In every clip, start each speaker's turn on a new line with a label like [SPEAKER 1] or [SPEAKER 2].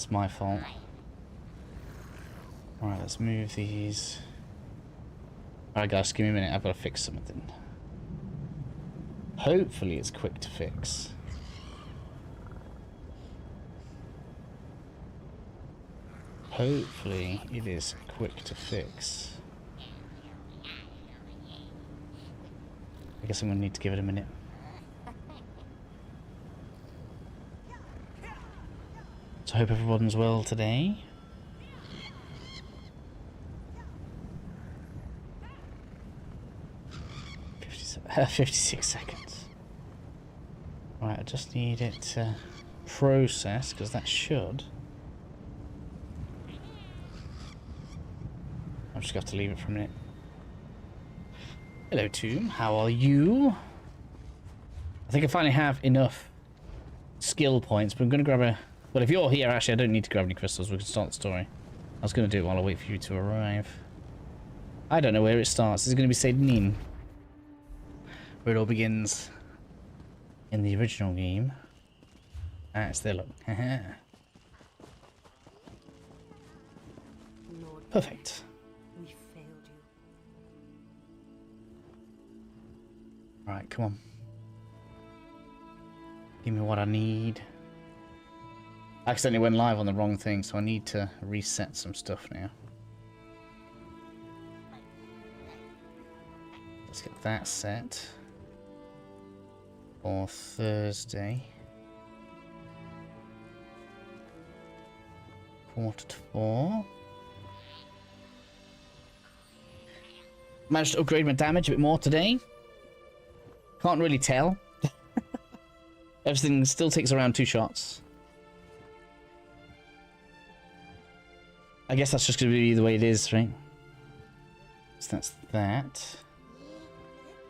[SPEAKER 1] That's my fault. Alright, let's move these. Alright guys, give me a minute, I've got to fix something. Hopefully it's quick to fix. Hopefully it is quick to fix. I guess I'm going to need to give it a minute. So I hope everyone's well today. 56 seconds. Right, I just need it to process, because that should... I'm just going to have to leave it for a minute. Hello, Tomb. How are you? I think I finally have enough skill points, but I'm going to grab a... Well, if you're here, actually, I don't need to grab any crystals. We can start the story. I was going to do it while I wait for you to arrive. I don't know where it starts. Is it going to be Seydonin? Where it all begins in the original game. Ah, it's there, look. Perfect.
[SPEAKER 2] We failed you.
[SPEAKER 1] Alright, come on. Give me what I need. I accidentally went live on the wrong thing, so I need to reset some stuff now. Let's get that set. For Thursday. 3:45. Managed to upgrade my damage a bit more today. Can't really tell. Everything still takes around 2 shots. I guess that's just going to be the way it is, right? So that's that.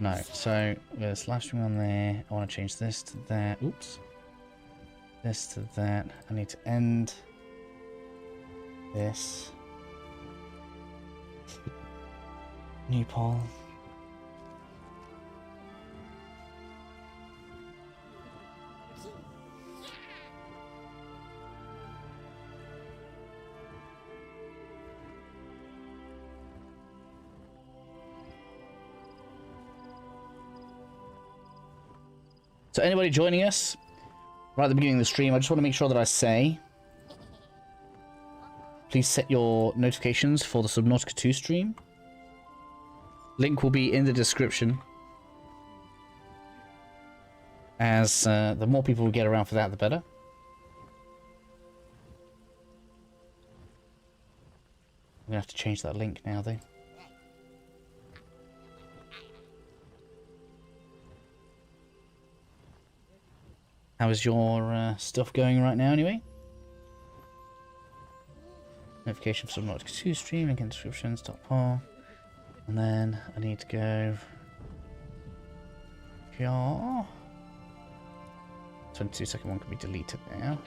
[SPEAKER 1] No, so there's live stream on there. I want to change this to that. Oops. This to that. I need to end this. New poll. So anybody joining us right at the beginning of the stream, I just want to make sure that I say, please set your notifications for the Subnautica 2 stream. Link will be in the description. As the more people we get around for that, the better. I'm going to have to change that link now, though. How is your stuff going right now, anyway? Notification for Subnautica 2 stream, link in the description, stop poll. And then I need to go... Yeah. 22-second one can be deleted now.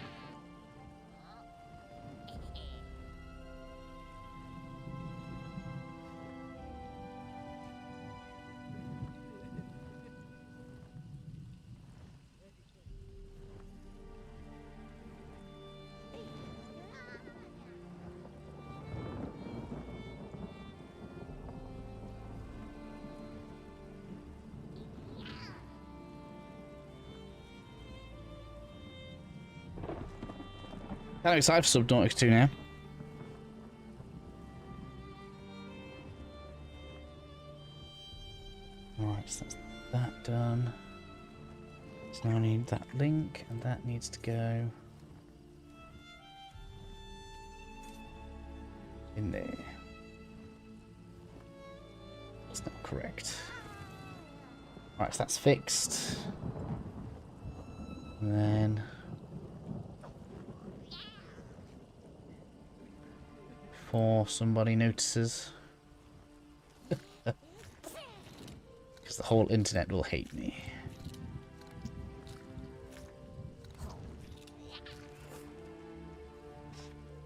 [SPEAKER 1] I'm excited for Subnautica 2 now. Alright, so that's that done. So now I need that link, and that needs to go in there. That's not correct. Alright, so that's fixed. And then... before somebody notices. Because the whole internet will hate me.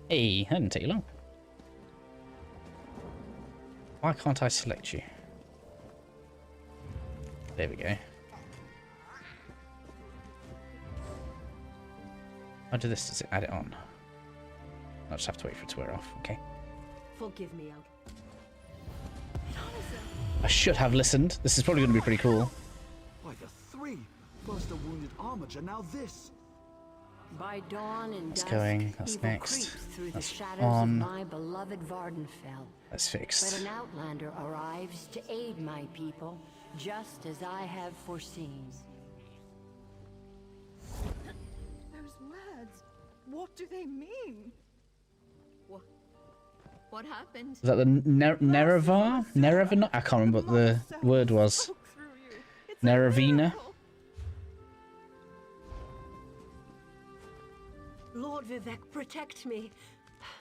[SPEAKER 1] Hey, that didn't take you long. Why can't I select you? There we go. I'll do this to add it on. I'll just have to wait for it to wear off. Okay.
[SPEAKER 2] Forgive me,
[SPEAKER 1] I should have listened. This is probably going to be pretty cool.
[SPEAKER 3] Why, the three? First a wounded armager, now this.
[SPEAKER 2] By dawn and
[SPEAKER 1] That's
[SPEAKER 2] dusk,
[SPEAKER 1] going. That's
[SPEAKER 2] evil
[SPEAKER 1] next.
[SPEAKER 2] creeps through
[SPEAKER 1] That's
[SPEAKER 2] the shadows
[SPEAKER 1] on.
[SPEAKER 2] of my beloved Vardenfell.
[SPEAKER 1] That's
[SPEAKER 2] But
[SPEAKER 1] fixed.
[SPEAKER 2] an outlander arrives to aid my people, just as I have foreseen.
[SPEAKER 4] Those words, what do they mean? What happened?
[SPEAKER 1] Is that the Nerevar? Nerevar? I can't remember what the word was. Neravina?
[SPEAKER 2] Lord Vivek, protect me.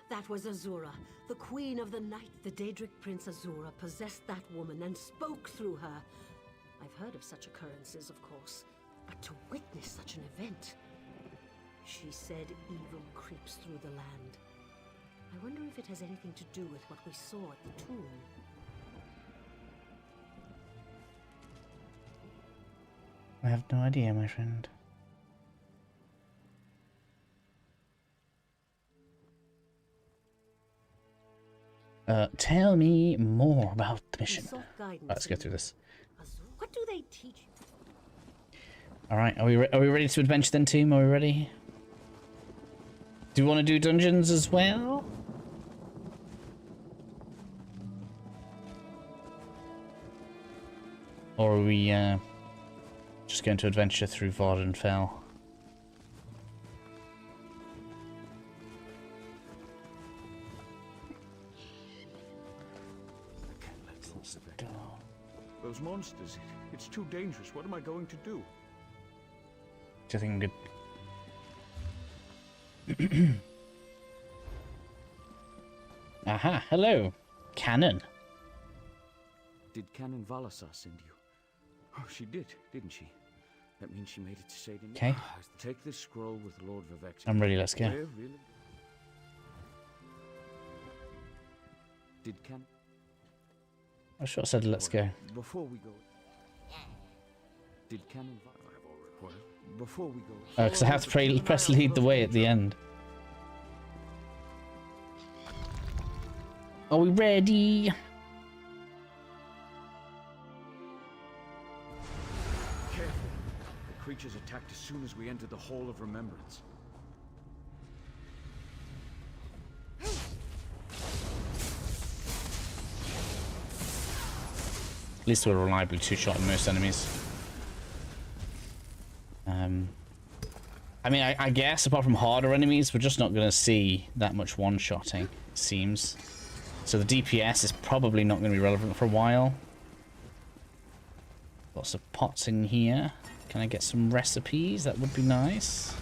[SPEAKER 2] That was Azura, the queen of the night. The Daedric Prince Azura possessed that woman and spoke through her. I've heard of such occurrences, of course, but to witness such an event... She said evil creeps through the land. I wonder if it has anything to do with what we saw at the tomb.
[SPEAKER 1] I have no idea, my friend. Tell me more about the mission. Right, let's go through this.
[SPEAKER 2] What do they teach you?
[SPEAKER 1] All right, are we ready to adventure then, team? Are we ready? Do you want to do dungeons as well? Or are we just going to adventure through Vardenfell?
[SPEAKER 3] Those monsters, it's too dangerous. What am I going to do?
[SPEAKER 1] Do you think good? Aha, hello. Cannon.
[SPEAKER 3] Did Canon Valasar send you? Oh, she did, didn't she? That means she made it to Satan.
[SPEAKER 1] Okay.
[SPEAKER 3] Take this scroll with Lord Vivek.
[SPEAKER 1] I'm ready, let's go.
[SPEAKER 3] Where, really? Did Canon...
[SPEAKER 1] I sure said let's go.
[SPEAKER 3] Before we go... Did Canon... Before we go...
[SPEAKER 1] Because I have to press lead the way at the end. Are we ready?
[SPEAKER 3] Careful. The creatures attacked as soon as we entered the Hall of Remembrance.
[SPEAKER 1] At least we're reliably two-shotting most enemies. I mean, I guess apart from harder enemies, we're just not going to see that much one-shotting, it seems. So the DPS is probably not going to be relevant for a while. Lots of pots in here. Can I get some recipes? That would be nice.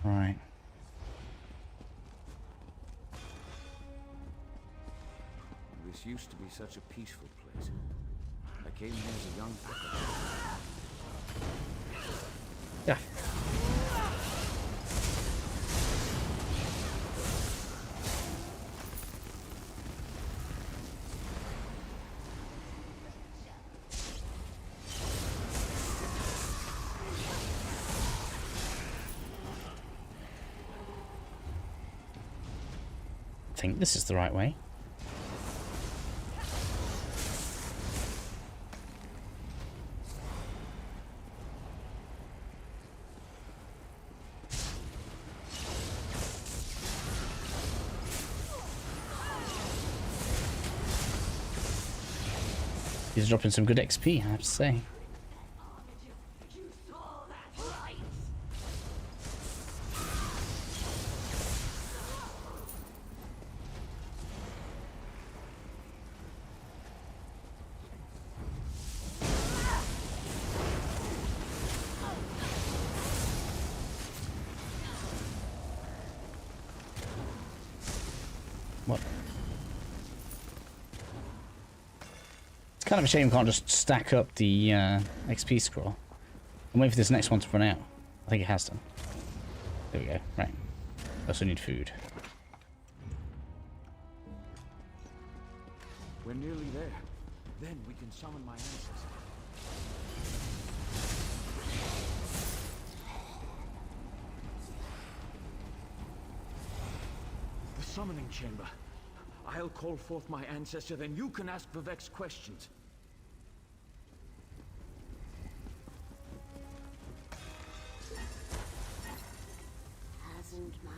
[SPEAKER 1] Right.
[SPEAKER 3] This used to be such a peaceful place. I came here as a young fucker.
[SPEAKER 1] Yeah. I think this is the right way. He's dropping some good XP, I have to say. What? It's kind of a shame we can't just stack up the XP scroll. I'm waiting for this next one to run out. I think it has done. There we go. Right. I also need food.
[SPEAKER 3] We're nearly there. Then we can summon my ancestor. The summoning chamber. I'll call forth my ancestor, then you can ask Vivek's questions.
[SPEAKER 2] Hasn't my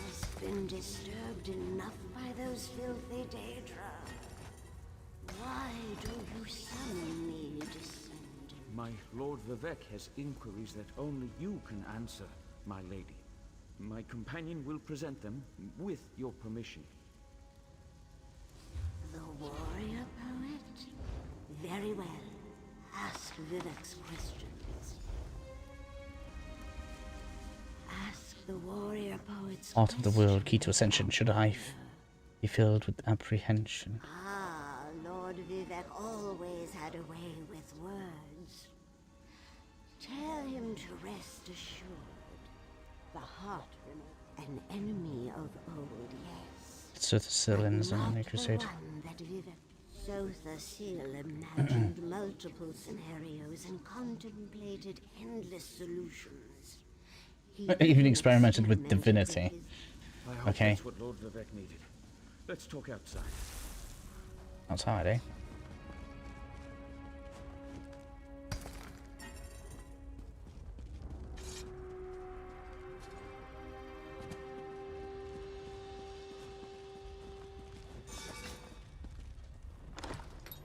[SPEAKER 2] rest been disturbed enough by those filthy Daedra? Why do you summon me, descendant?
[SPEAKER 3] My Lord Vivek has inquiries that only you can answer, my lady. My companion will present them with your permission.
[SPEAKER 2] The warrior poet? Very well. Ask Vivek's questions. Ask the warrior poet's
[SPEAKER 1] Part of the world, key to ascension. Should I be filled with apprehension?
[SPEAKER 2] Ah, Lord Vivek always had a way with words. Tell him to rest assured. The heart remains an enemy of old, yes.
[SPEAKER 1] Sothasil in the Crusade.
[SPEAKER 2] Sothasil imagined multiple scenarios and contemplated endless solutions.
[SPEAKER 1] Even experimented with divinity.
[SPEAKER 3] I hope
[SPEAKER 1] Okay.
[SPEAKER 3] that's what Lord Vivek needed. Let's talk outside.
[SPEAKER 1] Outside, eh?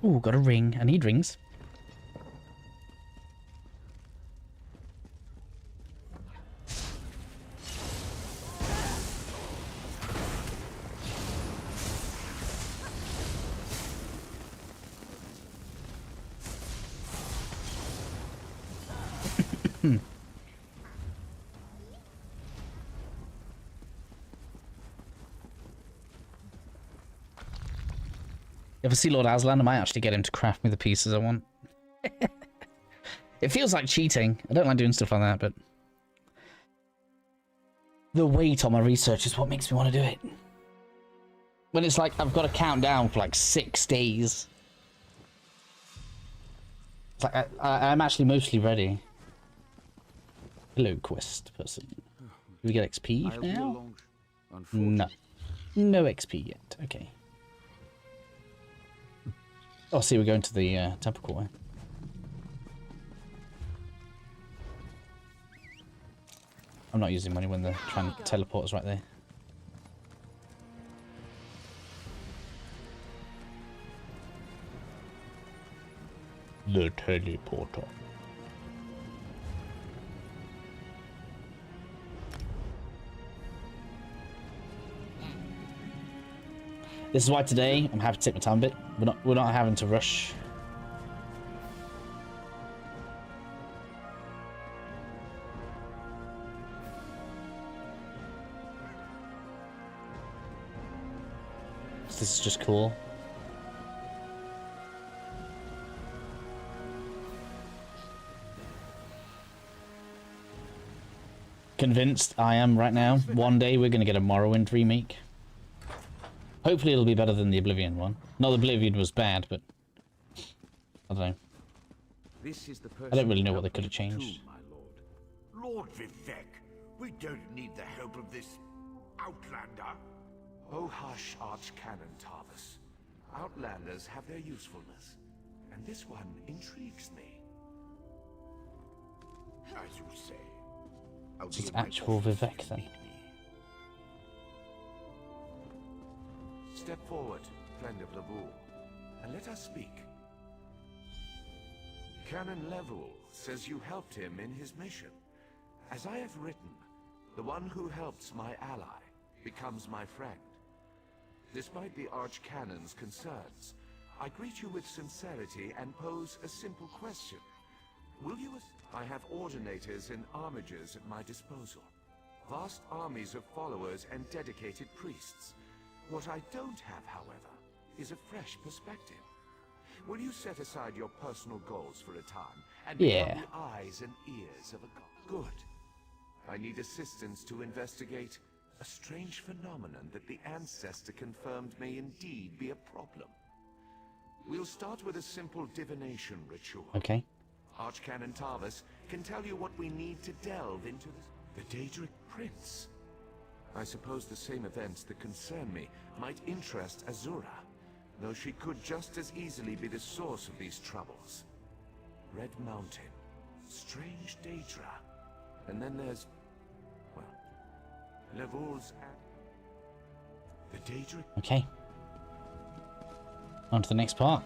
[SPEAKER 1] Ooh, got a ring. I need rings. If I see Lord Aslan, I might actually get him to craft me the pieces I want. It feels like cheating. I don't like doing stuff like that, but the weight on my research is what makes me want to do it. When it's like I've got to count down for like 6 days. It's like I'm actually mostly ready. Hello, quest person. Do we get XP
[SPEAKER 3] I'll be
[SPEAKER 1] now?
[SPEAKER 3] along,
[SPEAKER 1] No.
[SPEAKER 3] unfortunately.
[SPEAKER 1] No XP yet. Okay. Oh, see, we're going to the temple court. I'm not using money when they're trying to teleport us right there. The teleporter. This is why today I'm happy to take my time a bit. We're not having to rush. This is just cool. Convinced I am right now. One day we're gonna get a Morrowind remake. Hopefully it'll be better than the Oblivion one. Not the Oblivion was bad, but I don't know.
[SPEAKER 3] This is the
[SPEAKER 1] I don't really know
[SPEAKER 3] person
[SPEAKER 1] what they
[SPEAKER 3] who
[SPEAKER 1] could have
[SPEAKER 3] helped me
[SPEAKER 1] changed.
[SPEAKER 3] too, my lord.
[SPEAKER 5] Lord Vivek, we don't need the help of this outlander.
[SPEAKER 6] Oh hush, Archcanon Tarvis. Outlanders have their usefulness, and this one intrigues me.
[SPEAKER 5] As you say. I'll
[SPEAKER 1] It's
[SPEAKER 5] be in my
[SPEAKER 1] actual
[SPEAKER 5] office
[SPEAKER 1] Vivek
[SPEAKER 5] if
[SPEAKER 1] then.
[SPEAKER 5] need be.
[SPEAKER 6] Step forward, friend of Laboul, and let us speak. Canon Level says you helped him in his mission. As I have written, the one who helps my ally becomes my friend. Despite the Archcanon's concerns, I greet you with sincerity and pose a simple question. Will you I have ordinators and armigers at my disposal. Vast armies of followers and dedicated priests. What I don't have, however, is a fresh perspective. Will you set aside your personal goals for a time and become the eyes and ears of a god? Good. I need assistance to investigate a strange phenomenon that the ancestor confirmed may indeed be a problem. We'll start with a simple divination ritual.
[SPEAKER 1] Okay.
[SPEAKER 6] Archcanon Tarvis can tell you what we need to delve into the Daedric Prince. I suppose the same events that concern me might interest Azura, though she could just as easily be the source of these troubles. Red Mountain, strange Daedra, and then there's, well, Levul's and the Daedric.
[SPEAKER 1] Okay. On to the next part.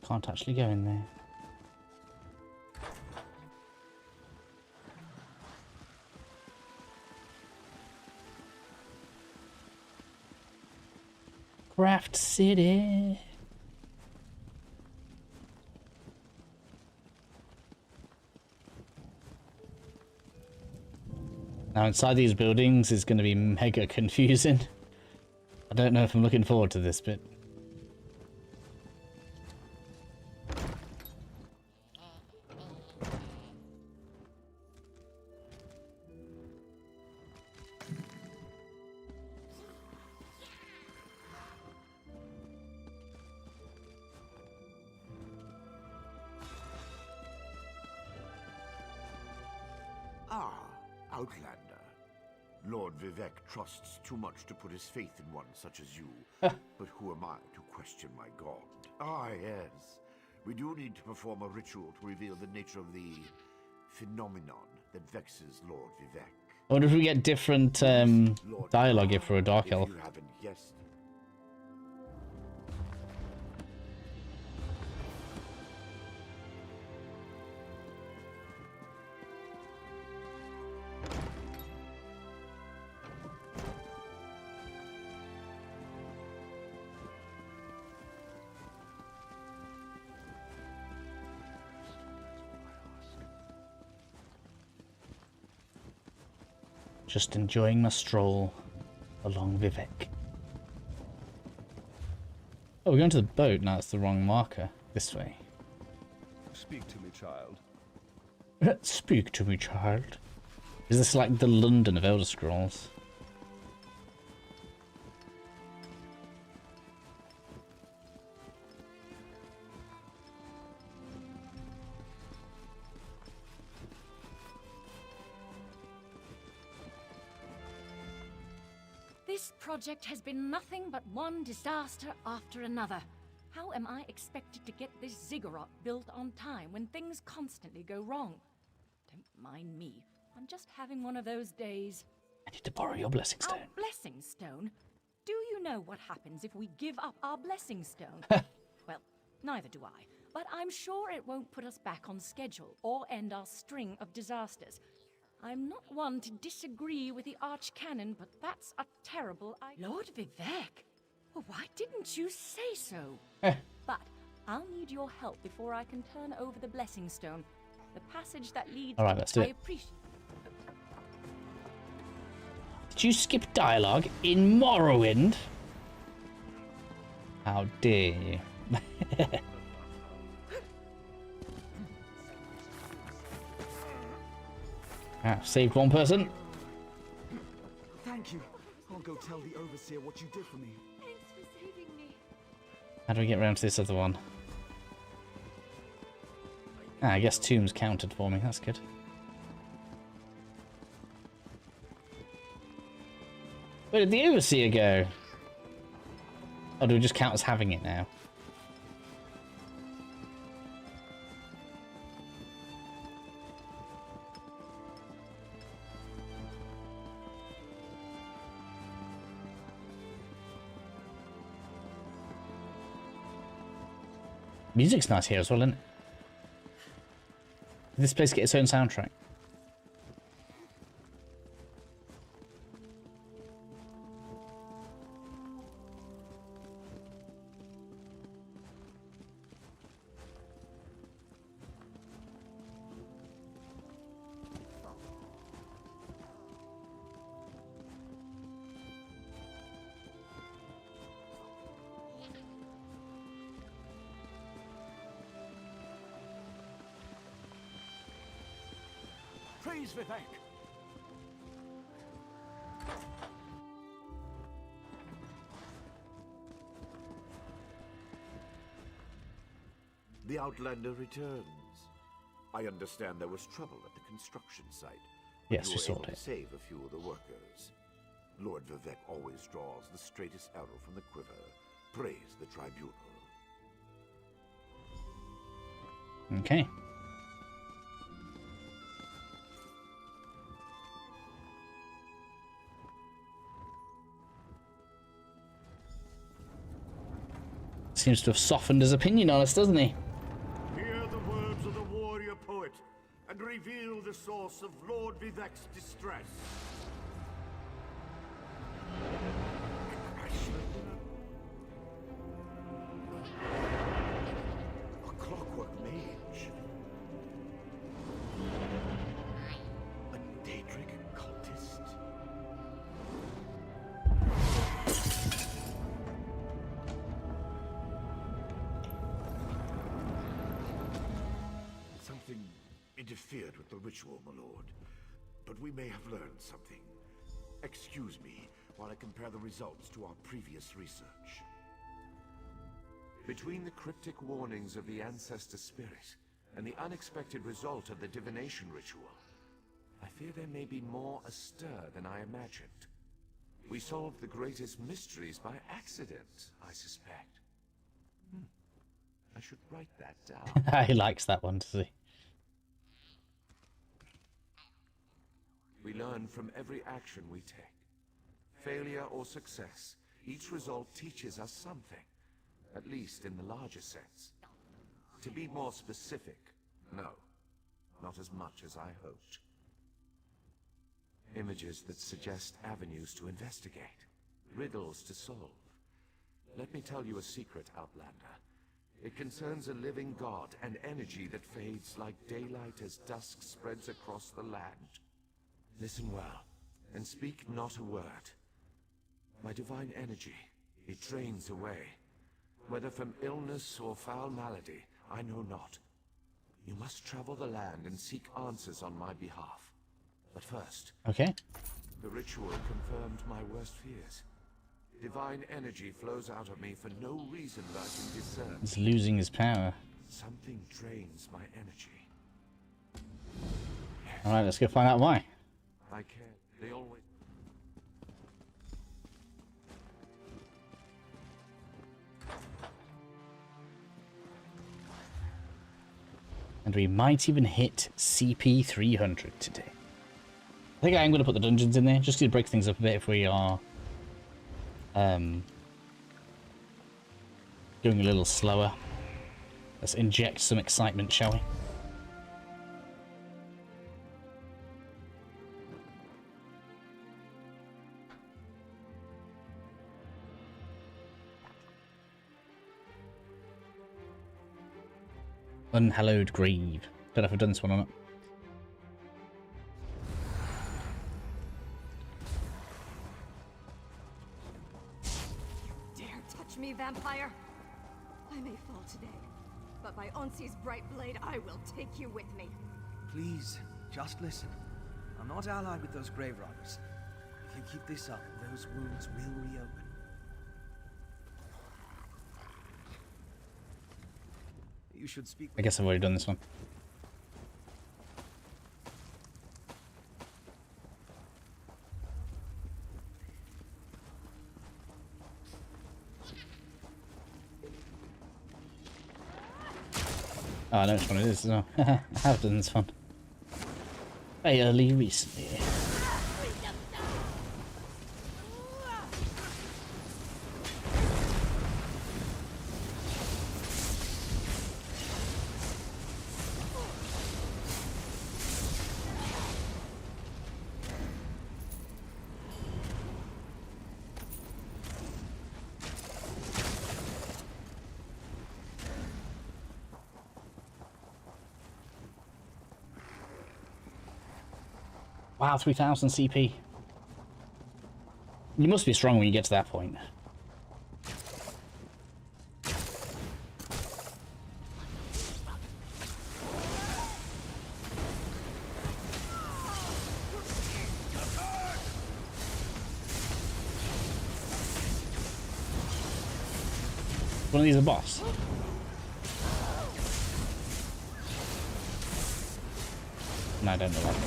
[SPEAKER 1] Can't actually go in there. Craft City. Now inside these buildings is going to be mega confusing. I don't know if I'm looking forward to this bit.
[SPEAKER 5] Ah, Outlander. Lord Vivek trusts too much to put his faith in one such as you. But who am I to question my god? Ah, yes. We do need to perform a ritual to reveal the nature of the phenomenon that vexes Lord Vivek.
[SPEAKER 1] I wonder if we get different dialogue here for a Dark Elf.
[SPEAKER 5] If you haven't guessed.
[SPEAKER 1] Just enjoying my stroll along Vivek. Oh, we're going to the boat. No, it's the wrong marker. This way.
[SPEAKER 7] Speak to me, child.
[SPEAKER 1] Speak to me, child. Is this like the London of Elder Scrolls?
[SPEAKER 8] This project has been nothing but one disaster after another. How am I expected to get this ziggurat built on time when things constantly go wrong? Don't mind me. I'm just having one of those days.
[SPEAKER 1] I need to borrow your blessing stone.
[SPEAKER 8] Our blessing stone? Do you know what happens if we give up our blessing stone? Well, neither do I. But I'm sure it won't put us back on schedule or end our string of disasters. I'm not one to disagree with the Archcanon, but that's a terrible idea. Lord Vivek? Well, why didn't you say so? But I'll need your help before I can turn over the blessing stone. The passage that leads...
[SPEAKER 1] Alright, let's do it. Did you skip dialogue in Morrowind? How dare you? Ah, saved one person.
[SPEAKER 7] Thank you. I'll go tell the Overseer what you did for me.
[SPEAKER 4] Thanks for saving me.
[SPEAKER 1] How do we get around to this other one? Ah, I guess tombs counted for me. That's good. Where did the Overseer go? Or do we just count as having it now? Music's nice here as well, isn't it? Did this place get its own soundtrack?
[SPEAKER 7] Praise Vivek!
[SPEAKER 5] The Outlander returns. I understand there was trouble at the construction site. But
[SPEAKER 1] Yes,
[SPEAKER 5] you
[SPEAKER 1] we
[SPEAKER 5] were
[SPEAKER 1] saw
[SPEAKER 5] able to
[SPEAKER 1] it.
[SPEAKER 5] save a few of the workers. Lord Vivec always draws the straightest arrow from the quiver. Praise the tribunal.
[SPEAKER 1] Okay. Seems to have softened his opinion on us, doesn't he?
[SPEAKER 5] Hear the words of the warrior poet, and reveal the source of Lord Vivec's distress. A clockwork mage. A Daedric cultist. Something interfered with the ritual, my lord. But we may have learned something. Excuse me while I compare the results to our previous research.
[SPEAKER 6] Between the cryptic warnings of the ancestor spirit and the unexpected result of the divination ritual, I fear there may be more astir than I imagined. We solved the greatest mysteries by accident, I suspect. I should write that down.
[SPEAKER 1] He likes that one, does he?
[SPEAKER 6] We learn from every action we take. Failure or success, each result teaches us something, at least in the larger sense. To be more specific, no, not as much as I hoped. Images that suggest avenues to investigate, riddles to solve. Let me tell you a secret, Outlander. It concerns a living god and energy that fades like daylight as dusk spreads across the land. Listen well, and speak not a word. My divine energy, it drains away. Whether from illness or foul malady, I know not. You must travel the land and seek answers on my behalf. But first,
[SPEAKER 1] Okay.
[SPEAKER 6] the ritual confirmed my worst fears. Divine energy flows out of me for no reason that I can discern.
[SPEAKER 1] He's losing his power.
[SPEAKER 6] Something drains my energy.
[SPEAKER 1] Alright, let's go find out why.
[SPEAKER 6] I can't. They always...
[SPEAKER 1] And we might even hit CP 300 today. I think I am going to put the dungeons in there, just to break things up a bit if we are going a little slower. Let's inject some excitement, shall we? Unhallowed Grave. Don't know if I've done this one or not.
[SPEAKER 4] Dare touch me, vampire! I may fall today, but by Onsi's bright blade, I will take you with me.
[SPEAKER 7] Please, just listen. I'm not allied with those grave robbers. If you keep this up, those wounds will reopen. You should speak
[SPEAKER 1] I guess I've already done this one. Oh, I know which one it is as well. I have done this one fairly recently. Wow, 3000 CP. You must be strong when you get to that point. One of these a boss. and I don't know like it.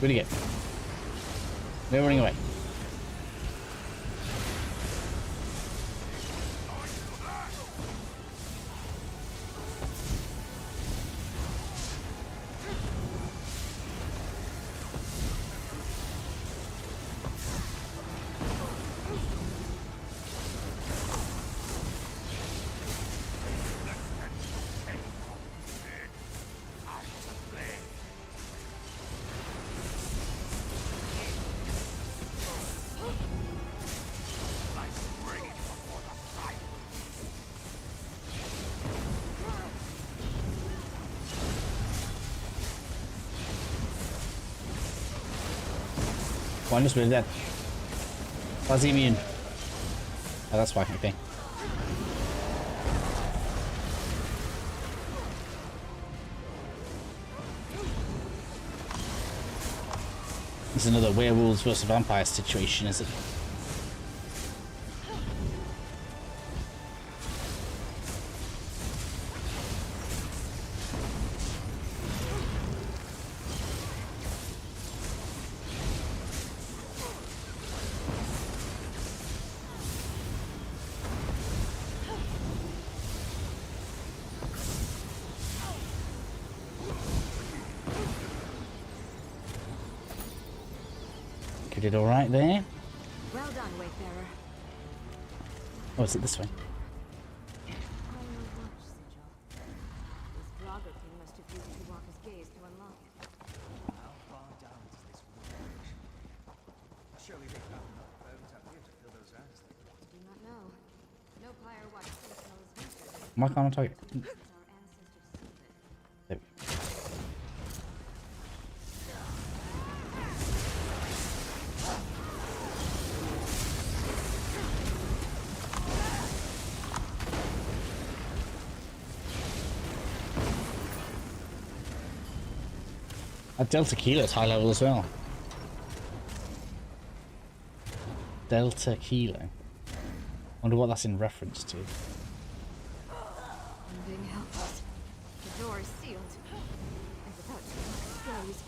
[SPEAKER 1] Really good. They're running away. One just really dead. Why's he immune? Oh, that's fine, okay. It's another werewolves versus vampire situation, is it? Did all right there.
[SPEAKER 4] Well done, Wayfarer.
[SPEAKER 1] Oh, is it this way?
[SPEAKER 4] This Draugr king must have used Walker's gaze to unlock it.
[SPEAKER 7] How far down does this room reach? Surely they found enough bones out here to fill those hands.
[SPEAKER 4] I do not know. No player watched Sentinel's venture.
[SPEAKER 1] Why can't I target?
[SPEAKER 4] Our ancestors sealed it.
[SPEAKER 1] There we go. Delta Kilo is high level as well. Delta Kilo. Wonder what that's in reference to.
[SPEAKER 4] I'm being helpless. The door is sealed. And without Draugr gaze.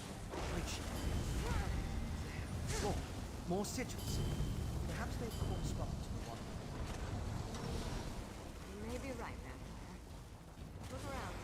[SPEAKER 7] More sigils. Perhaps they've correspond to the one.
[SPEAKER 4] You may be right, Vampire. Look around.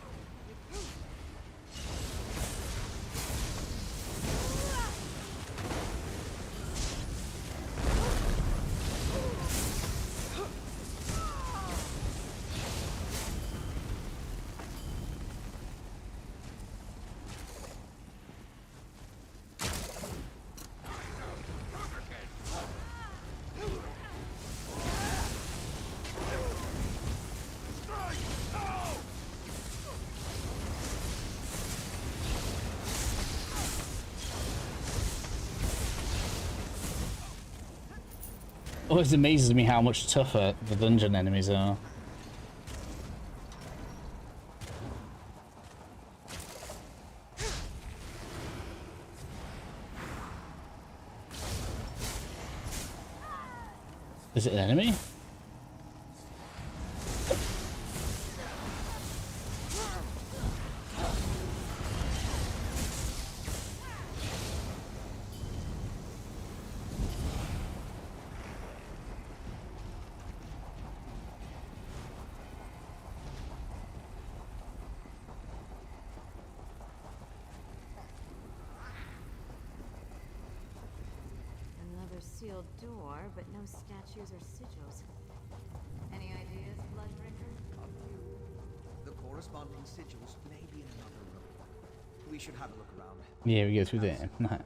[SPEAKER 1] Always amazes me how much tougher the dungeon enemies are. Is it an enemy?
[SPEAKER 4] steel door, but no statues or sigils. Any ideas, Bloodbreaker?
[SPEAKER 7] The corresponding sigils may be in another room. We should have a look around.
[SPEAKER 1] Yeah, we go through there. No.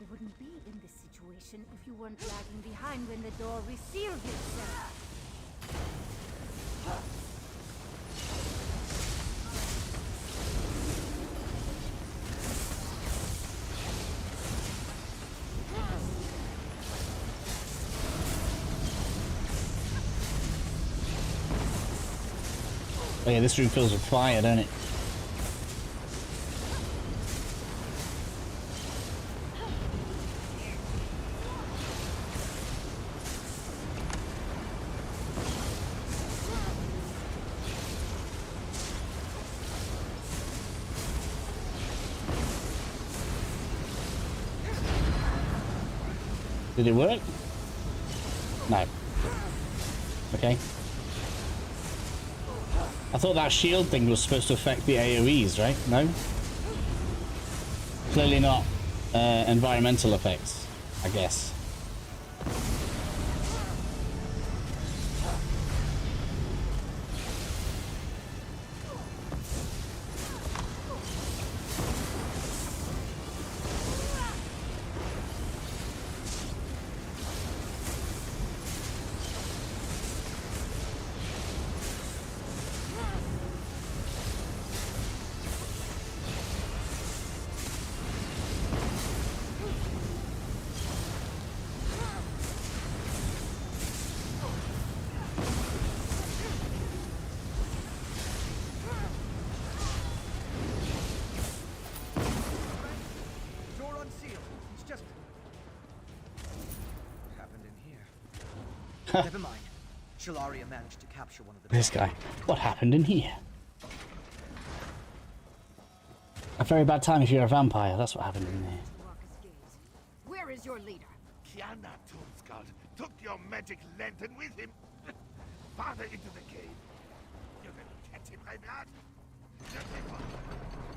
[SPEAKER 9] You wouldn't be in this situation if you weren't lagging behind when the door resealed itself.
[SPEAKER 1] Oh yeah, this room fills with fire, don't it? Did it work? No. Okay. I thought that shield thing was supposed to affect the AoEs, right? No? Clearly not environmental effects, I guess.
[SPEAKER 7] Door unsealed. It's just... what happened in here? Never mind. Shalaria managed to capture one of the...
[SPEAKER 1] This guy. What happened in here? A very bad time if you're a vampire. That's what happened in there.
[SPEAKER 4] Where is your leader?
[SPEAKER 5] Kiana Toonskull took your magic lantern with him. Farther into the cave. You're gonna catch him right now.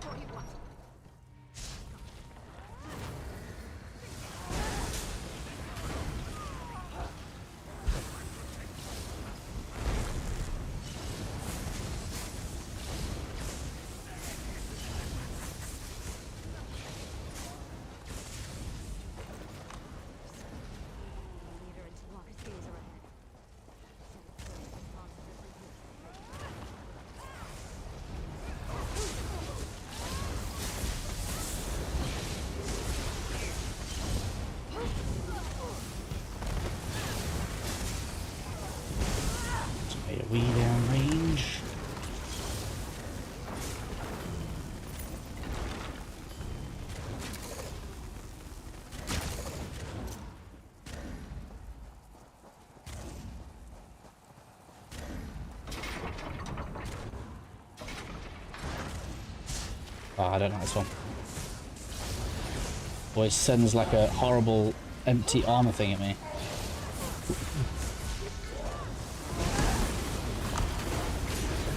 [SPEAKER 4] What do you want? Leader and Walker's gaze are ahead.
[SPEAKER 1] AoE down range. Oh, I don't like this one. Always sends like a horrible empty armor thing at me.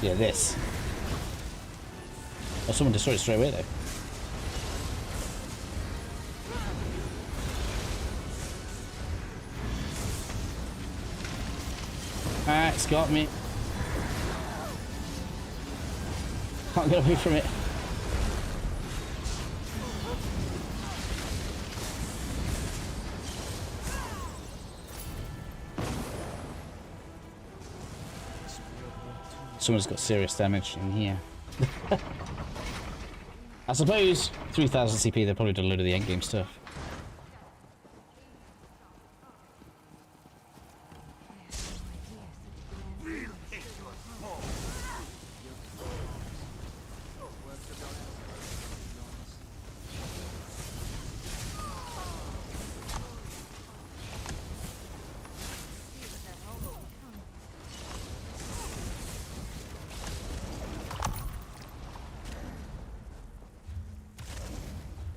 [SPEAKER 1] Yeah, this. Oh, someone destroyed it straight away though. Ah, it's got me. Can't get away from it. Someone's got serious damage in here. I suppose 3000 CP, they've probably done a load of the endgame stuff.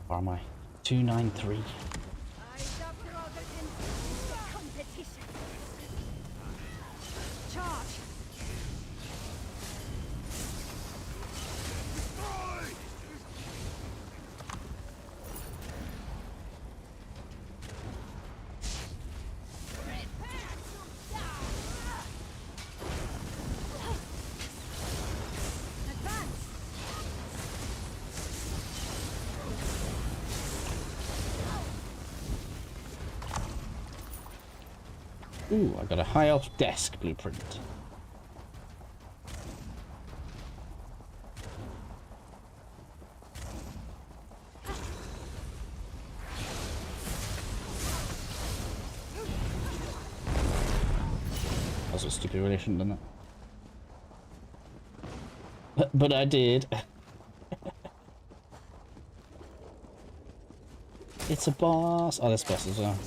[SPEAKER 1] Where am I? 293. Ooh, I got a high elf desk blueprint. That was a stupid, really shouldn't have done that. But I did. It's a boss. Oh, this boss as well.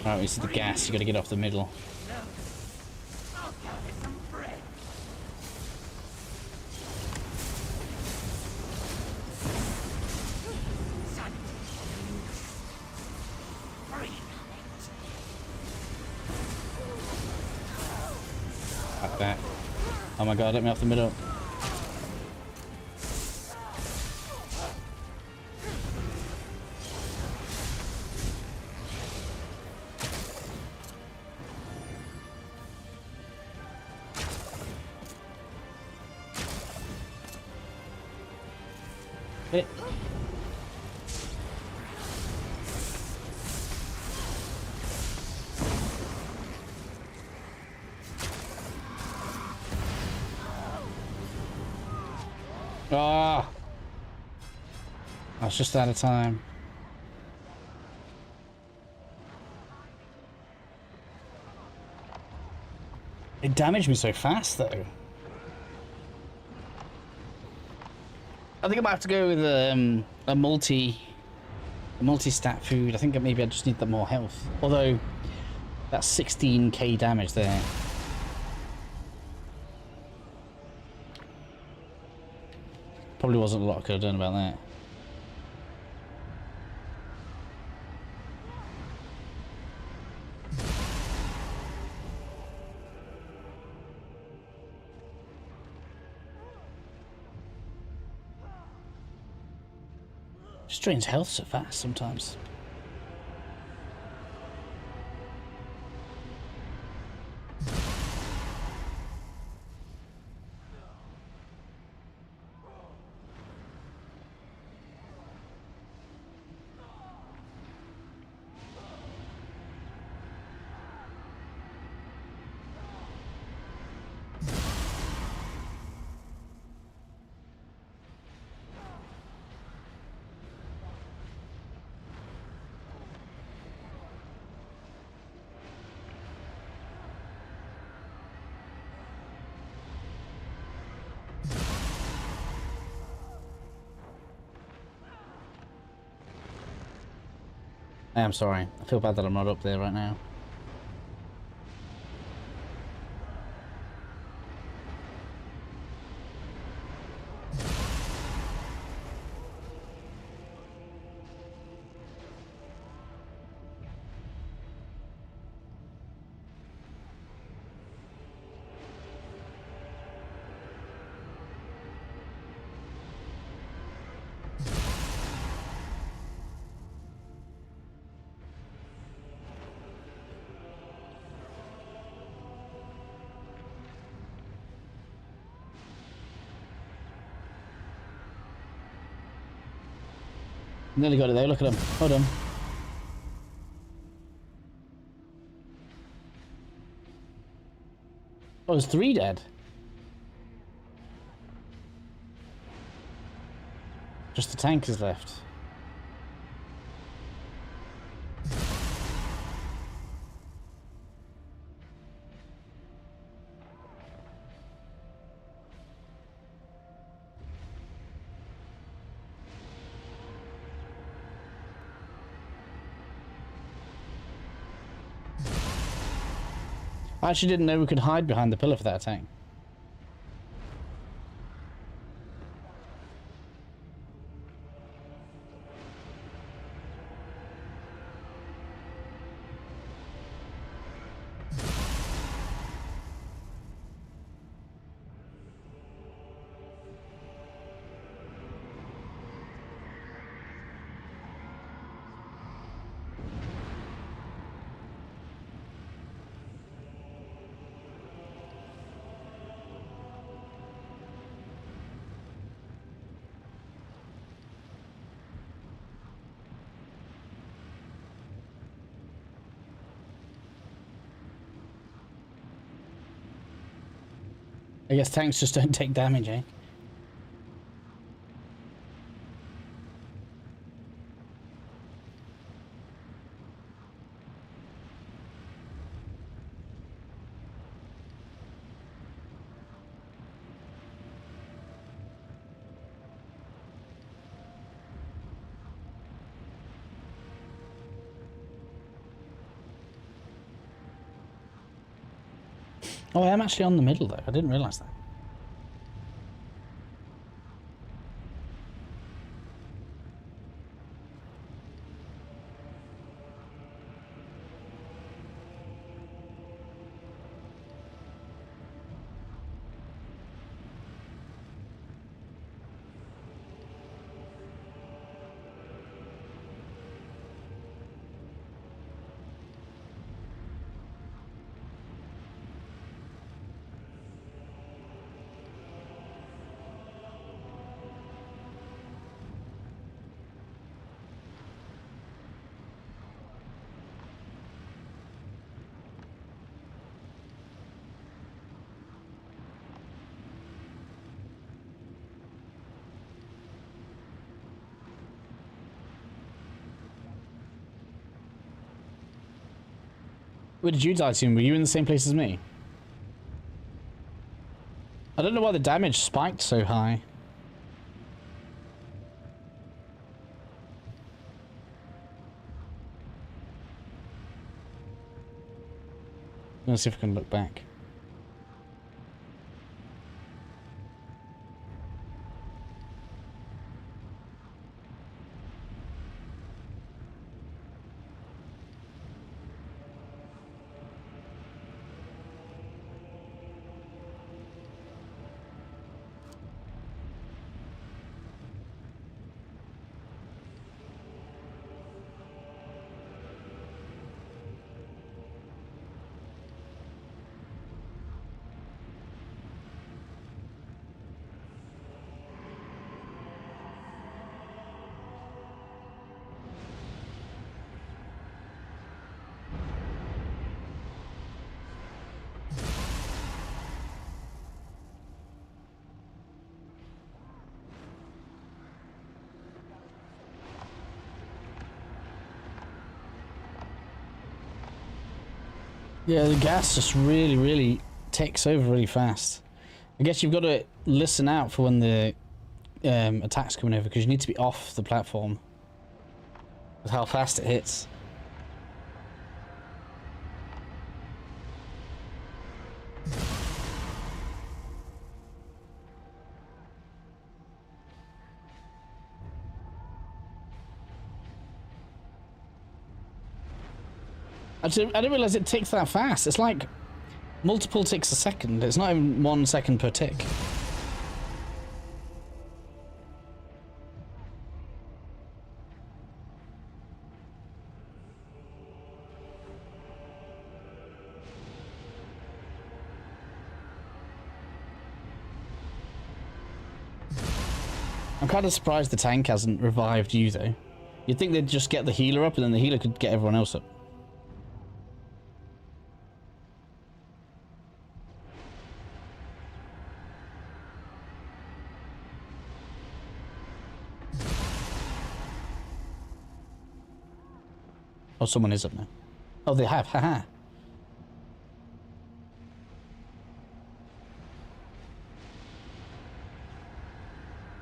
[SPEAKER 1] Alright, we see the gas. You gotta get off the middle. Like that. Oh my god, let me off the middle. Hit. Ah! I was just out of time. It damaged me so fast, though. I think I might have to go with a multi-stat food. I think maybe I just need that more health. Although that's 16k damage there. Probably wasn't a lot I could have done about that. Just drains health so fast sometimes. I am sorry. I feel bad that I'm not up there right now. Nearly got it there, look at him. Hold on. Oh, there's 3 dead. Just the tank is left. I actually didn't know we could hide behind the pillar for that attack. I guess tanks just don't take damage, eh? Oh, I am actually on the middle though. I didn't realise that. Where did you die to? Were you in the same place as me? I don't know why the damage spiked so high. Let's see if I can look back. Yeah, the gas just really takes over really fast. I guess you've got to listen out for when the attack's coming over, because you need to be off the platform with how fast it hits. I didn't realize it ticks that fast. It's like multiple ticks a second. It's not even 1 second per tick. I'm kind of surprised the tank hasn't revived you though. You'd think they'd just get the healer up and then the healer could get everyone else up. Oh, someone is up now. Oh, they have. Haha.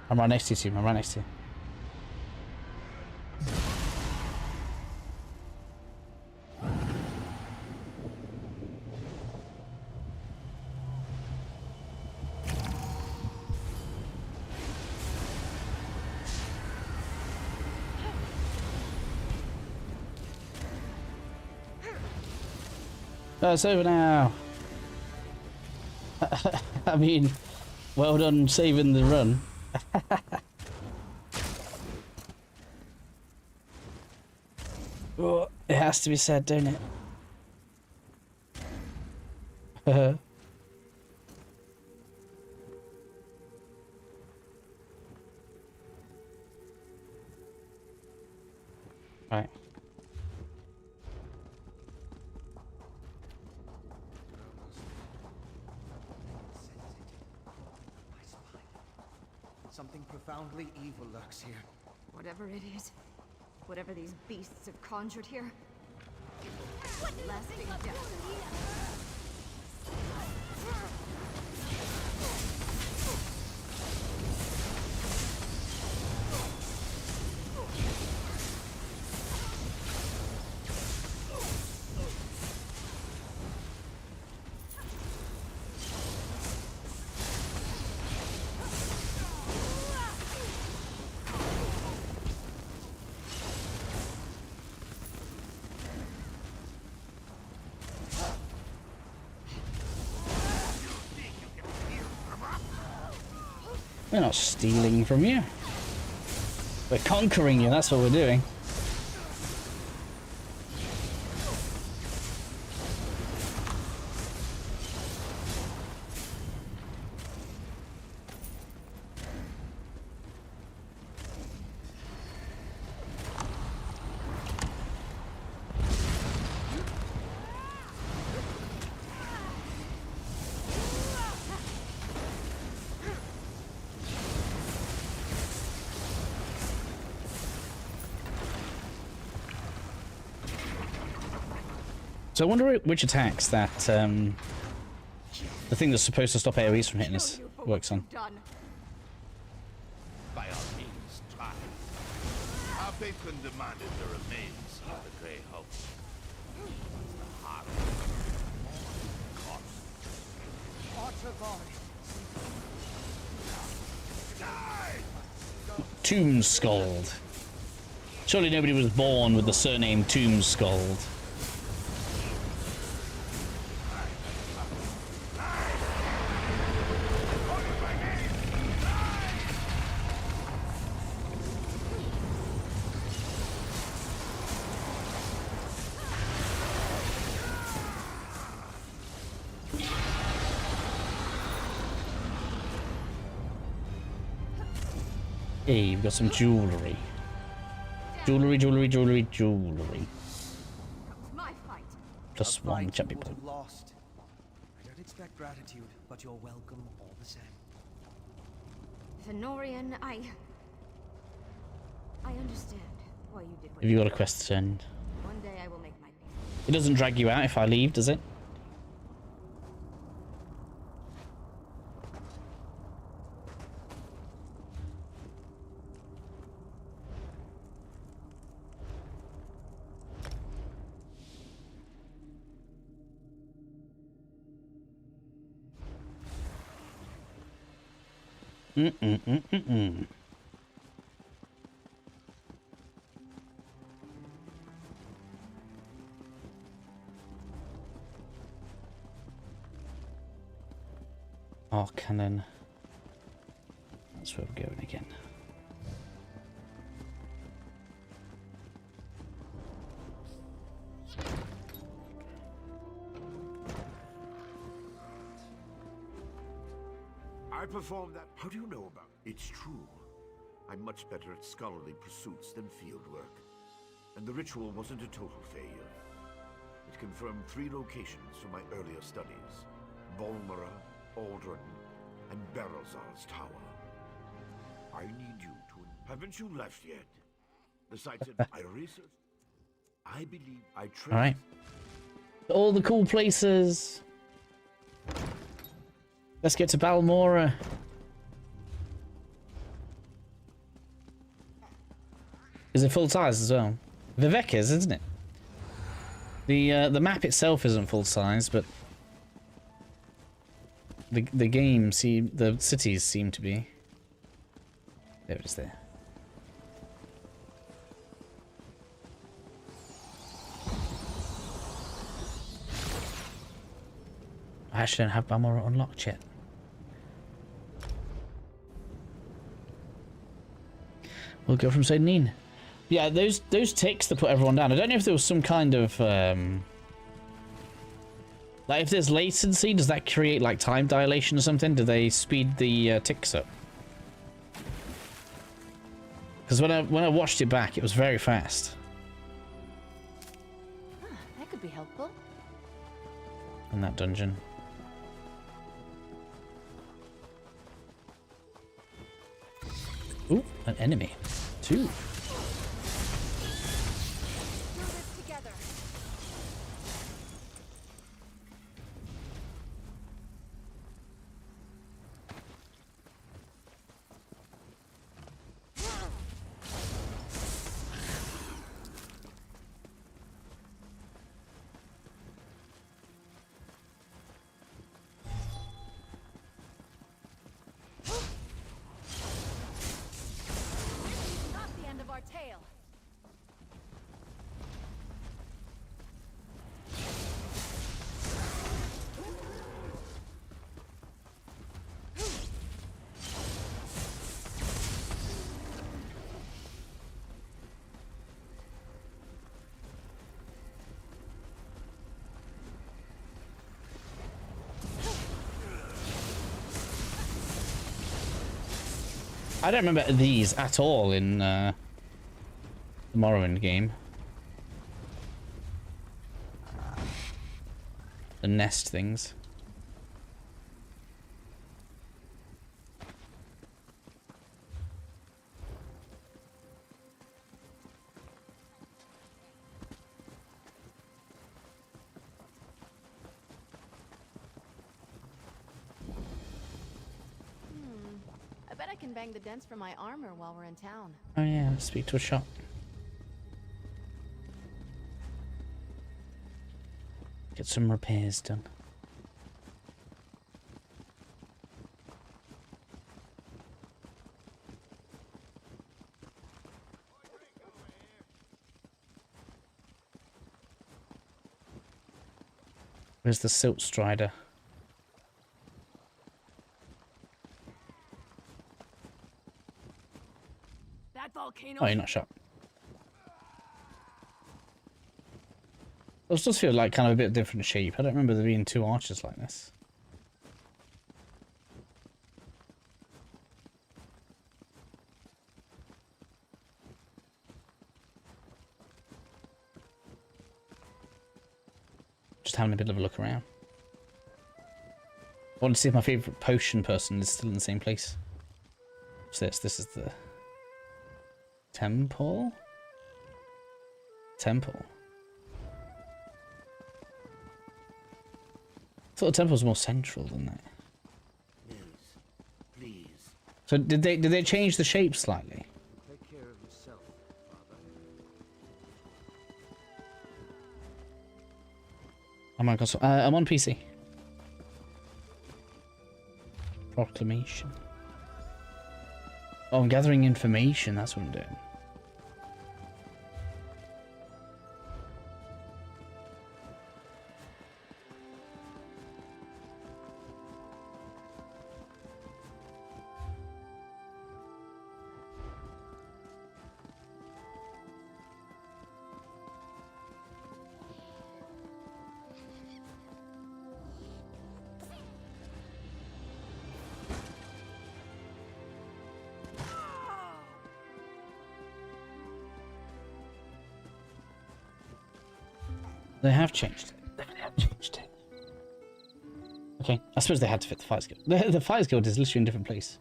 [SPEAKER 1] I'm right next to you, team. I'm right next to you. Oh, it's over now. I mean, well done saving the run. Oh, it has to be said, don't it? Right.
[SPEAKER 7] Something profoundly evil lurks here.
[SPEAKER 4] Whatever it is, whatever these beasts have conjured here, lasting death.
[SPEAKER 1] We're not stealing from you. We're conquering you, that's what we're doing. So I wonder which attacks that the thing that's supposed to stop AoEs from hitting us works on.
[SPEAKER 6] By all means, try. Our patron demanded the remains of the Grey Hope. The heart of
[SPEAKER 1] Tomb Scald. Surely nobody was born with the surname Tomb Scald. Hey, we've got some jewellery. Jewellery.
[SPEAKER 4] My fight.
[SPEAKER 1] Just one champion point.
[SPEAKER 7] Lost. I don't expect gratitude, but you're welcome all the same.
[SPEAKER 4] Fenorian, I understand why you did what
[SPEAKER 1] Have you got a quest to send?
[SPEAKER 4] One day I will make my peace.
[SPEAKER 1] It doesn't drag you out if I leave, does it? Oh, cannon. That's where we're going again.
[SPEAKER 5] I performed that. How do you know about it? It's true. I'm much better at scholarly pursuits than field work. And the ritual wasn't a total failure. It confirmed 3 locations from my earlier studies. Volmara, Aldrin, and Berozar's tower. I need you to... Haven't you left yet? The sites that I researched, I believe I traced...
[SPEAKER 1] Alright. All the cool places. Let's get to Balmora. Is it full size as well? Vivek is, isn't it? The map itself isn't full size, but the game the cities seem to be. There it is there. I actually don't have Balmora unlocked yet. We'll go from Saint Yeah, those ticks that put everyone down. I don't know if there was some kind of like if there's latency, does that create like time dilation or something? Do they speed the ticks up? Because when I watched it back, it was very fast.
[SPEAKER 9] That could be helpful.
[SPEAKER 1] In that dungeon. An enemy. 2.
[SPEAKER 4] Do this together. Not the end of our tale.
[SPEAKER 1] I don't remember these at all in the Morrowind game. The nest things.
[SPEAKER 4] I bet I can bang the dents from my armor while we're in town.
[SPEAKER 1] Oh yeah, let's speak to a shop. Get some repairs done. Where's the Silt Strider?
[SPEAKER 4] That volcano.
[SPEAKER 1] Oh, you're not shot. Those does feel like kind of a bit different shape. I don't remember there being 2 archers like this. Just having a bit of a look around. I want to see if my favourite potion person is still in the same place. What's this? This is the temple? Temple. I thought the temple was more central than that.
[SPEAKER 5] Yes, please.
[SPEAKER 1] So did they change the shape slightly?
[SPEAKER 3] Take care of yourself, Father.
[SPEAKER 1] Oh my god, so, I'm on PC. Proclamation. Oh, I'm gathering information, that's what I'm doing. They have changed it. They have changed it. Okay, I suppose they had to fit the Fires Guild. The Fires Guild is literally in a different place.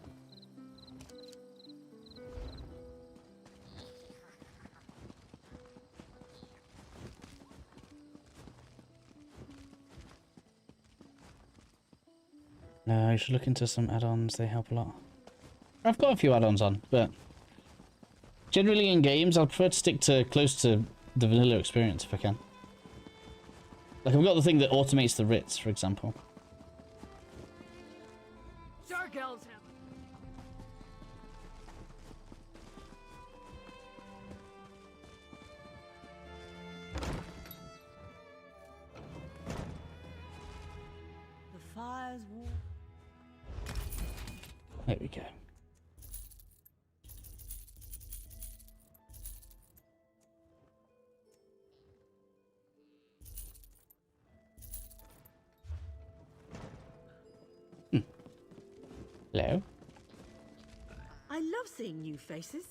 [SPEAKER 1] No, you should look into some add-ons. They help a lot. I've got a few add-ons on, but generally in games, I'll prefer to stick to close to the vanilla experience if I can. Like, I've got the thing that automates the writs, for example.
[SPEAKER 4] Sargel's him.
[SPEAKER 2] The fires war.
[SPEAKER 1] There we go. Hello?
[SPEAKER 10] I love seeing new faces.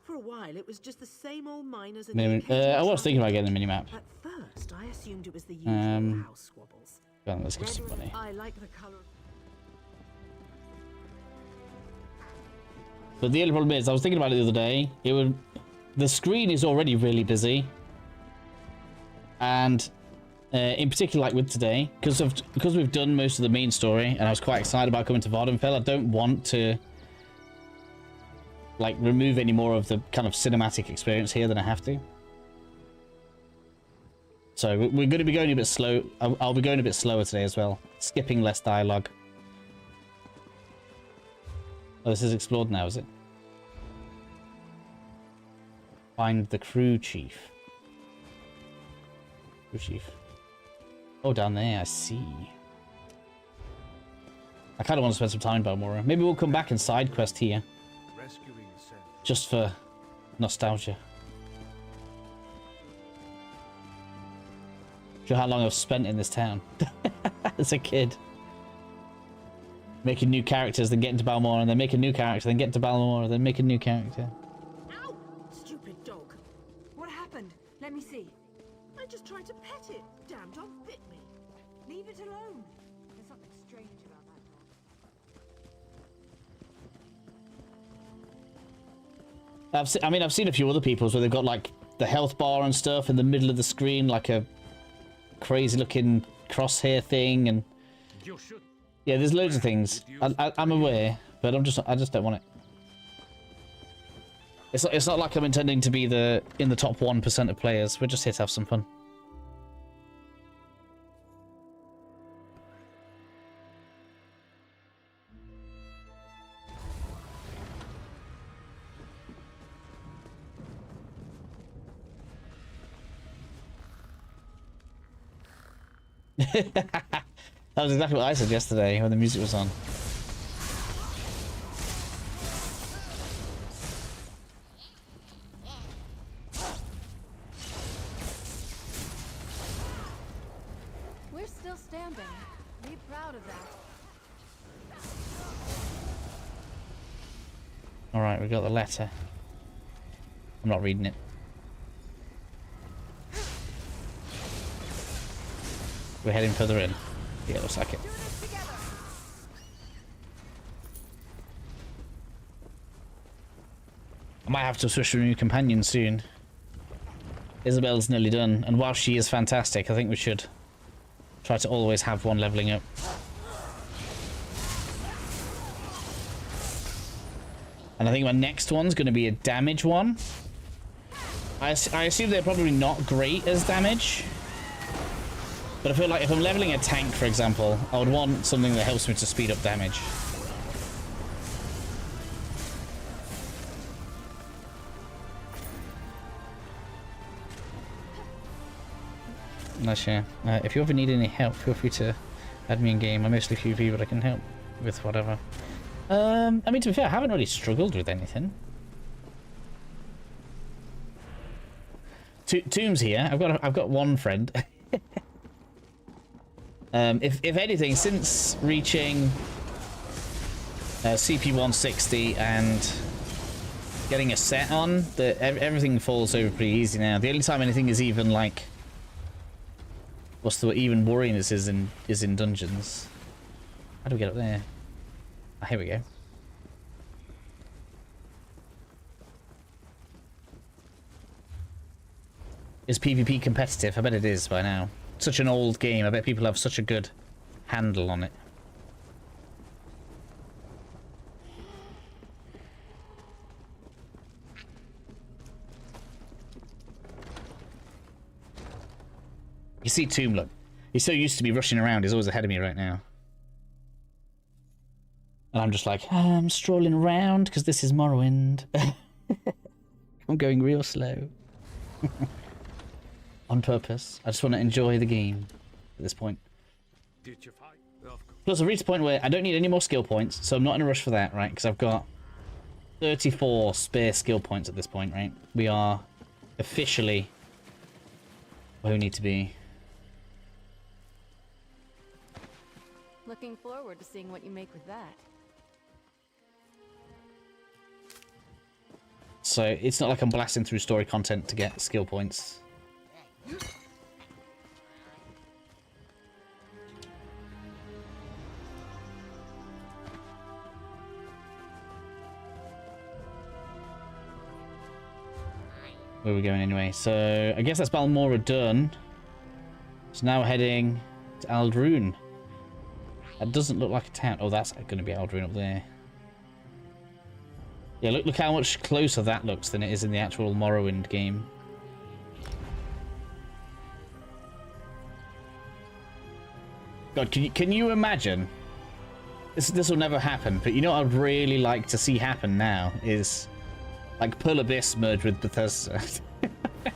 [SPEAKER 10] For a while, it was just the same old miners and
[SPEAKER 1] I was thinking about getting the minimap.
[SPEAKER 10] At first, I assumed it was the usual house squabbles.
[SPEAKER 1] Go on, let's get some money.
[SPEAKER 10] I like the color.
[SPEAKER 1] But the only problem is, I was thinking about it the other day. The screen is already really busy, and in particular, like with today, because we've done most of the main story, and I was quite excited about coming to VVardenfell. I don't want to like remove any more of the kind of cinematic experience here than I have to. So we're going to be going a bit slow. I'll be going a bit slower today as well, skipping less dialogue. Oh, this is explored now, is it? Find the crew chief. Crew chief. Oh, down there, I see. I kind of want to spend some time in Balmora. Maybe we'll come back and side quest here. Just for nostalgia. Show how long I've spent in this town. As a kid. Making new characters, then getting to Balmora, and then make a new character, then get to Balmora, then make a new character.
[SPEAKER 10] Ow! Stupid dog.
[SPEAKER 4] What happened? Let me see.
[SPEAKER 10] I just tried to pet it. Damn dog bit me.
[SPEAKER 4] Leave it alone. There's something strange about that dog.
[SPEAKER 1] I've seen a few other people's where they've got like the health bar and stuff in the middle of the screen, like a crazy looking crosshair thing, and yeah, there's loads of things. I'm aware, but I just don't want it. It's not like I'm intending to be in the top 1% of players. We're just here to have some fun. That was exactly what I said yesterday when the music was on.
[SPEAKER 4] We're still standing. Be proud of that.
[SPEAKER 1] Alright, we got the letter. I'm not reading it. We're heading further in. Yeah, it looks like it. I might have to switch to a new companion soon. Isabel's nearly done, and while she is fantastic, I think we should try to always have one leveling up. And I think my next one's going to be a damage one. I assume they're probably not great as damage. But I feel like if I'm leveling a tank, for example, I would want something that helps me to speed up damage. Nice, yeah. If you ever need any help, feel free to add me in game. I'm mostly PvP, but I can help with whatever. I mean, to be fair, I haven't really struggled with anything. Tomb's here. I've got one friend. If anything, since reaching CP 160 and getting a set on, everything falls over pretty easy now. The only time anything is even like, what's the even worrying is in dungeons. How do we get up there? Ah, here we go. Is PvP competitive? I bet it is by now. Such an old game. I bet people have such a good handle on it. You see Tomb, look. He's so used to be rushing around, he's always ahead of me right now. And I'm just like, I'm strolling around because this is Morrowind. I'm going real slow. On purpose. I just want to enjoy the game at this point. Plus, I've reached a point where I don't need any more skill points, so I'm not in a rush for that, right? Because I've got 34 spare skill points at this point, right? We are officially where we need to be.
[SPEAKER 4] Looking forward to seeing what you make with that.
[SPEAKER 1] So it's not like I'm blasting through story content to get skill points. where we're going anyway. So I guess that's Balmora done. So now we're heading to Aldrune. That doesn't look like a town. Oh, that's going to be Aldrune up there. Yeah, look how much closer that looks than it is in the actual Morrowind game. God, can you imagine? This will never happen, but you know what I'd really like to see happen now is like Pearl Abyss merged with Bethesda. Can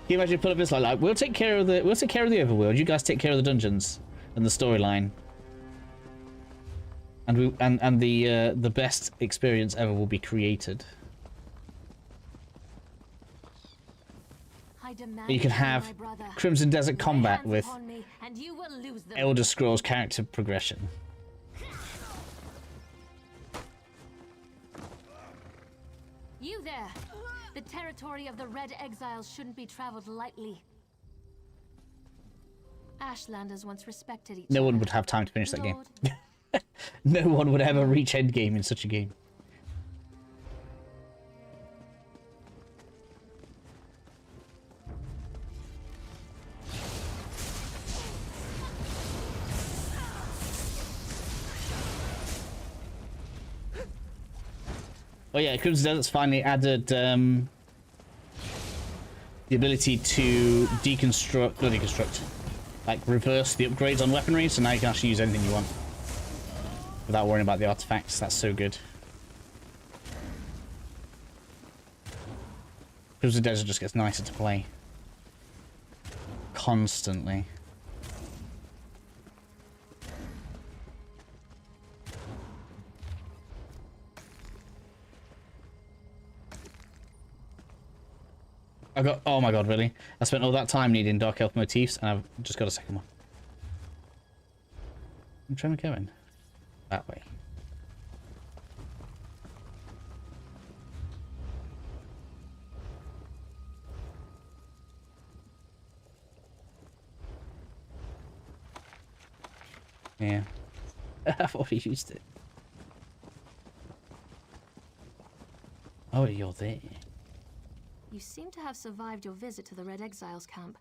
[SPEAKER 1] you imagine Pearl Abyss like we'll take care of the overworld, you guys take care of the dungeons and the storyline. And the best experience ever will be created. You can have Crimson Desert combat with Elder Scrolls character progression.
[SPEAKER 9] You there! The territory of the Red Exiles shouldn't be traveled lightly. Ashlanders once respected each other.
[SPEAKER 1] No one would have time to finish that game. No one would ever reach endgame in such a game. Oh yeah, Crimson Desert's finally added the ability to deconstruct, like reverse the upgrades on weaponry, so now you can actually use anything you want without worrying about the artifacts. That's so good. Crimson Desert just gets nicer to play. Constantly. I got, oh my god, really? I spent all that time needing Dark Elf motifs and I've just got a second one. I'm trying to go in. That way. Yeah. I've already used it. Oh, you're there.
[SPEAKER 11] You seem to have survived your visit to the Red Exiles camp.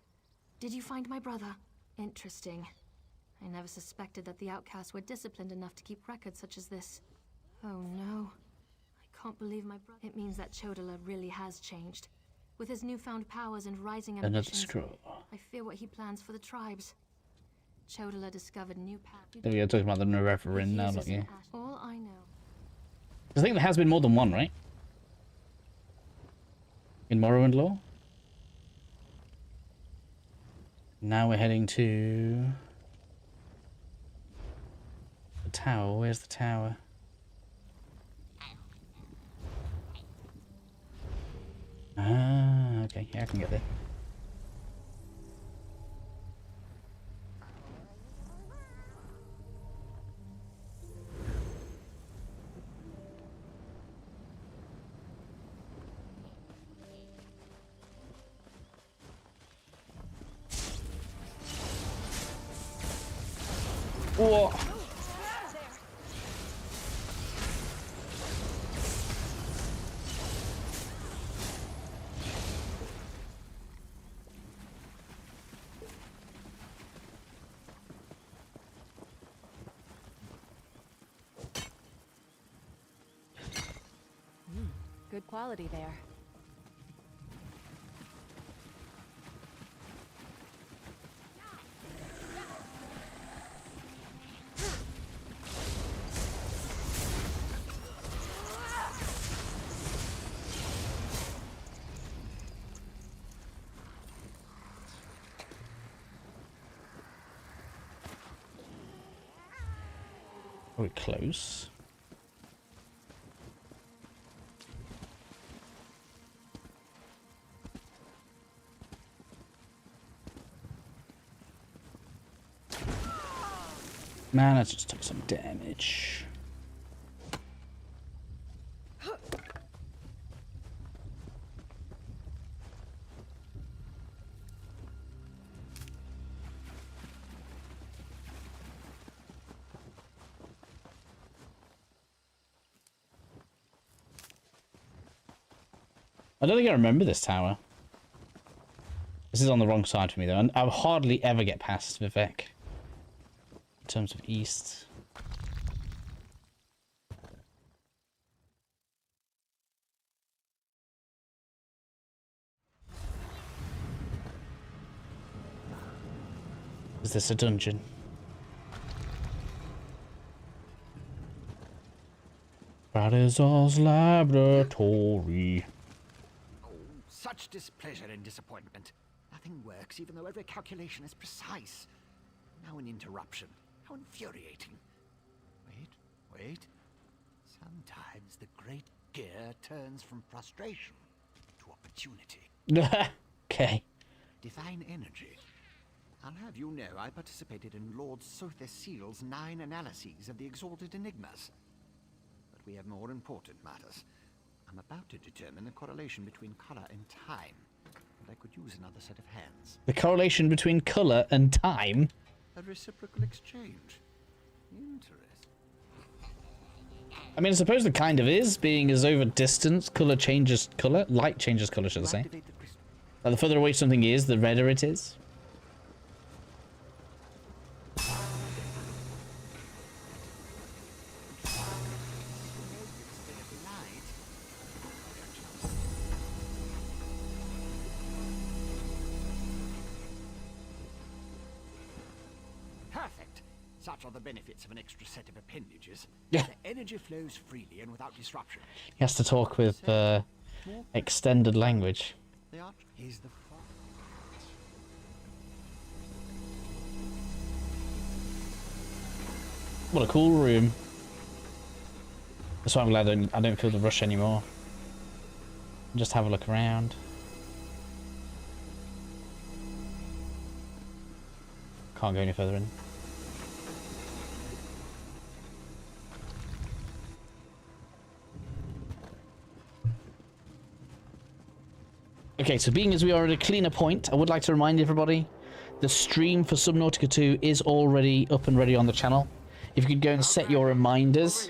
[SPEAKER 11] Did you find my brother? Interesting. I never suspected that the outcasts were disciplined enough to keep records such as this. Oh no. I can't believe my brother... It means that Chodala really has changed. With his newfound powers and rising ambitions,
[SPEAKER 1] Another scroll.
[SPEAKER 11] I fear what he plans for the tribes. Chodala discovered new paths.
[SPEAKER 1] Oh, you're talking about the Nerevarine now, not you?
[SPEAKER 11] All I know.
[SPEAKER 1] I think there has been more than one, right? In Morrowind lore. Now we're heading to the tower. Where's the tower? Ah, okay. Yeah, I can get there. Whoa.
[SPEAKER 8] Good quality there.
[SPEAKER 1] Are we close? Man, I just took some damage. I don't think I remember this tower. This is on the wrong side for me, though. And I'll hardly ever get past Vivek. In terms of east. Is this a dungeon? Radizor's laboratory.
[SPEAKER 12] Oh, such displeasure and disappointment. Nothing works, even though every calculation is precise. Now an interruption. How infuriating. Wait. Sometimes the great gear turns from frustration to opportunity.
[SPEAKER 1] Okay.
[SPEAKER 12] Divine energy. I'll have you know I participated in Lord Sother Seal's 9 analyses of the Exalted Enigmas. But we have more important matters. I'm about to determine the correlation between color and time. And I could use another set of hands.
[SPEAKER 1] The correlation between color and time?
[SPEAKER 12] A reciprocal exchange. Interesting.
[SPEAKER 1] I mean, I suppose it kind of is, being as over distance, color changes color. Light changes color, should I say. Like the further away something is, the redder it is.
[SPEAKER 12] Perfect. Such are the benefits of an extra set of appendages.
[SPEAKER 1] Yeah.
[SPEAKER 12] The energy flows freely and without disruption.
[SPEAKER 1] He has to talk with extended language.
[SPEAKER 12] The arch is the
[SPEAKER 1] What a cool room. That's why I'm glad I don't feel the rush anymore. Just have a look around. Can't go any further in. Okay, so being as we are at a cleaner point, I would like to remind everybody the stream for Subnautica 2 is already up and ready on the channel. If you could go and set your reminders,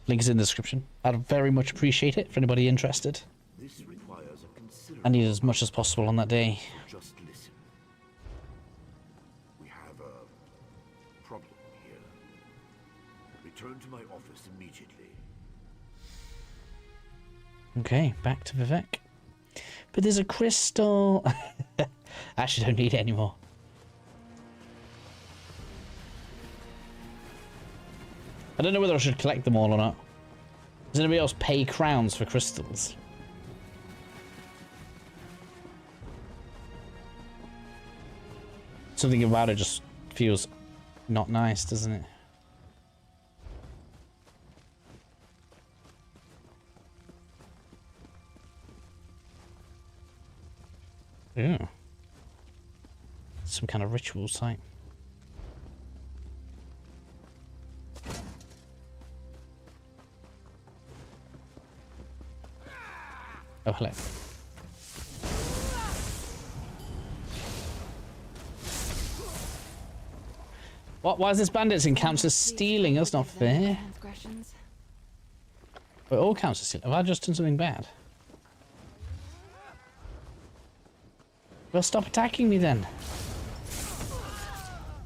[SPEAKER 1] link is in the description. I'd very much appreciate it for anybody interested.
[SPEAKER 5] This requires a considerable...
[SPEAKER 1] I need as much as possible on that day.
[SPEAKER 5] Just listen. We have a problem here. Return to my office immediately.
[SPEAKER 1] Okay, back to Vivek. But there's a crystal. I actually don't need it anymore. I don't know whether I should collect them all or not. Does anybody else pay crowns for crystals? Something about it just feels not nice, doesn't it? Yeah. Some kind of ritual site. Oh, hello. What? Why is this bandits in counts as stealing? That's not fair. It all counts as stealing. Have I just done something bad? Well, stop attacking me then.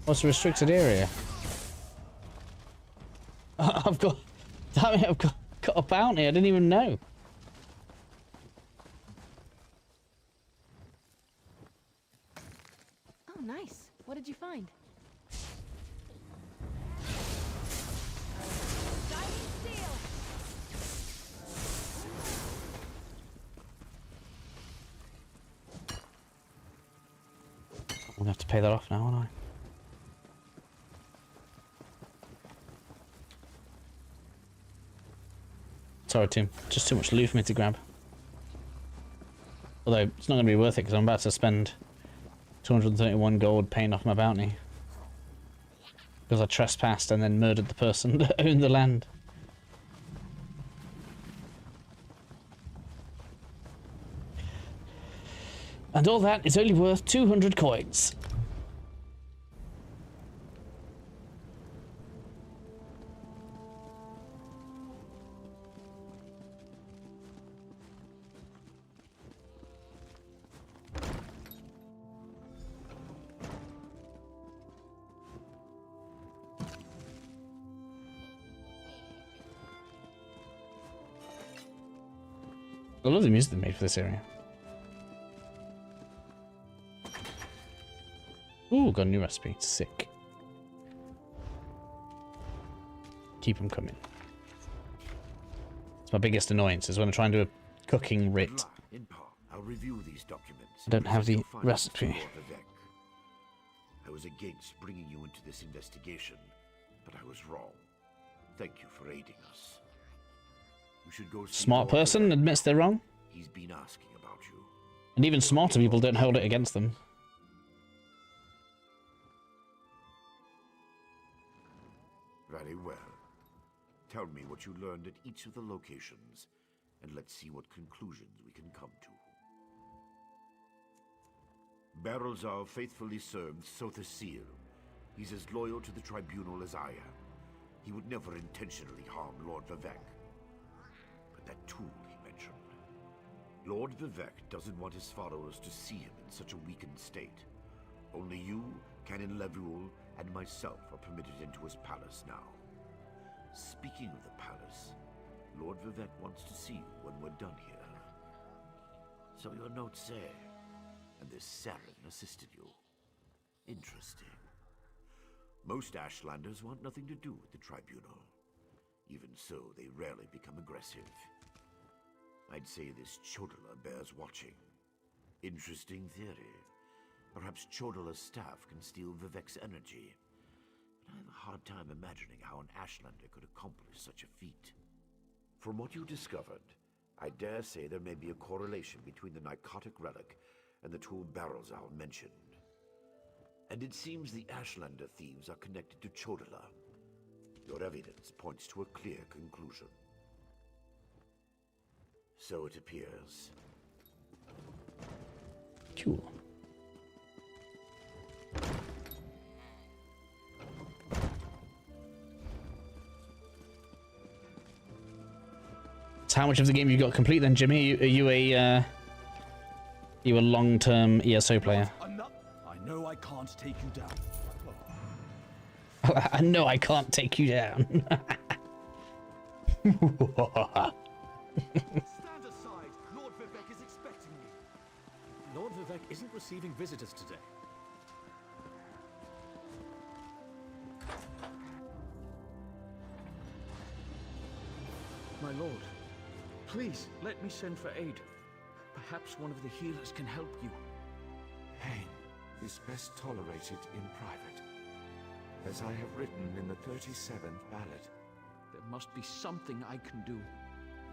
[SPEAKER 1] What's a restricted area? I've got... Damn it, I've got a bounty. I didn't even know.
[SPEAKER 11] Oh, nice. What did you find?
[SPEAKER 1] I'm gonna have to pay that off now, aren't I? Sorry, Tim. Just too much loot for me to grab. Although, it's not going to be worth it because I'm about to spend 231 gold paying off my bounty. Because I trespassed and then murdered the person that owned the land. And all that is only worth 200 coins. I love the music they made for this area. Ooh, got a new recipe. Sick. Keep them coming. It's my biggest annoyance is when I try and do a cooking writ.
[SPEAKER 5] I'll review these documents.
[SPEAKER 1] I don't have the recipe.
[SPEAKER 5] I was against bringing you into this investigation, but I was wrong. Thank you for aiding us. You should go see
[SPEAKER 1] Smart person admits they're wrong.
[SPEAKER 5] He's been asking about you.
[SPEAKER 1] And even smarter people don't hold it against them.
[SPEAKER 5] Very well. Tell me what you learned at each of the locations, and let's see what conclusions we can come to. Barrelzar faithfully served Sotha-Seal. He's as loyal to the Tribunal as I am. He would never intentionally harm Lord Vivec. But that tool he mentioned. Lord Vivec doesn't want his followers to see him in such a weakened state. Only you, Canon Levuel, and myself are permitted into his palace now. Speaking of the palace, Lord Vivec wants to see you when we're done here. So your notes say, and this Saren assisted you. Interesting. Most Ashlanders want nothing to do with the Tribunal. Even so, they rarely become aggressive. I'd say this Chodala bears watching. Interesting theory. Perhaps Chodala's staff can steal Vivec's energy. But I have a hard time imagining how an Ashlander could accomplish such a feat. From what you discovered, I dare say there may be a correlation between the Nicotic Relic and the tool Barrelzar mentioned. And it seems the Ashlander thieves are connected to Chodala. Your evidence points to a clear conclusion. So it appears.
[SPEAKER 1] Cool. So how much of the game you got complete then, Jimmy? Are you a long-term ESO player?
[SPEAKER 7] I know I can't take you down.
[SPEAKER 1] I know I can't take you down.
[SPEAKER 7] Stand aside. Lord Vivec is expecting me.
[SPEAKER 3] Lord Vivec isn't receiving visitors today. My lord, please let me send for aid. Perhaps one of the healers can help you.
[SPEAKER 6] Pain is best tolerated in private, as I have written in the 37th ballad.
[SPEAKER 3] There must be something I can do.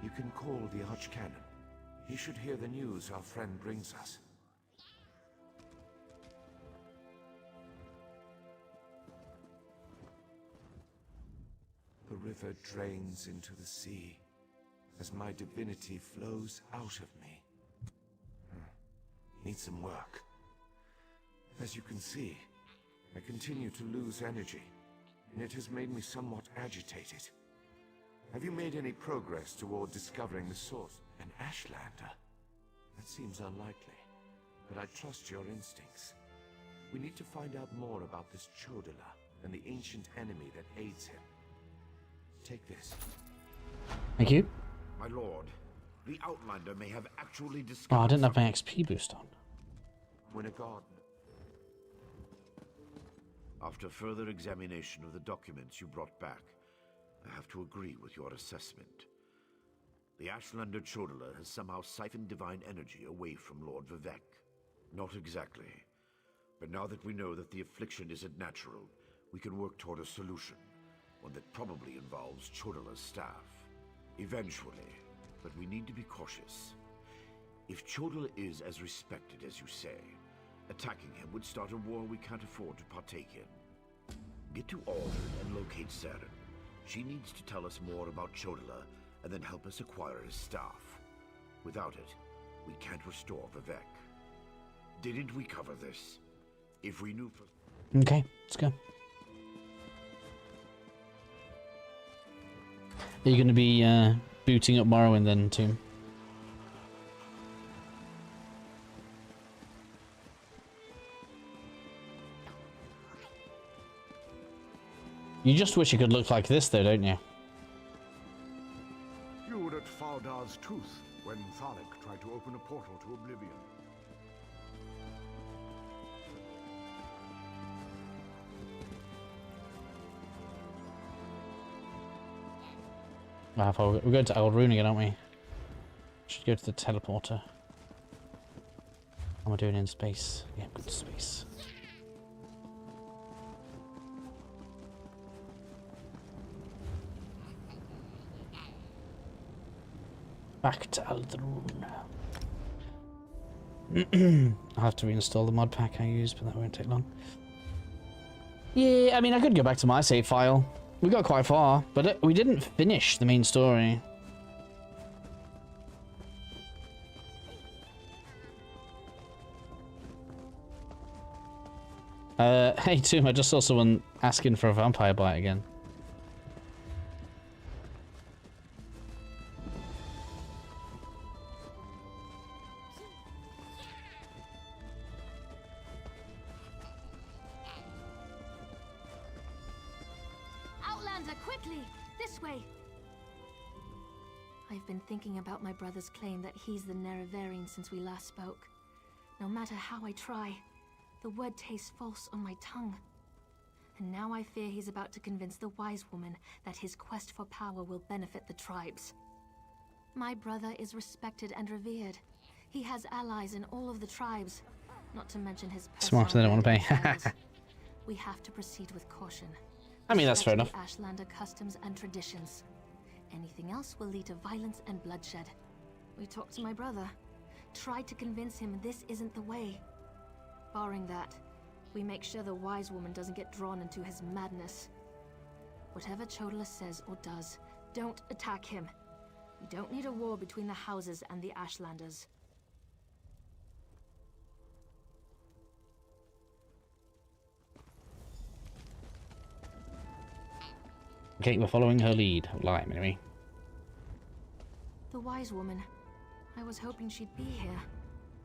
[SPEAKER 6] You can call the Archcanon. He should hear the news our friend brings us. The river drains into the sea as my divinity flows out of me. Needs some work. As you can see, I continue to lose energy, and it has made me somewhat agitated. Have you made any progress toward discovering the source? An Ashlander? That seems unlikely, but I trust your instincts. We need to find out more about this Chodala and the ancient enemy that aids him. Take this.
[SPEAKER 1] Thank you.
[SPEAKER 5] My lord, the Outlander may have actually discovered...
[SPEAKER 1] Oh, I didn't have my XP boost on.
[SPEAKER 6] When a garden.
[SPEAKER 5] After further examination of the documents you brought back, I have to agree with your assessment. The Ashlander Chodala has somehow siphoned divine energy away from Lord Vivec. Not exactly. But now that we know that the affliction isn't natural, we can work toward a solution. One that probably involves Chodala's staff. Eventually. But we need to be cautious. If Chodala is as respected as you say, attacking him would start a war we can't afford to partake in. Get to Aldred and locate Saren. She needs to tell us more about Chodala and then help us acquire his staff. Without it, we can't restore Vivec. Didn't we cover this? If we knew for...
[SPEAKER 1] Okay, let's go. Are you going to be booting up Morrowind then, Tomb? You just wish you could look like this though, don't you?
[SPEAKER 5] You're at Faldar's Tooth. when Thalik tried to open a portal to oblivion.
[SPEAKER 1] We're going to Old Rune again, aren't we? Should go to the teleporter. What am I doing in space? Yeah, good space. Back to Aldrun. I'll have to reinstall the mod pack I used, but that won't take long. Yeah, I mean, I could go back to my save file. We got quite far, but we didn't finish the main story. Hey, Toom, I just saw someone asking for a vampire bite again.
[SPEAKER 11] Outlander, quickly! This way! I've been thinking about my brother's claim that he's the Nerevarine since we last spoke. No matter how I try, the word tastes false on my tongue. And now I fear he's about to convince the wise woman that his quest for power will benefit the tribes. My brother is respected and revered. He has allies in all of the tribes, not to mention his personal
[SPEAKER 1] Smarter than I want to pay.
[SPEAKER 11] We have to proceed with caution.
[SPEAKER 1] I mean, that's fair enough.
[SPEAKER 11] Ashlander customs and traditions. Anything else will lead to violence and bloodshed. We talked to my brother. Tried to convince him this isn't the way. Barring that, we make sure the wise woman doesn't get drawn into his madness. Whatever Chodola says or does, don't attack him. We don't need a war between the houses and the Ashlanders.
[SPEAKER 1] Okay, we're following her lead. Lime, anyway.
[SPEAKER 11] The wise woman. I was hoping she'd be here.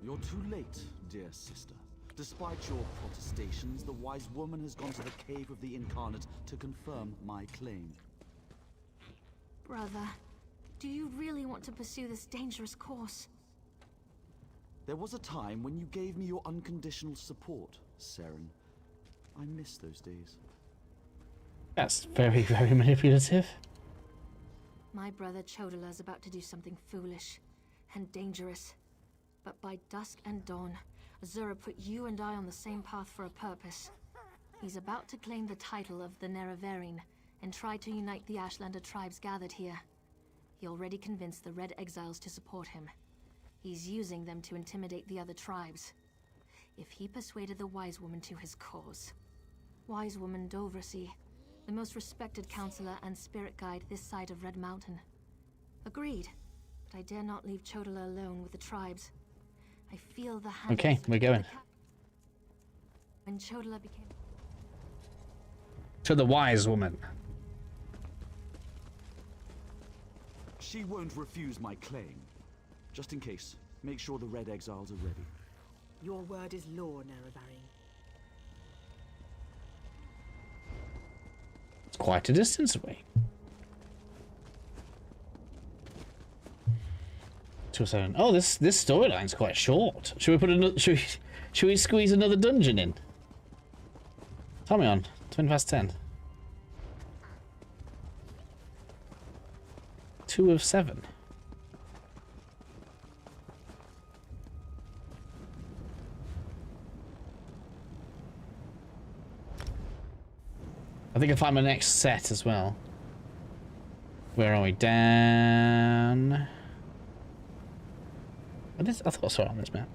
[SPEAKER 13] You're too late, dear sister. Despite your protestations, the wise woman has gone to the cave of the incarnate to confirm my claim.
[SPEAKER 11] Brother, do you really want to pursue this dangerous course?
[SPEAKER 13] There was a time when you gave me your unconditional support, Seren. I miss those days.
[SPEAKER 1] That's very, very manipulative.
[SPEAKER 11] My brother Chodola is about to do something foolish and dangerous. But by dusk and dawn, Azura put you and I on the same path for a purpose. He's about to claim the title of the Nerevarine and try to unite the Ashlander tribes gathered here. He already convinced the Red Exiles to support him. He's using them to intimidate the other tribes. If he persuaded the Wise Woman to his cause. Wise Woman Dovracy, the most respected counselor and spirit guide this side of Red Mountain. Agreed, but I dare not leave Chodola alone with the tribes. I feel the hand.
[SPEAKER 1] Okay, we're going.
[SPEAKER 11] When Chodola became
[SPEAKER 1] To the wise woman.
[SPEAKER 13] She won't refuse my claim. Just in case, make sure the Red Exiles are ready.
[SPEAKER 10] Your word is law, Nerevarine.
[SPEAKER 1] It's quite a distance away. 207. Oh, this storyline's quite short. Should we put another? Should we squeeze another dungeon in? Tell me on 20 past 10. 2 of 7. I think I'll find my next set as well. Where are we? Down. I thought I saw it on this map.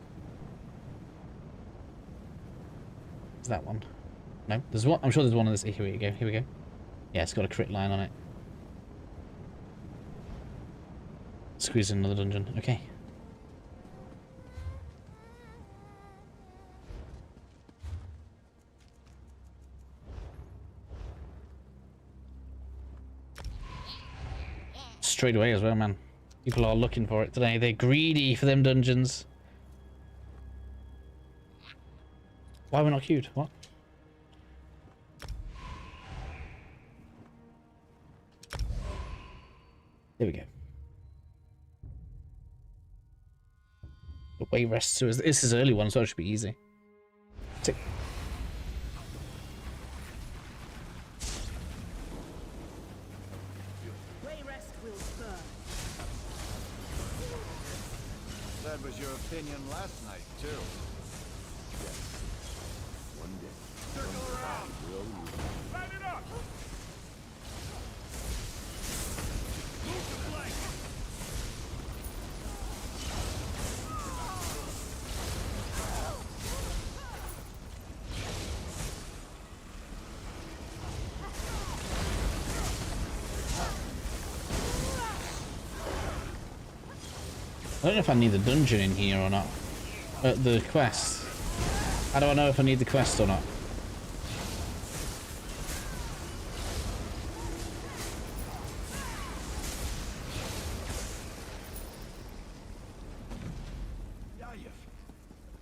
[SPEAKER 1] Is that one? No, there's one. I'm sure there's one on this. Here we go. Here we go. Yeah, it's got a crit line on it. Squeeze in another dungeon. Okay. Straight away as well, man. People are looking for it today. They're greedy for them dungeons. Why are we not queued? What? There we go. But way rest too. This is early one, so it should be easy. Tick.
[SPEAKER 12] That was your opinion last night, too.
[SPEAKER 5] Yes. One day.
[SPEAKER 12] Circle around!
[SPEAKER 5] Light it up!
[SPEAKER 12] Move the flank!
[SPEAKER 1] I don't know if I need the dungeon in here or not. The quest. How do I know if I need the quest or not?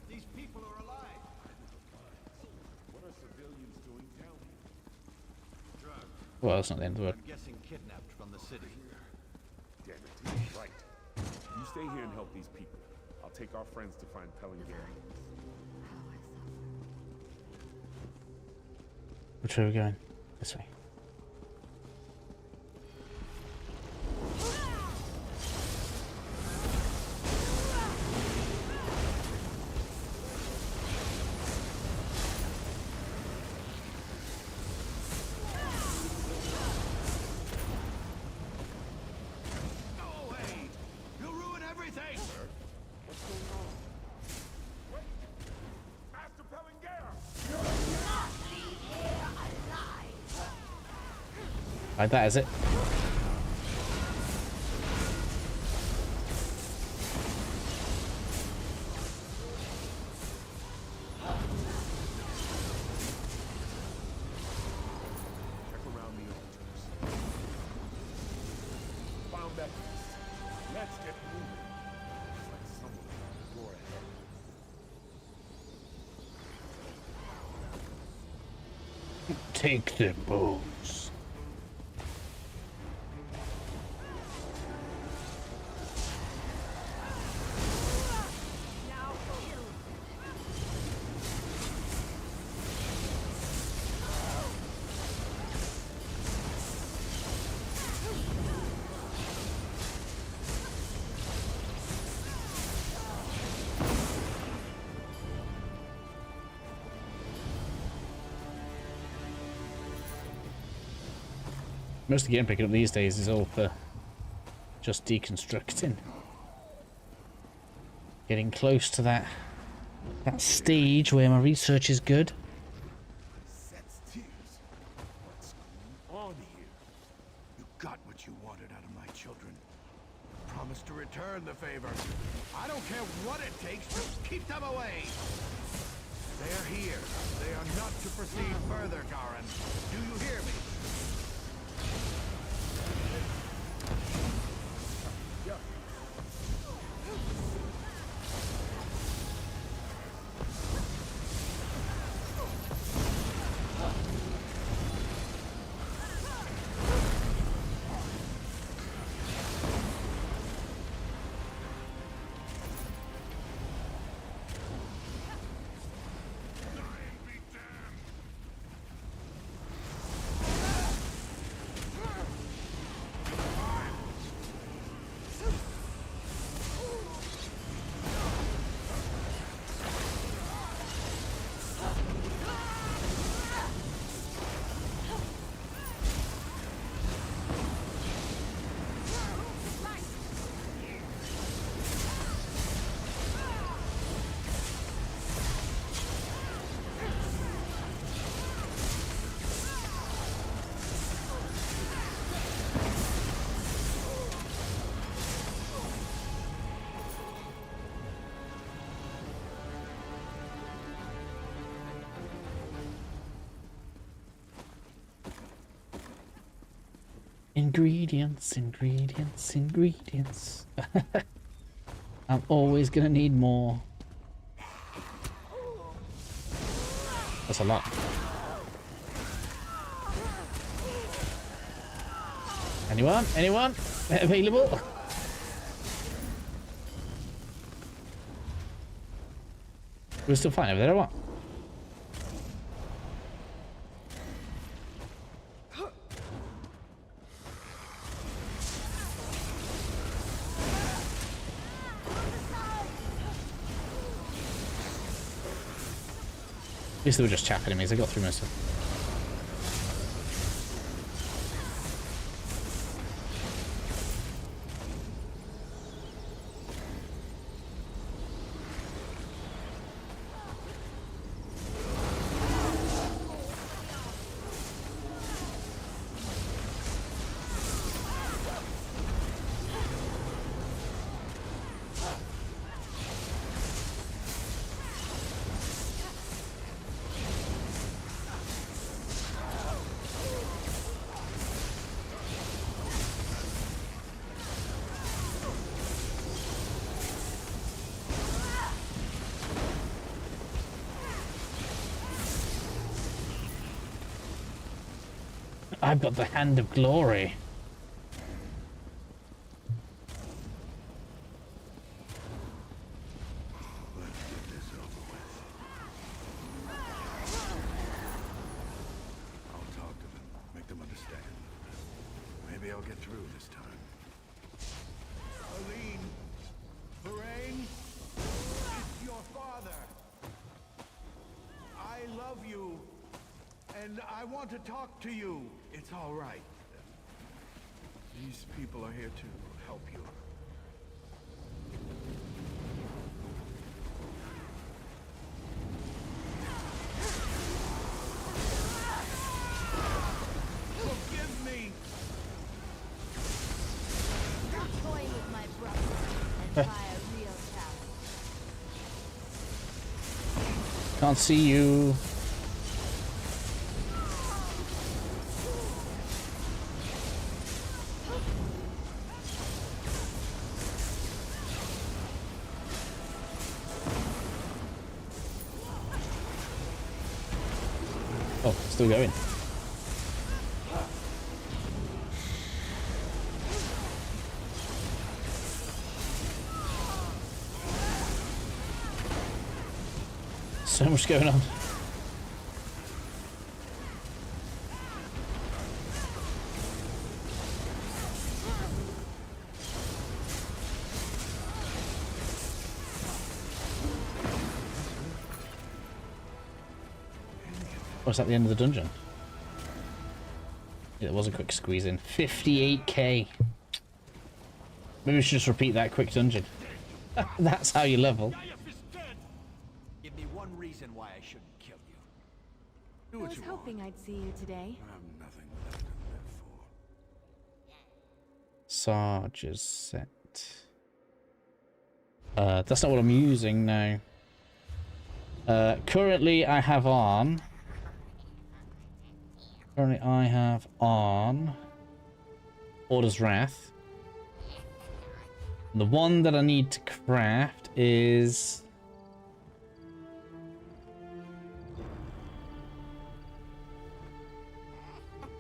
[SPEAKER 12] These people are alive.
[SPEAKER 5] What are civilians doing down here?
[SPEAKER 12] Drugged.
[SPEAKER 1] Well, that's not the end of the word.
[SPEAKER 12] I'm guessing kidnapped from the city.
[SPEAKER 5] Damn it, he's right. You stay here and help these people. I'll take our friends to find Pellingar.
[SPEAKER 1] Which way are we going? This way.
[SPEAKER 12] Go away! You'll ruin everything!
[SPEAKER 5] What's going on? Wait! Master Pellingar!
[SPEAKER 1] Like that, is it?
[SPEAKER 5] Check around the altars. Found that piece. Let's get moving. Looks like someone at the door ahead.
[SPEAKER 1] Take the bows. Most of the game picking up these days is all for just deconstructing. Getting close to that stage where my research is good.
[SPEAKER 5] Sets tears. What's going on here?
[SPEAKER 12] You got what you wanted out of my children. Promise to return the favor. I don't care what it takes, just keep them away. They're here. They are not to proceed further, Garin. Do you hear me?
[SPEAKER 1] Ingredients, ingredients, ingredients. I'm always gonna need more. That's a lot. Anyone? Anyone? Available? We're still fine over there, or what? At least they were just chaff enemies. I got through most of them. I've got the Hand of Glory.
[SPEAKER 5] Let's get this over with. I'll talk to them, make them understand. Maybe I'll get through this time.
[SPEAKER 14] Aline, Lorraine, it's your father. I love you, and I want to talk to you. It's all right. These people are here to help you. Forgive me!
[SPEAKER 9] Stop toying with my brother and try a real challenge.
[SPEAKER 1] Can't see you. Oh, still going. So much going on. Was that the end of the dungeon? Yeah, it was a quick squeeze in. 58k. Maybe we should just repeat that quick dungeon. That's how you level.
[SPEAKER 12] Give me one reason why I shouldn't kill you.
[SPEAKER 5] Do
[SPEAKER 9] I
[SPEAKER 5] what
[SPEAKER 9] was
[SPEAKER 5] you
[SPEAKER 9] hoping
[SPEAKER 5] want.
[SPEAKER 9] I'd see you today.
[SPEAKER 5] I have nothing left to live for.
[SPEAKER 1] Sarge's set. That's not what I'm using now. Currently I have on Order's Wrath. And the one that I need to craft is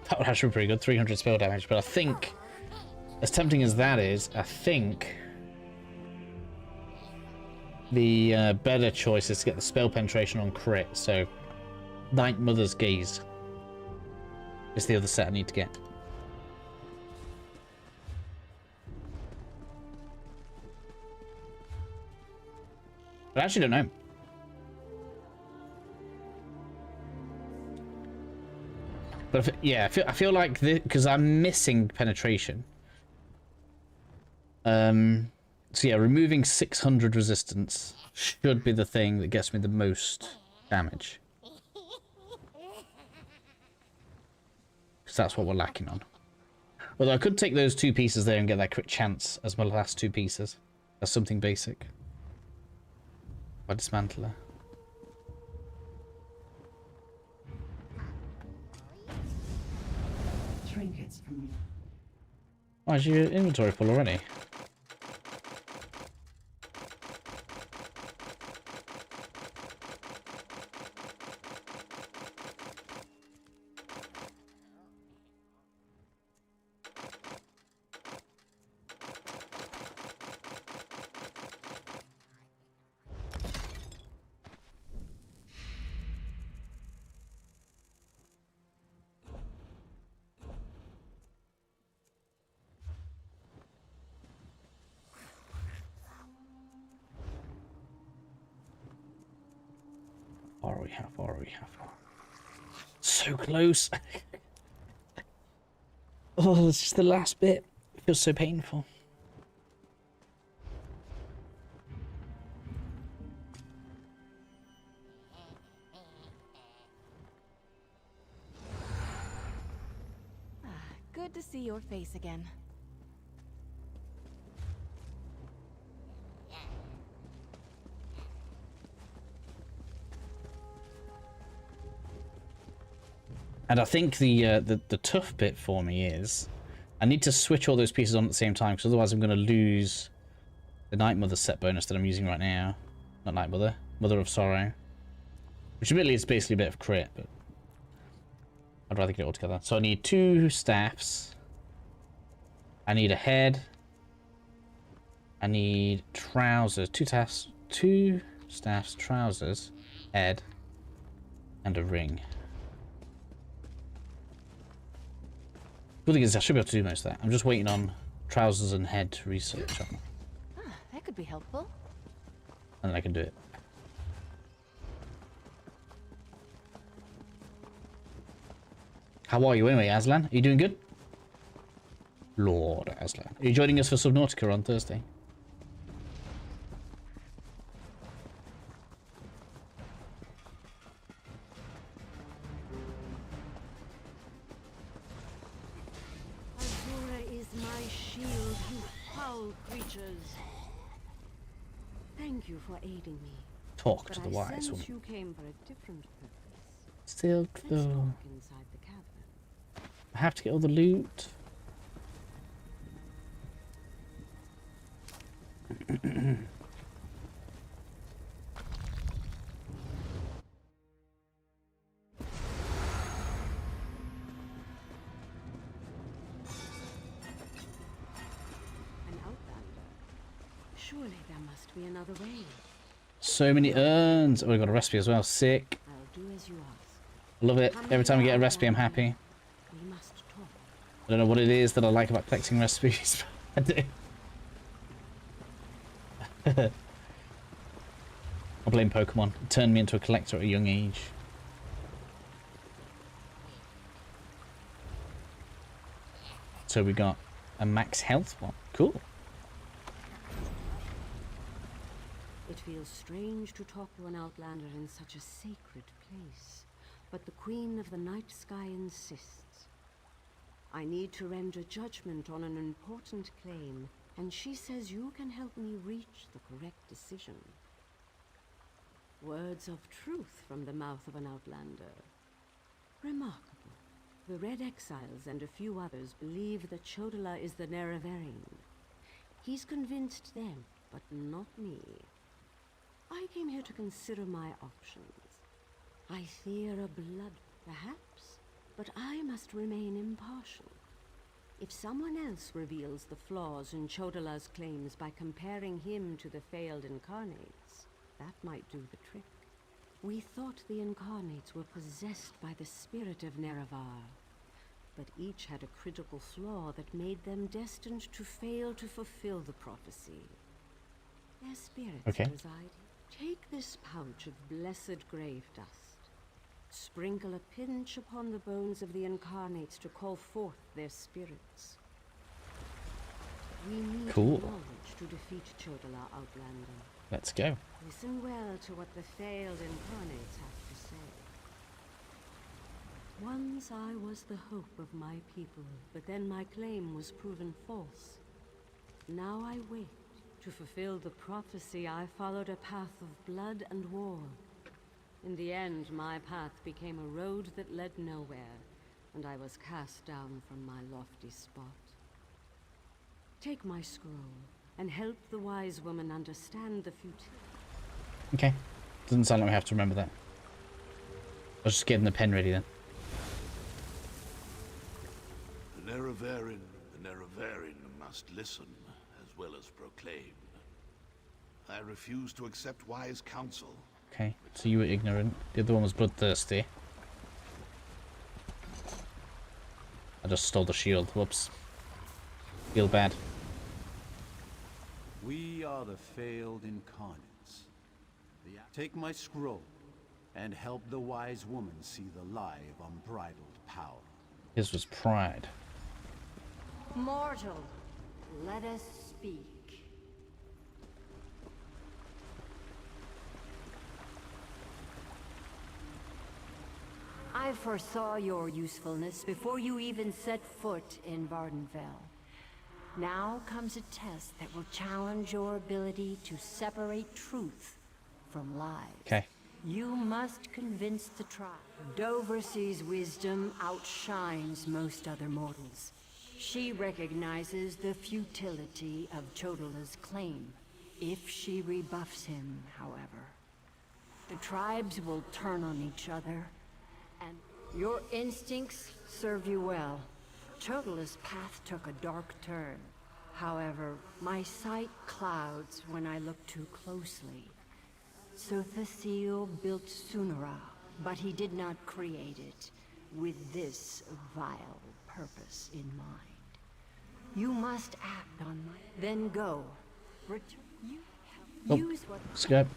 [SPEAKER 1] that would actually be pretty good, 300 spell damage, but I think, as tempting as that is, I think the better choice is to get the spell penetration on crit. So Night Mother's Gaze is the other set I need to get. But I actually don't know. But yeah, I feel like because I'm missing penetration. So yeah, removing 600 resistance should be the thing that gets me the most damage. Because that's what we're lacking on. Although I could take those two pieces there and get that crit chance as my last two pieces. That's something basic. By Dismantler.
[SPEAKER 15] Trinkets from you.
[SPEAKER 1] Oh, is your inventory full already? How far are we? How far are we? How far? So close. Oh, it's just the last bit. It feels so painful.
[SPEAKER 8] Good to see your face again.
[SPEAKER 1] And I think the tough bit for me is I need to switch all those pieces on at the same time, because otherwise I'm going to lose the Night Mother set bonus that I'm using right now. Not Night Mother, Mother of Sorrow. Which admittedly is basically a bit of crit, but I'd rather get it all together. So I need 2 staffs. I need a head. I need trousers. 2 staffs, trousers, head, and a ring. The thing is, I should be able to do most of that. I'm just waiting on trousers and head to research on.
[SPEAKER 8] That could be helpful.
[SPEAKER 1] And then I can do it. How are you anyway, Aslan? Are you doing good? Lord Aslan. Are you joining us for Subnautica on Thursday?
[SPEAKER 2] Azura is my shield, you foul creatures. Thank you for aiding me.
[SPEAKER 1] Talk
[SPEAKER 2] but
[SPEAKER 1] to the
[SPEAKER 2] I
[SPEAKER 1] wise
[SPEAKER 2] sense
[SPEAKER 1] woman.
[SPEAKER 2] you came for a different purpose.
[SPEAKER 1] Still
[SPEAKER 2] Let's
[SPEAKER 1] though.
[SPEAKER 2] talk inside the cavern.
[SPEAKER 1] I have to get all the loot.
[SPEAKER 2] An outlander. Surely there must be another way.
[SPEAKER 1] So many urns. Oh, we got a recipe as well. Sick.
[SPEAKER 2] I'll do as you ask.
[SPEAKER 1] Love it. Every time we get a recipe, I'm happy.
[SPEAKER 2] We must talk.
[SPEAKER 1] I don't know what it is that I like about collecting recipes, but I do. I blame Pokemon. It turned me into a collector at a young age. So we got a max health one. Cool.
[SPEAKER 2] It feels strange to talk to an outlander in such a sacred place, but the Queen of the Night Sky insists. I need to render judgment on an important claim, and she says you can help me reach the correct decision. Words of truth from the mouth of an outlander. Remarkable. The Red Exiles and a few others believe that Chodala is the Nerevarine. He's convinced them, but not me. I came here to consider my options. I fear a blood, perhaps, but I must remain impartial. If someone else reveals the flaws in Chodala's claims by comparing him to the failed incarnates, that might do the trick. We thought the incarnates were possessed by the spirit of Nerevar, but each had a critical flaw that made them destined to fail to fulfill the prophecy. Their spirits reside. Take this pouch of blessed grave dust. Sprinkle a pinch upon the bones of the incarnates to call forth their spirits. We need knowledge to defeat Chodala, Outlander.
[SPEAKER 1] Let's go.
[SPEAKER 2] Listen well to what the failed incarnates have to say. Once I was the hope of my people, but then my claim was proven false. Now I wait. To fulfill the prophecy, I followed a path of blood and war. In the end, my path became a road that led nowhere, and I was cast down from my lofty spot. Take my scroll, and help the wise woman understand the futility.
[SPEAKER 1] Okay. Doesn't sound like we have to remember that. I was just getting the pen ready then.
[SPEAKER 6] The Nerevarine must listen as well as proclaim. I refuse to accept wise counsel.
[SPEAKER 1] Okay, so you were ignorant. The other one was bloodthirsty. I just stole the shield. Whoops. Feel bad.
[SPEAKER 15] We are the failed incarnates. Take my scroll
[SPEAKER 13] and help the wise woman see the lie of unbridled power.
[SPEAKER 1] His was pride.
[SPEAKER 2] Mortal, let us speak. I foresaw your usefulness before you even set foot in Vardenfell. Now comes a test that will challenge your ability to separate truth from lies.
[SPEAKER 1] Okay.
[SPEAKER 2] You must convince the tribe. Doversee's wisdom outshines most other mortals. She recognizes the futility of Chodola's claim. If she rebuffs him, however, the tribes will turn on each other, and your instincts served you well. Chodola's path took a dark turn. However, my sight clouds when I look too closely. Sothasil built Sunara, but he did not create it with this vile purpose in mind. You must act on my... Then go. Use what...
[SPEAKER 1] Skip.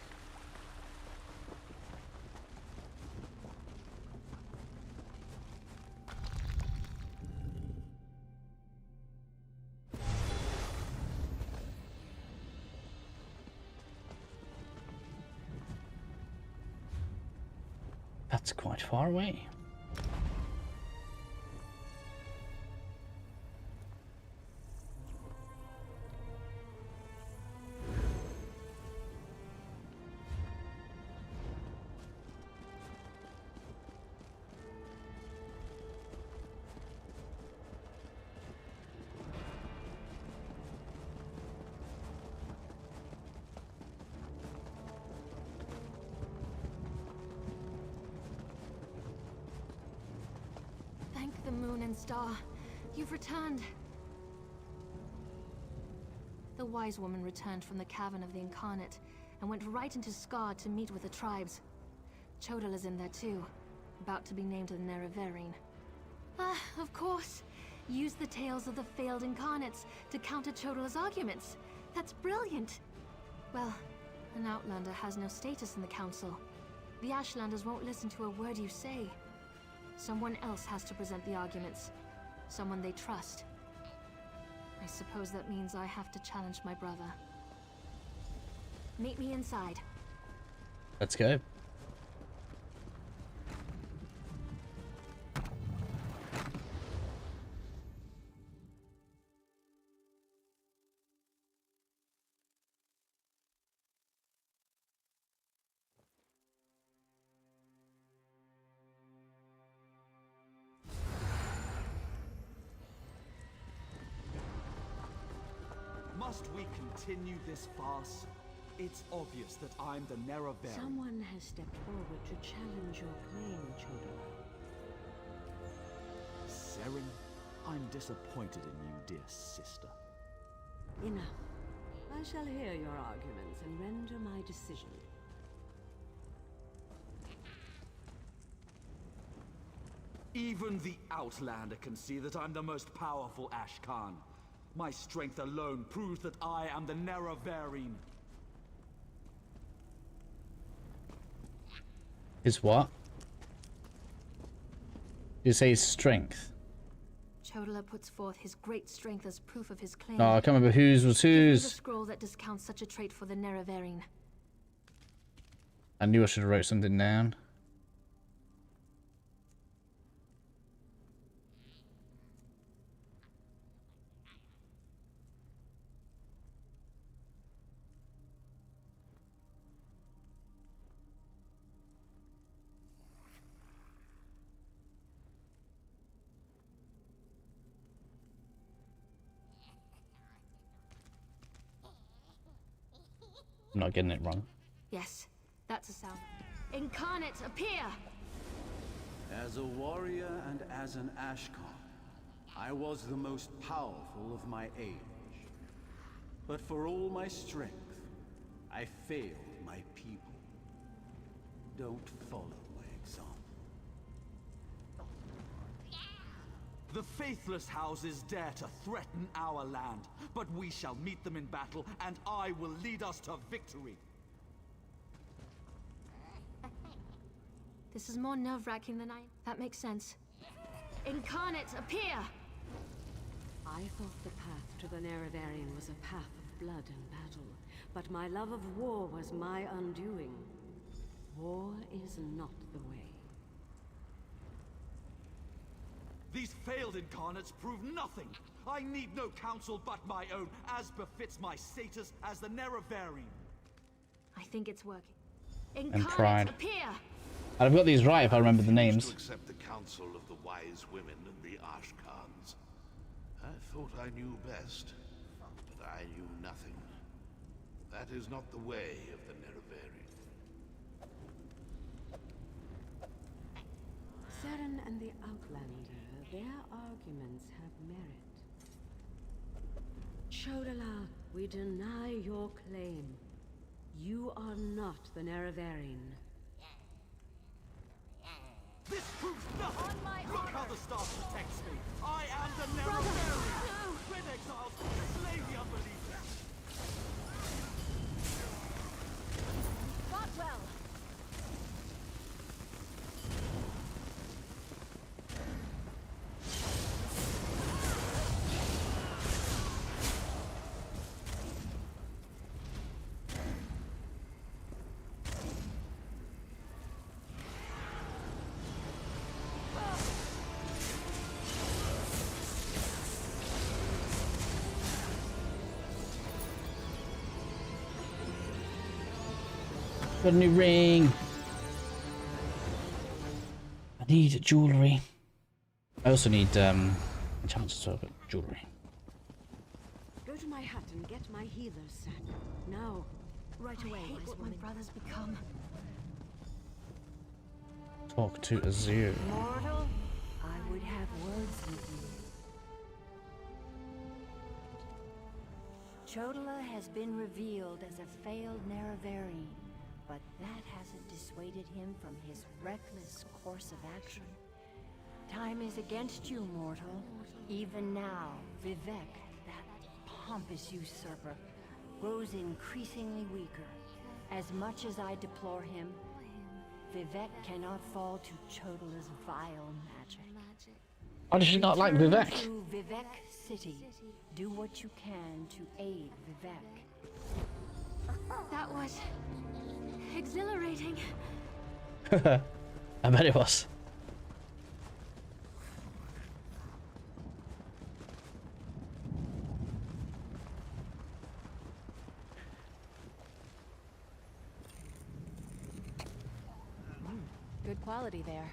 [SPEAKER 1] That's quite far away.
[SPEAKER 11] Thank the moon and star. You've returned. The wise woman returned from the cavern of the Incarnate and went right into Scar to meet with the tribes. Chodola's in there too, about to be named to the Nerevarine. Ah, of course. Use the tales of the failed Incarnates to counter Chodola's arguments. That's brilliant. Well, an Outlander has no status in the Council. The Ashlanders won't listen to a word you say. Someone else has to present the arguments. Someone they trust. I suppose that means I have to challenge my brother. Meet me inside.
[SPEAKER 1] Let's go.
[SPEAKER 13] Must we continue this farce? It's obvious that I'm the Nerevarine.
[SPEAKER 10] Someone has stepped forward to challenge your claim, Chodola.
[SPEAKER 13] Seren, I'm disappointed in you, dear sister.
[SPEAKER 10] Enough. I shall hear your arguments and render my decision.
[SPEAKER 13] Even the Outlander can see that I'm the most powerful Ashkan. My strength alone proves that I am the Nerevarine.
[SPEAKER 1] His what? You say his strength.
[SPEAKER 11] Chodola puts forth his great strength as proof of his claim.
[SPEAKER 1] Oh, I can't remember whose was
[SPEAKER 11] Give me the
[SPEAKER 1] whose.
[SPEAKER 11] scroll that discounts such a trait for the Nerevarine.
[SPEAKER 1] I knew I should have wrote something down. I'm not getting it wrong.
[SPEAKER 11] Yes, that's a sound. Incarnate, appear!
[SPEAKER 13] As a warrior and as an Ashkan, I was the most powerful of my age. But for all my strength, I failed my people. Don't follow my example. The faithless houses dare to threaten our land, but we shall meet them in battle, and I will lead us to victory.
[SPEAKER 11] This is more nerve-wracking than That makes sense. Incarnates, appear!
[SPEAKER 2] I thought the path to the Nerevarine was a path of blood and battle, but my love of war was my undoing. War is not the way.
[SPEAKER 15] These failed incarnates prove nothing. I need no counsel but my own, as befits my status as the Nerevarine.
[SPEAKER 11] I think it's working.
[SPEAKER 1] And pride.
[SPEAKER 11] Appear!
[SPEAKER 1] I've got these right if I remember the names.
[SPEAKER 6] To accept the counsel of the wise women and the Ashkans. I thought I knew best, but I knew nothing. That is not the way of the Nerevarine.
[SPEAKER 2] Seren and the Outlander, their arguments have merit. Chodala, we deny your claim. You are not the Nerevarine.
[SPEAKER 15] This proves nothing! Look how the star protects me! I am the Nerevarine! Red exiles, slay the unbelievers!
[SPEAKER 8] Fought well!
[SPEAKER 1] Got a new ring. I need jewellery. I also need enchantments as well, but jewellery.
[SPEAKER 2] Go to my hut and get my healer's sack. Now.
[SPEAKER 11] Right away, I hate what my brothers become.
[SPEAKER 1] Talk to Azir.
[SPEAKER 2] Mortal, I would have words with you.
[SPEAKER 9] Chodala has been revealed as a failed Nerevarine, but that hasn't dissuaded him from his reckless course of action. Time is against you, mortal. Even now, Vivek, that pompous usurper, grows increasingly weaker. As much as I deplore him, Vivek cannot fall to Chodala's vile magic.
[SPEAKER 1] Why does she not like Vivek?
[SPEAKER 9] Return to Vivek City. Do what you can to aid Vivek.
[SPEAKER 11] That was exhilarating.
[SPEAKER 1] I bet it was.
[SPEAKER 8] Good quality there.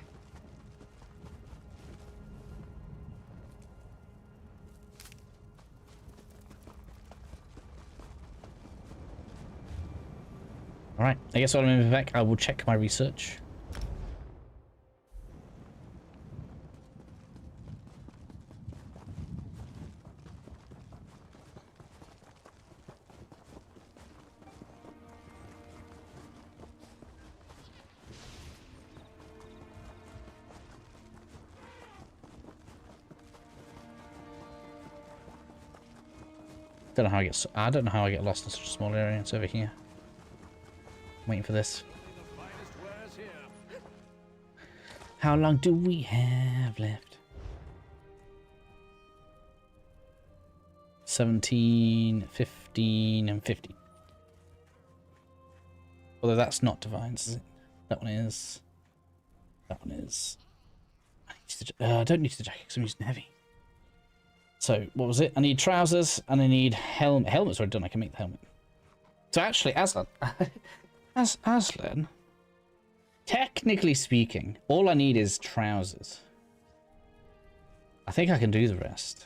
[SPEAKER 1] Alright, I guess while I'm in Vivek, I will check my research. Don't know how I don't know how I get lost in such a small area. It's over here. I'm waiting for this. How long do we have left? 17, 15, and 50. Although that's not divines, is it? That one is. That one is. I don't need the jacket because I'm using heavy. So, what was it? I need trousers and I need helmet. Helmet's already done. I can make the helmet. So actually, Aslan, Aslan, technically speaking, all I need is trousers. I think I can do the rest.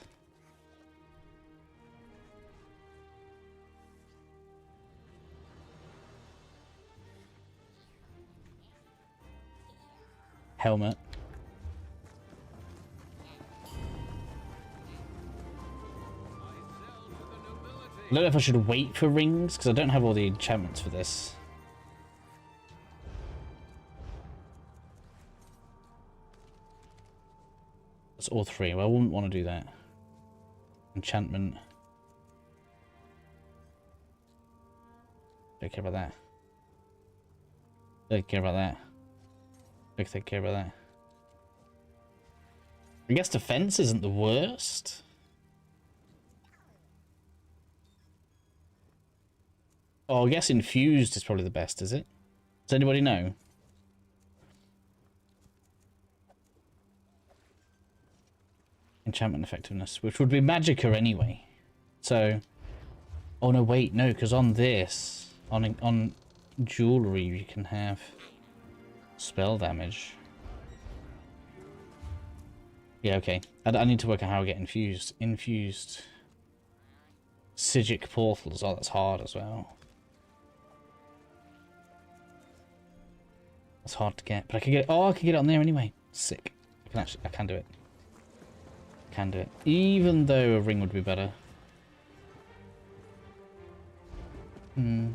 [SPEAKER 1] Helmet. I don't know if I should wait for rings, because I don't have all the enchantments for this. That's all three. Well, I wouldn't want to do that. Enchantment. Don't care about that. Don't care about that. I can take care about that. I guess defense isn't the worst. Oh, I guess infused is probably the best, is it? Does anybody know? Enchantment effectiveness, which would be magicka anyway. So, oh no, wait, no, because on this, on jewelry, you can have spell damage. Yeah, okay. I need to work out how I get infused. Infused Sigic portals. Oh, that's hard as well. That's hard to get, but I can get it. Oh, I can get it on there anyway. Sick. I can do it. Can do it. Even though a ring would be better. Hmm.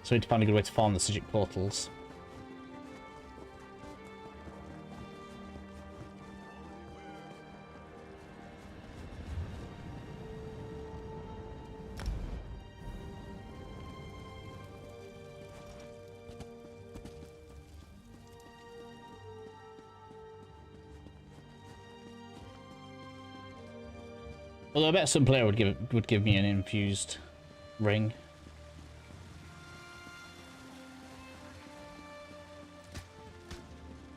[SPEAKER 1] So we need to find a good way to farm the Sigic portals. Although I bet some player would give me an infused ring.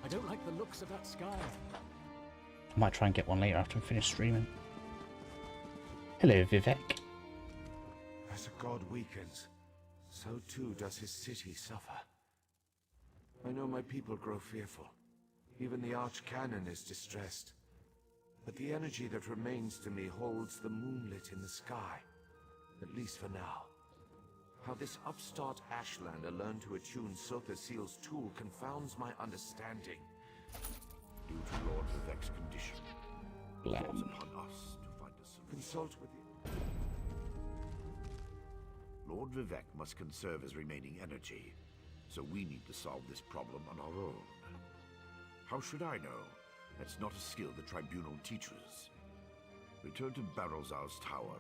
[SPEAKER 16] I don't like the looks of that sky.
[SPEAKER 1] I might try and get one later after I finish streaming. Hello, Vivek.
[SPEAKER 6] As a god weakens, so too does his city suffer. I know my people grow fearful. Even the Archcanon is distressed. But the energy that remains to me holds the moonlit in the sky. At least for now. How this upstart Ashlander learned to attune Sotha-Seal's tool confounds my understanding.
[SPEAKER 5] Due to Lord Vivek's condition, it falls upon us to find a solution.
[SPEAKER 6] Consult with the...
[SPEAKER 5] Lord Vivek must conserve his remaining energy, so we need to solve this problem on our own. How should I know? That's not a skill the Tribunal teaches. Return to Barrowzow's tower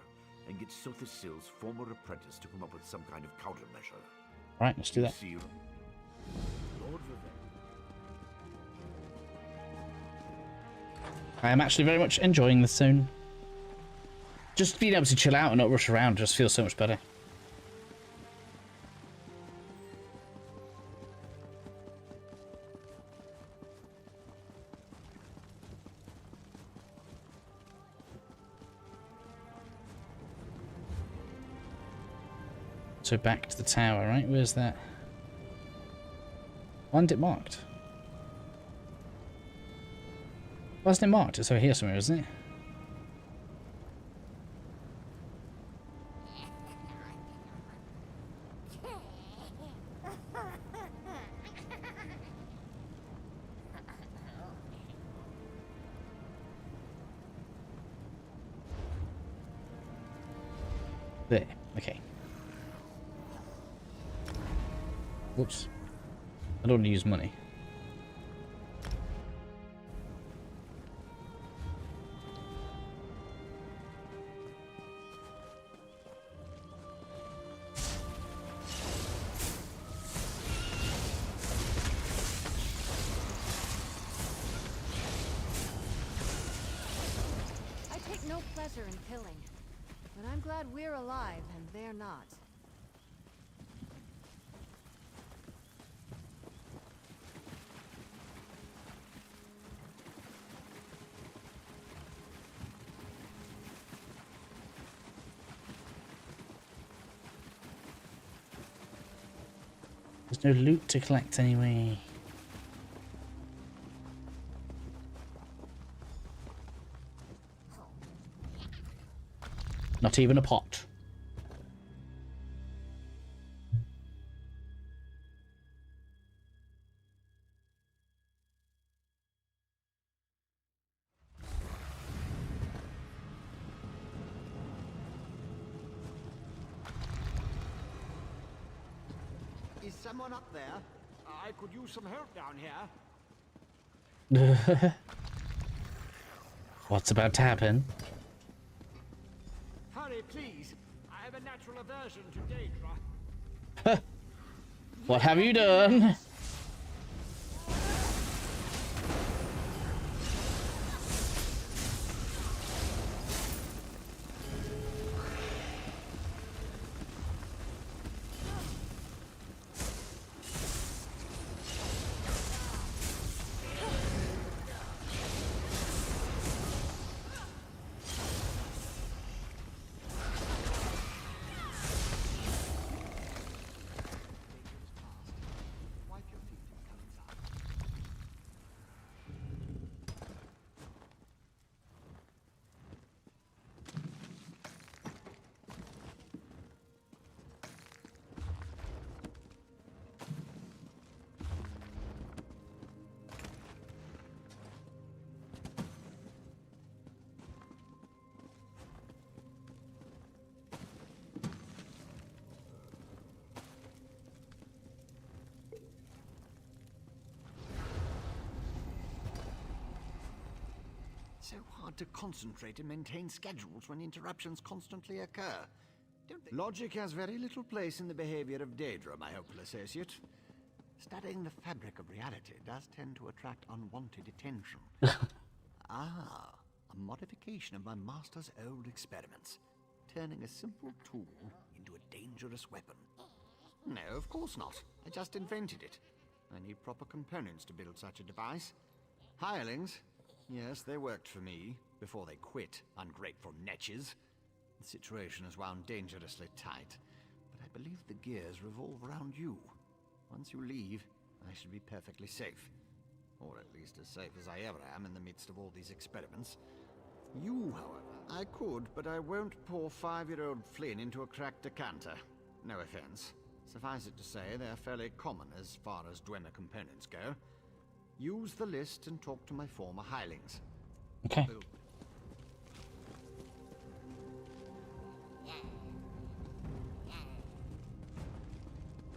[SPEAKER 5] and get Sotha-Seal's former apprentice to come up with some kind of countermeasure.
[SPEAKER 1] Right, let's do that.
[SPEAKER 5] Lord Vivek.
[SPEAKER 1] I am actually very much enjoying this zone. Just being able to chill out and not rush around just feels so much better. So back to the tower, right? Where's that? Why isn't it marked? Why isn't it marked? It's over here somewhere, isn't it? There. Okay. Whoops. I don't want to use money.
[SPEAKER 9] I take no pleasure in killing, but I'm glad we're alive and they're not.
[SPEAKER 1] There's no loot to collect anyway. Not even a pot.
[SPEAKER 12] Is someone up there? I could use some help down here.
[SPEAKER 1] What's about to happen?
[SPEAKER 12] Hurry, please. I have a natural aversion to Daedra.
[SPEAKER 1] What have you done?
[SPEAKER 12] So hard to concentrate and maintain schedules when interruptions constantly occur. Don't they? Logic has very little place in the behavior of Daedra, my hopeful associate. Studying the fabric of reality does tend to attract unwanted attention. Ah, a modification of my master's old experiments, turning a simple tool into a dangerous weapon. No, of course not. I just invented it. I need proper components to build such a device. Hirelings? Yes, they worked for me, before they quit, ungrateful netches. The situation is wound dangerously tight, but I believe the gears revolve around you. Once you leave, I should be perfectly safe. Or at least as safe as I ever am in the midst of all these experiments. You, however, I could, but I won't pour 5-year-old Flynn into a cracked decanter. No offense. Suffice it to say, they're fairly common as far as Dwemer components go. Use the list and talk to my former hirelings.
[SPEAKER 1] Okay.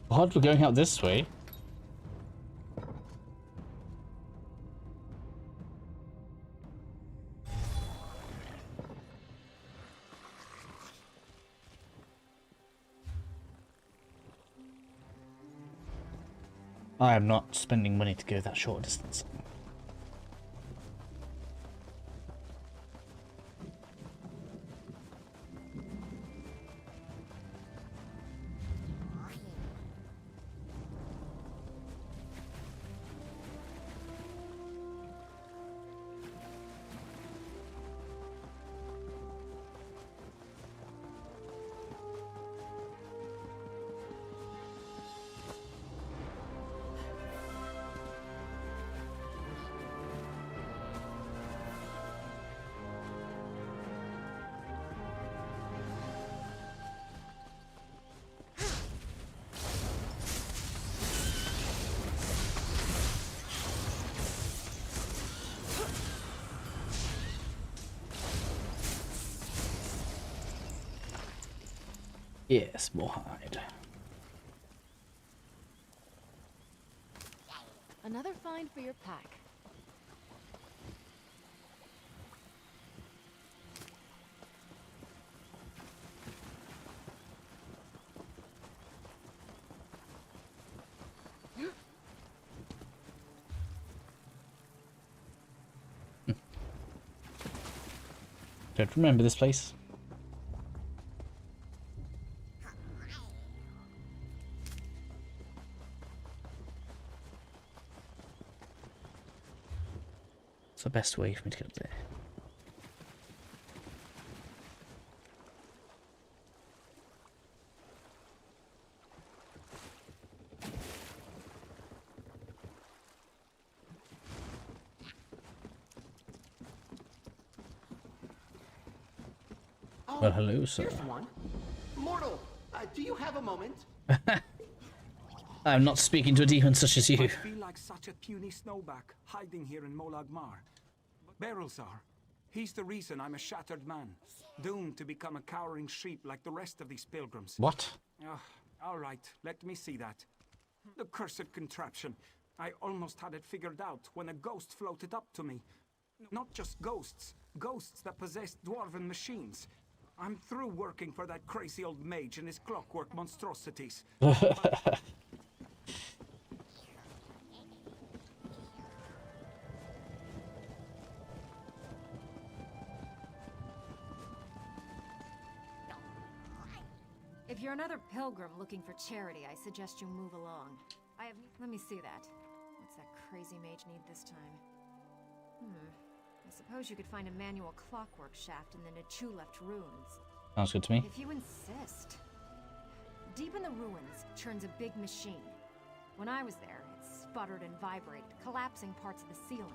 [SPEAKER 1] What? We're going out this way? I am not spending money to go that short distance. Yes, more hide.
[SPEAKER 8] Another find for your pack.
[SPEAKER 1] Don't remember this place. What's the best way for me to get up there? Well, hello, sir.
[SPEAKER 12] Here's one. Mortal, do you have a moment?
[SPEAKER 1] I'm not speaking to a demon such as you.
[SPEAKER 16] I feel like such a puny snowback hiding here in Molag Mar. Berylzar, he's the reason I'm a shattered man, doomed to become a cowering sheep like the rest of these pilgrims.
[SPEAKER 1] What?
[SPEAKER 16] All right, let me see that. The cursed contraption. I almost had it figured out when a ghost floated up to me. Not just ghosts, ghosts that possessed dwarven machines. I'm through working for that crazy old mage and his clockwork monstrosities.
[SPEAKER 4] If you're another pilgrim looking for charity, I suggest you move along. Let me see that. What's that crazy mage need this time? I suppose you could find a manual clockwork shaft in the Nechu-left ruins.
[SPEAKER 1] Sounds good to me.
[SPEAKER 4] If you insist. Deep in the ruins churns a big machine. When I was there, it sputtered and vibrated, collapsing parts of the ceiling.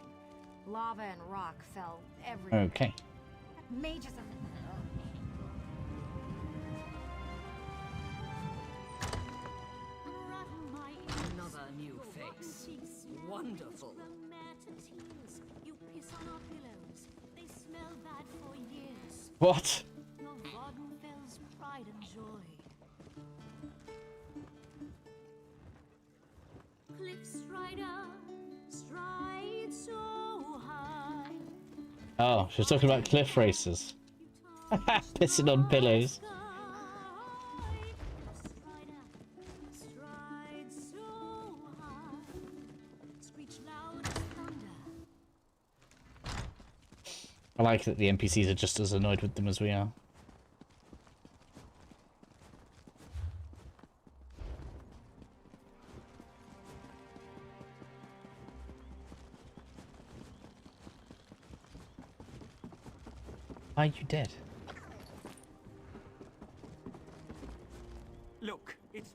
[SPEAKER 4] Lava and rock fell everywhere.
[SPEAKER 1] Okay.
[SPEAKER 4] Mages are...
[SPEAKER 2] Another new face. Wonderful.
[SPEAKER 1] What?
[SPEAKER 9] Your Vardenfell's pride and joy. Cliff Strider, stride so high.
[SPEAKER 1] Oh, she's talking about cliff races. Pissing on pillows. I like that the NPCs are just as annoyed with them as we are. Why are you dead?
[SPEAKER 16] Look, it's...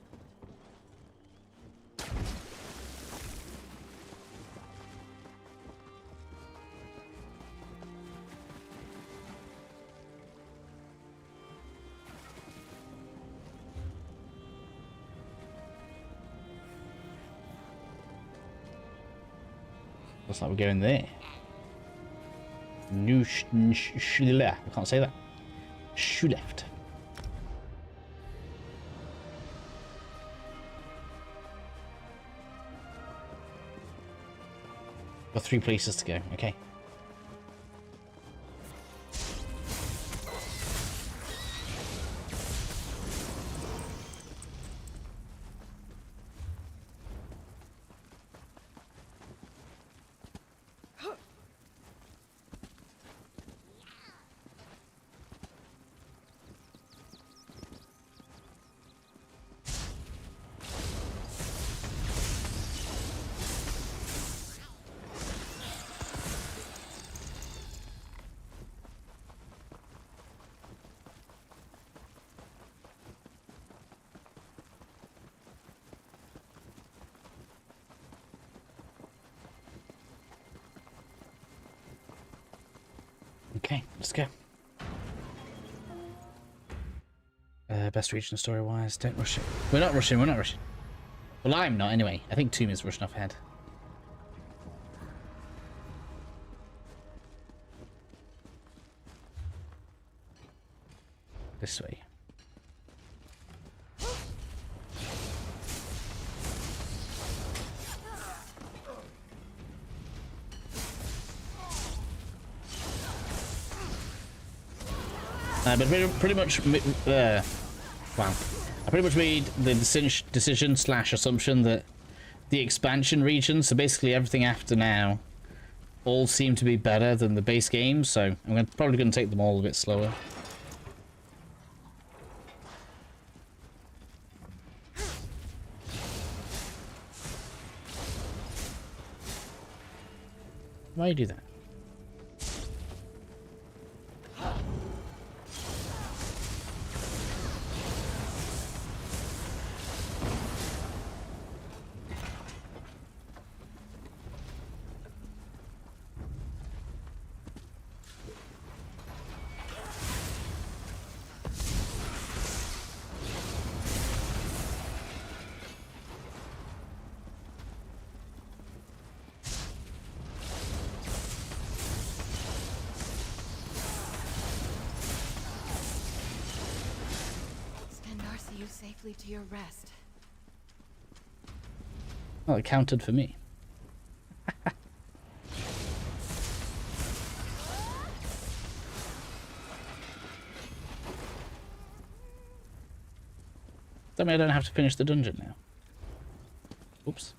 [SPEAKER 1] Looks like we're going there. I can't say that. Left. Got 3 places to go. Okay. Okay, let's go. Best region story-wise, don't rush it. We're not rushing. Well, I'm not anyway. I think Tomb is rushing off ahead. This way. But pretty much, wow. I pretty much made the decision / assumption that the expansion regions, so basically everything after now, all seem to be better than the base game. So I'm probably going to take them all a bit slower. Why do you do that?
[SPEAKER 4] Safely to your rest.
[SPEAKER 1] Well, it counted for me. That means I don't have to finish the dungeon now. Oops.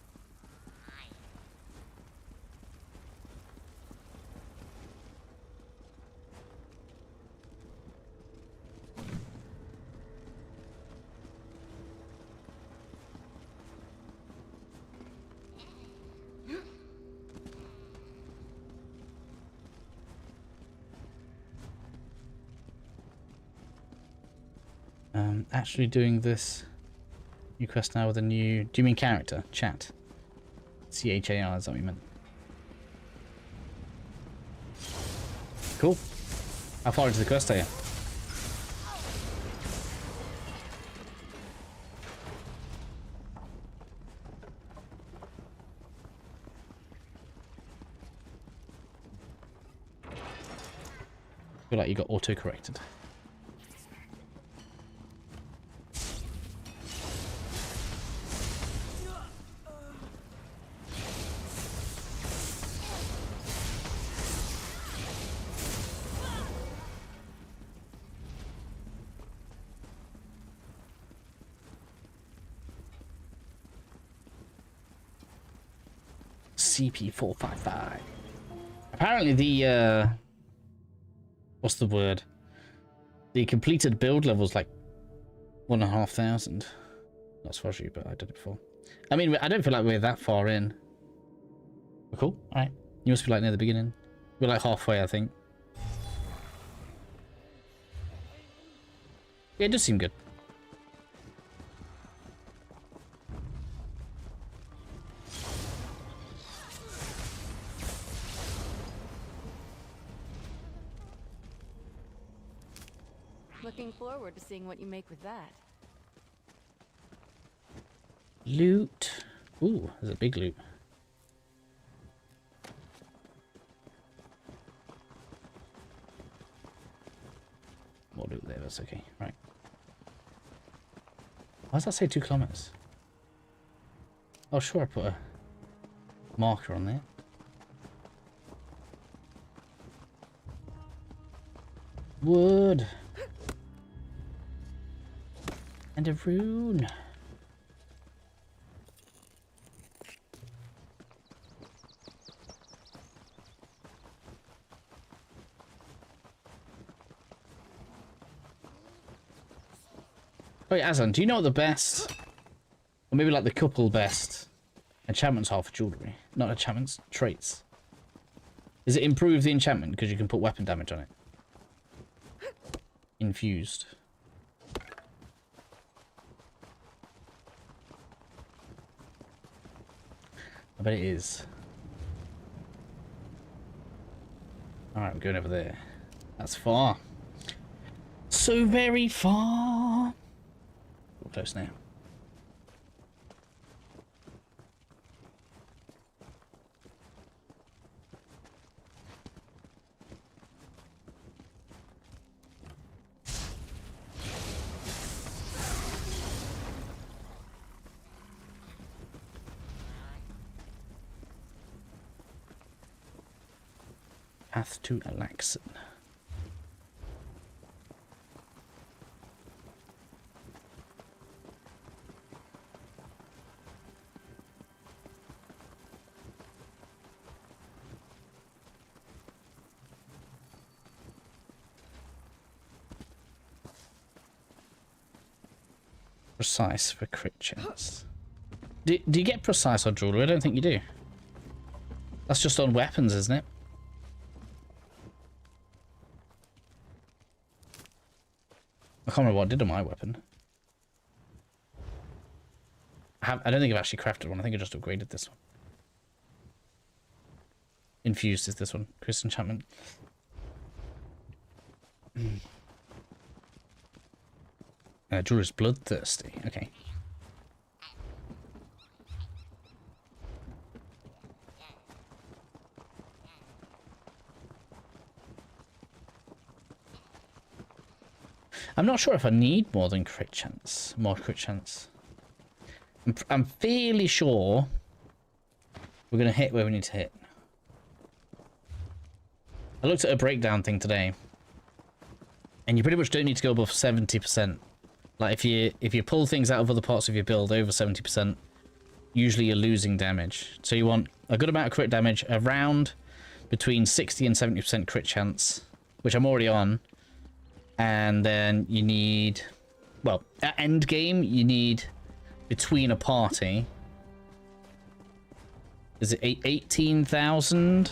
[SPEAKER 1] Actually doing this new quest now with a new... Do you mean character? Chat. C-H-A-R, is that what you meant? Cool. How far into the quest are you? I feel like you got auto-corrected. CP455. Apparently the what's the word? The completed build level's like 1,500. Not for you, but I did it before. I mean, I don't feel like we're that far in. We're cool. All right. You must be like near the beginning. We're like halfway, I think. Yeah, it does seem good.
[SPEAKER 9] Looking forward to seeing what you make with that.
[SPEAKER 1] Loot. Ooh, there's a big loot. More loot there, that's okay. Right. Why does that say 2 kilometers? Oh, sure, I put a marker on there. Wood. And a rune. Wait, Azan, do you know what the best, or maybe like the couple best enchantments are for jewellery? Not enchantments, traits. Is it improve the enchantment because you can put weapon damage on it? Infused. I bet it is. Alright, we're going over there. That's far. So very far. We're close now. Path to Alaxon. Precise for crit chance. Do you get precise on jewelry? I don't think you do. That's just on weapons, isn't it? I can't remember what I did on my weapon. I don't think I've actually crafted one. I think I just upgraded this one. Infused is this one. Chris enchantment. Jewelry's bloodthirsty. Okay. I'm not sure if I need more than crit chance. More crit chance. I'm fairly sure we're going to hit where we need to hit. I looked at a breakdown thing today, and you pretty much don't need to go above 70% Like if you pull things out of other parts of your build over 70%, usually you're losing damage. So you want a good amount of crit damage, around between 60 and 70% crit chance, which I'm already on. And then you need, well, at end game, you need between a party. Is it 18,000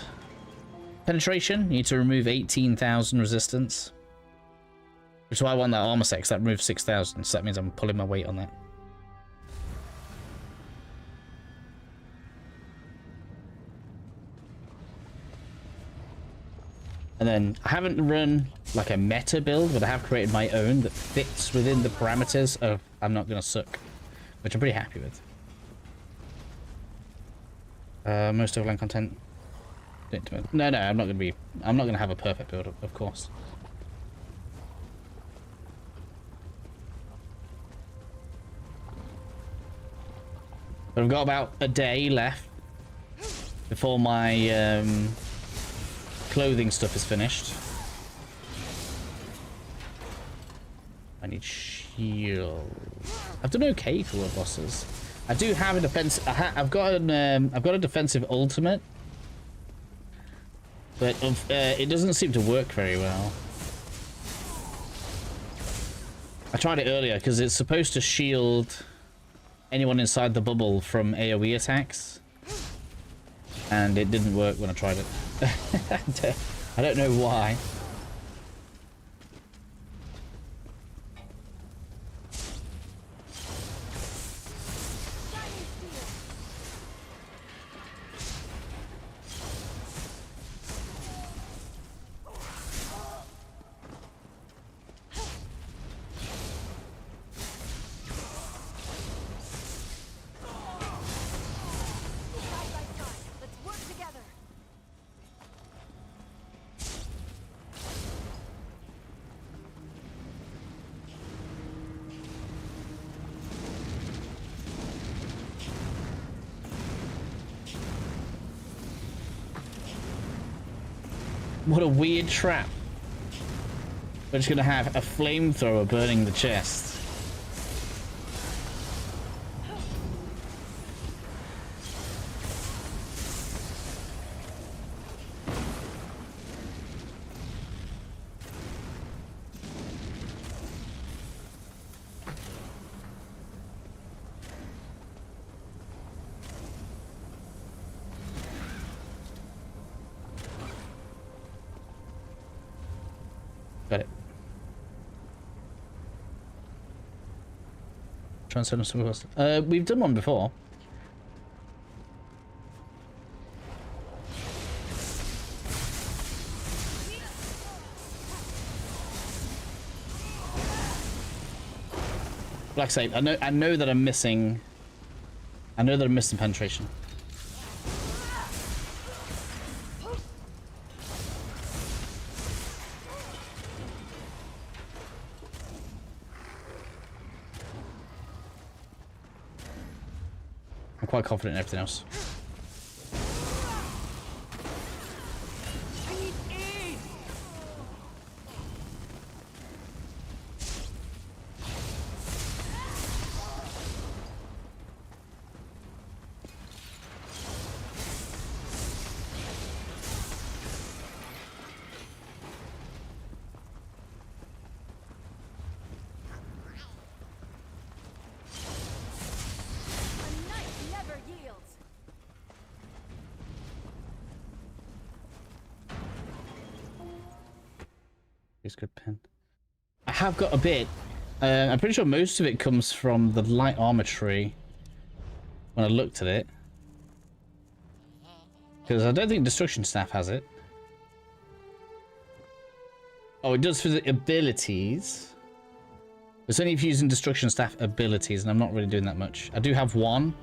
[SPEAKER 1] penetration? You need to remove 18,000 resistance. Which is why I want that armor set, because that removes 6,000. So that means I'm pulling my weight on that. And then I haven't run like a meta build, but I have created my own that fits within the parameters of I'm not gonna suck, which I'm pretty happy with. Most overland content. No, I'm not gonna have a perfect build, of course. But I've got about a day left before my clothing stuff is finished. I need shield. I've done okay for world bosses. I do have a defense. I've got a defensive ultimate, but it doesn't seem to work very well. I tried it earlier because it's supposed to shield anyone inside the bubble from AoE attacks, and it didn't work when I tried it. I don't know why. What a weird trap. We're just gonna have a flamethrower burning the chest. Got it. Transcend some of us. We've done one before. Like I say, I know that I'm missing. I know that I'm missing penetration. I'm quite confident in everything else. It's good pen. I have got a bit. I'm pretty sure most of it comes from the light armor tree. When I looked at it, because I don't think destruction staff has it. Oh, it does for the abilities. It's only if you're using destruction staff abilities, and I'm not really doing that much. I do have one,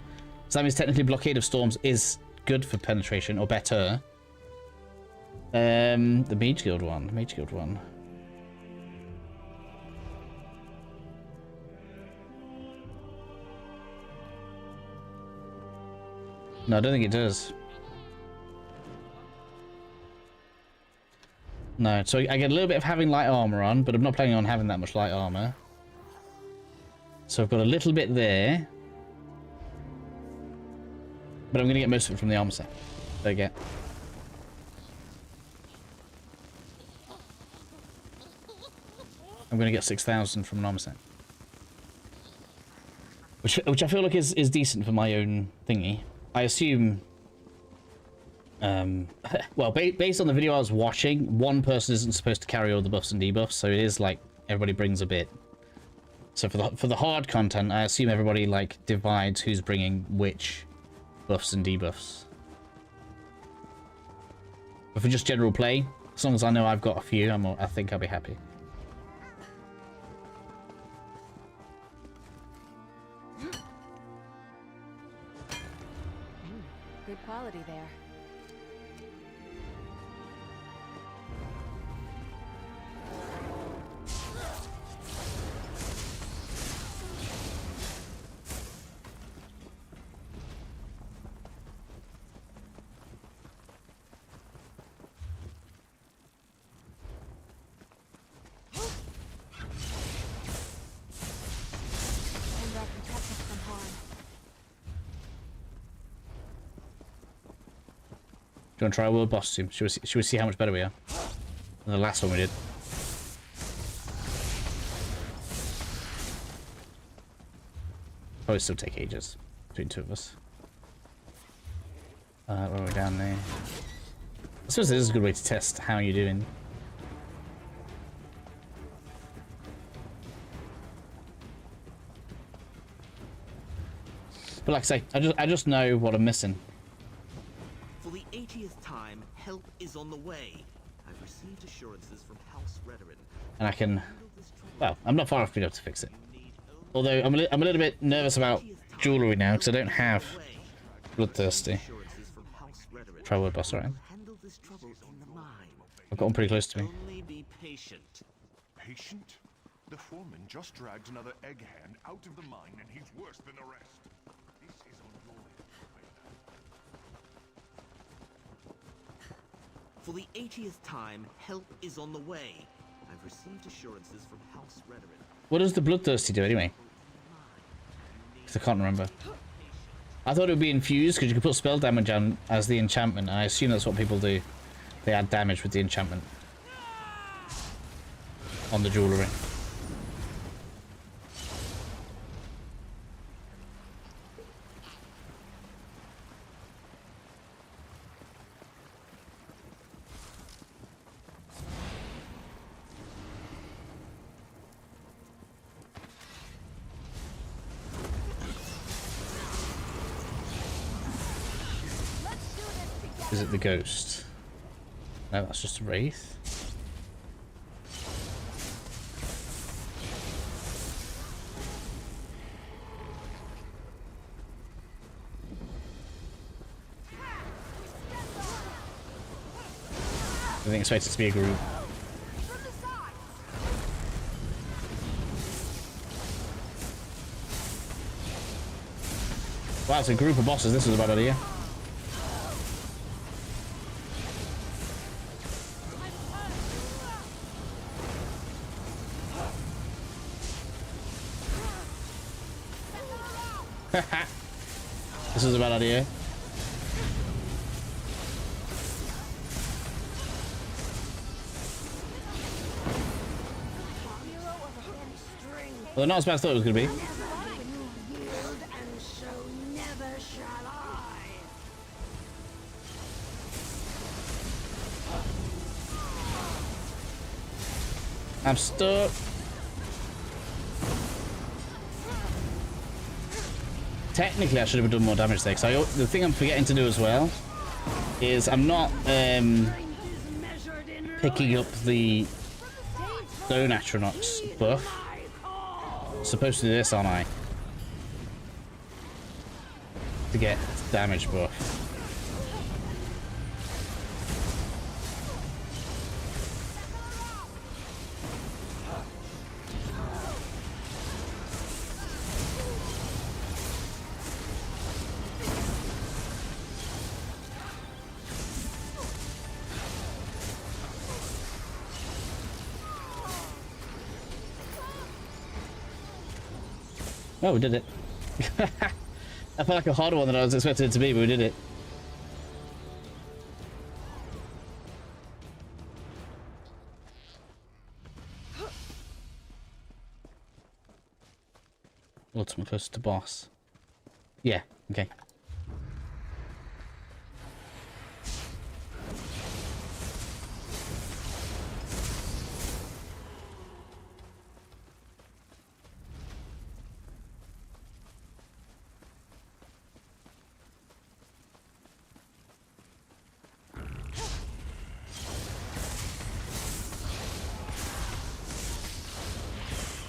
[SPEAKER 1] so that means technically blockade of storms is good for penetration or better. The Mage Guild one. Mage Guild one. No, I don't think it does. No, so I get a little bit of having light armor on, but I'm not planning on having that much light armor. So I've got a little bit there. But I'm going to get most of it from the armor set. There you go. I'm going to get 6,000 from an armor set. Which I feel like is decent for my own thingy. I assume... well, based on the video I was watching, one person isn't supposed to carry all the buffs and debuffs, so it is like everybody brings a bit. So for the hard content, I assume everybody like divides who's bringing which buffs and debuffs. But for just general play, as long as I know I've got a few, I think I'll be happy.
[SPEAKER 4] Good quality there.
[SPEAKER 1] Do you want to try a world boss team? Should we see how much better we are than the last one we did? Probably still take ages between two of us. Where are we down there? I suppose this is a good way to test how you're doing. But like I say, I just know what I'm missing.
[SPEAKER 17] For the 80th time, help is on the way. I've received assurances from House Redoran.
[SPEAKER 1] And I can... Well, I'm not far off being able to fix it. Although I'm a little bit nervous about jewellery now, because I don't have Bloodthirsty. Try word boss, alright. I've got one pretty close to me.
[SPEAKER 17] Only be patient.
[SPEAKER 5] Patient? The foreman just dragged another egg hand out of the mine, and he's worse than the rest. This is on your head.
[SPEAKER 17] For the 80th time, help is on the way. I've received assurances from House Redoran.
[SPEAKER 1] What does the Bloodthirsty do anyway? Because I can't remember. I thought it would be infused because you could put spell damage on as the enchantment. And I assume that's what people do. They add damage with the enchantment on the jewellery. Is it the ghost? No, that's just a wraith. I think expect it to be a group. Wow, it's a group of bosses. This is a bad idea. This is a bad idea. Well, they're not as bad as I thought it was going to be. I'm stuck. Technically, I should have done more damage there, because the thing I'm forgetting to do as well is I'm not picking up the Stone Atronach's buff. Supposed to do this, aren't I? To get damage buff. Oh, we did it. I felt like a harder one than I was expecting it to be, but we did it. Ultimate close to boss. Yeah, okay.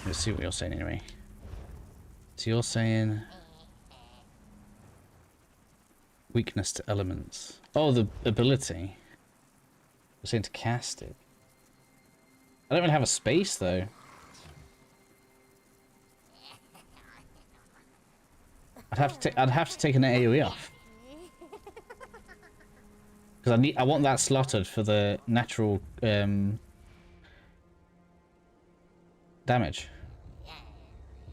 [SPEAKER 1] Let's see what you're saying anyway. So you're saying weakness to elements. Oh, the ability. You're saying to cast it. I don't really have a space though. I'd have to take an AoE off. Because I want that slotted for the natural damage.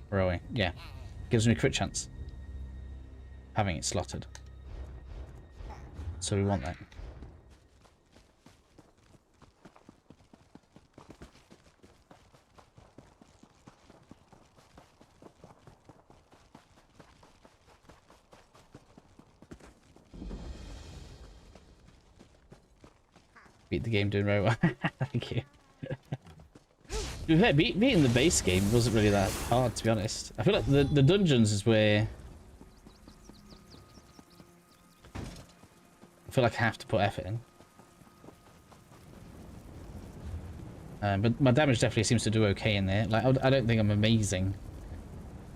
[SPEAKER 1] Really, yeah. Gives me a crit chance. Having it slotted. So we want that. Beat the game doing very well. Thank you. To be fair, beating the base game wasn't really that hard, to be honest. I feel like the dungeons is where I feel like I have to put effort in. But my damage definitely seems to do okay in there. Like I don't think I'm amazing,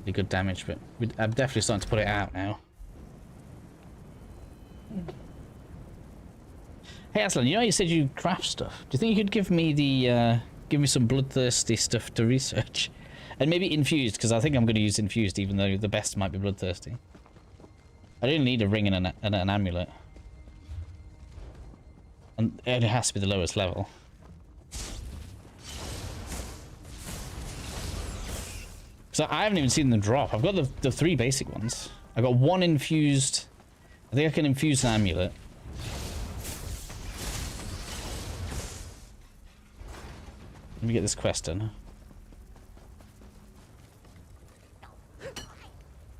[SPEAKER 1] really good damage, but I'm definitely starting to put it out now. Hey Aslan, you know you said you craft stuff. Do you think you could give me the give me some bloodthirsty stuff to research? And maybe infused, because I think I'm going to use infused, even though the best might be bloodthirsty. I don't need a ring and an amulet. And it has to be the lowest level. So I haven't even seen them drop. I've got the 3 basic ones. I got 1 infused. I think I can infuse an amulet. Let me get this quest done.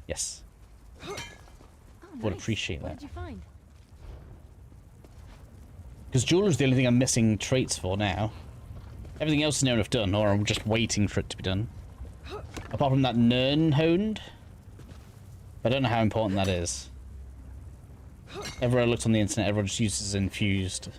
[SPEAKER 1] Yes.
[SPEAKER 8] Oh,
[SPEAKER 1] Would
[SPEAKER 8] nice.
[SPEAKER 1] appreciate
[SPEAKER 8] What
[SPEAKER 1] that.
[SPEAKER 8] did you find?
[SPEAKER 1] Because Jeweler's the only thing I'm missing traits for now. Everything else is near enough done, or I'm just waiting for it to be done. Apart from that Nern honed. I don't know how important that is. Everywhere I looked on the internet, everyone just uses infused.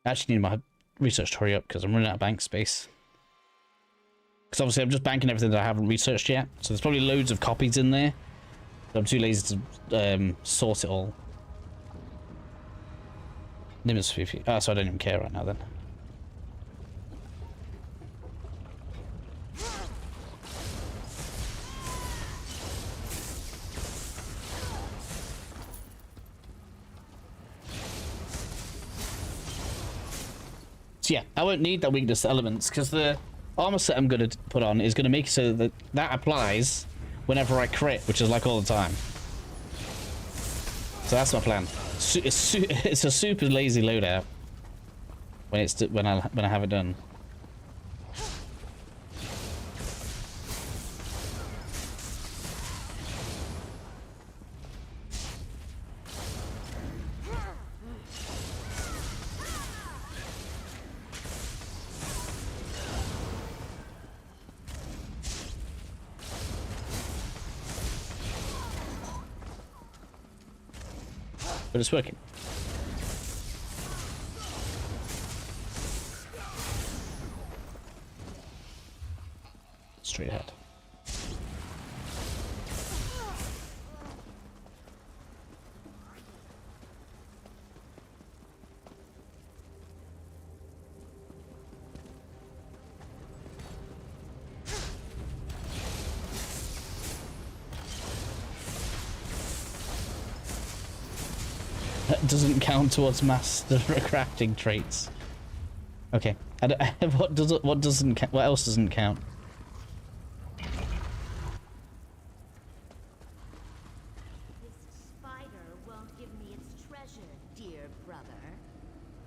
[SPEAKER 1] I actually need my research to hurry up because I'm running out of bank space. Because obviously I'm just banking everything that I haven't researched yet. So there's probably loads of copies in there. But I'm too lazy to sort it all. Nimbus 50. Oh, so I don't even care right now then. So yeah, I won't need that weakness to elements because the armor set I'm going to put on is going to make it so that that applies whenever I crit, which is like all the time. So that's my plan. It's a super lazy loadout when I have it done. But it's working. Straight ahead. That doesn't count towards master crafting traits. Okay. What doesn't count? What else doesn't count?
[SPEAKER 9] This spider won't give me its treasure, dear brother.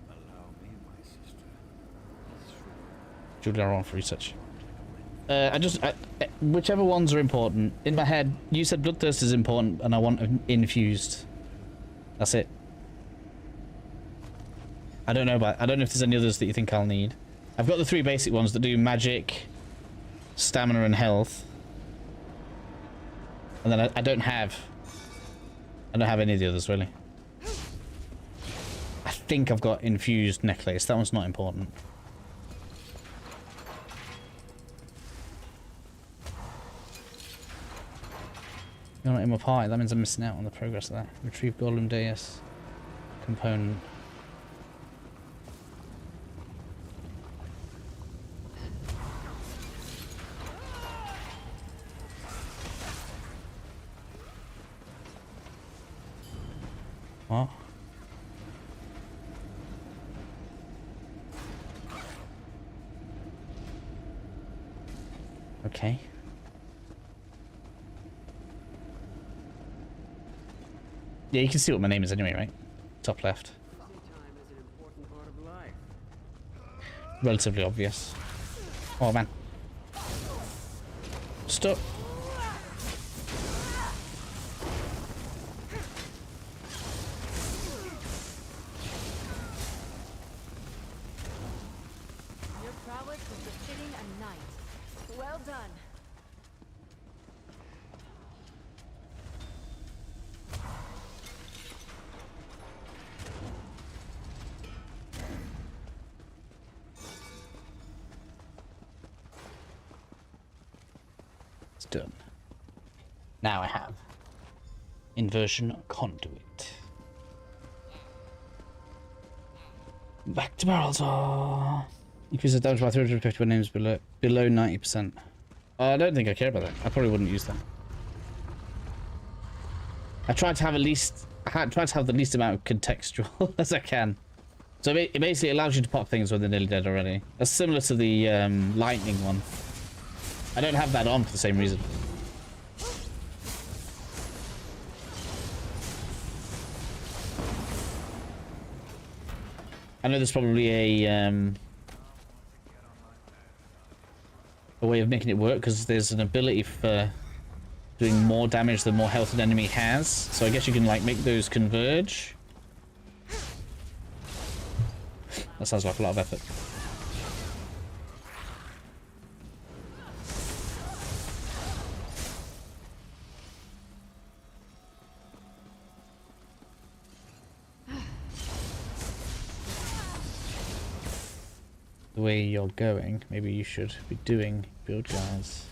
[SPEAKER 12] Allow me, my sister.
[SPEAKER 1] Julia on for research. Whichever ones are important. In my head, you said bloodthirst is important, and I want infused. That's it. I don't know if there's any others that you think I'll need. I've got the 3 basic ones that do magic, stamina, and health. And then I don't have any of the others really. I think I've got infused necklace. That one's not important. You're not in my party. That means I'm missing out on the progress of that. Retrieve Golem Deus component. What? Okay. Yeah, you can see what my name is anyway, right? Top left. Relatively obvious. Oh man. Stop.
[SPEAKER 4] Your prowess was befitting a knight. Well done.
[SPEAKER 1] It's done. Now I have inversion conduit. Back to Barreltar. Increases damage by 350 when names below 90%. I don't think I care about that. I probably wouldn't use that. I tried to have the least amount of contextual as I can. So it basically allows you to pop things when they're nearly dead already. That's similar to the lightning one. I don't have that on for the same reason. I know there's probably a way of making it work because there's an ability for doing more damage the more health an enemy has. So I guess you can like make those converge. That sounds like a lot of effort. The way you're going, maybe you should be doing build guys.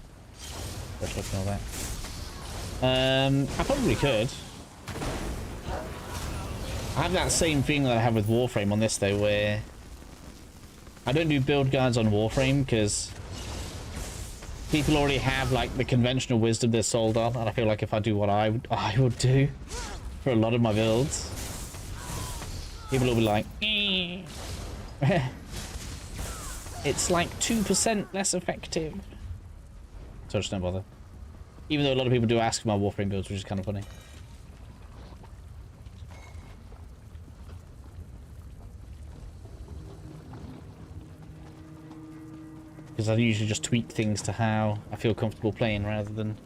[SPEAKER 1] Let's look at all that. I probably could. I have that same thing that I have with Warframe on this though, where I don't do build guides on Warframe because people already have like the conventional wisdom they're sold on, and I feel like if I do what I would do for a lot of my builds, people will be like, it's like 2% less effective. So just don't bother. Even though a lot of people do ask for my Warframe builds, which is kind of funny. Because I usually just tweak things to how I feel comfortable playing rather than...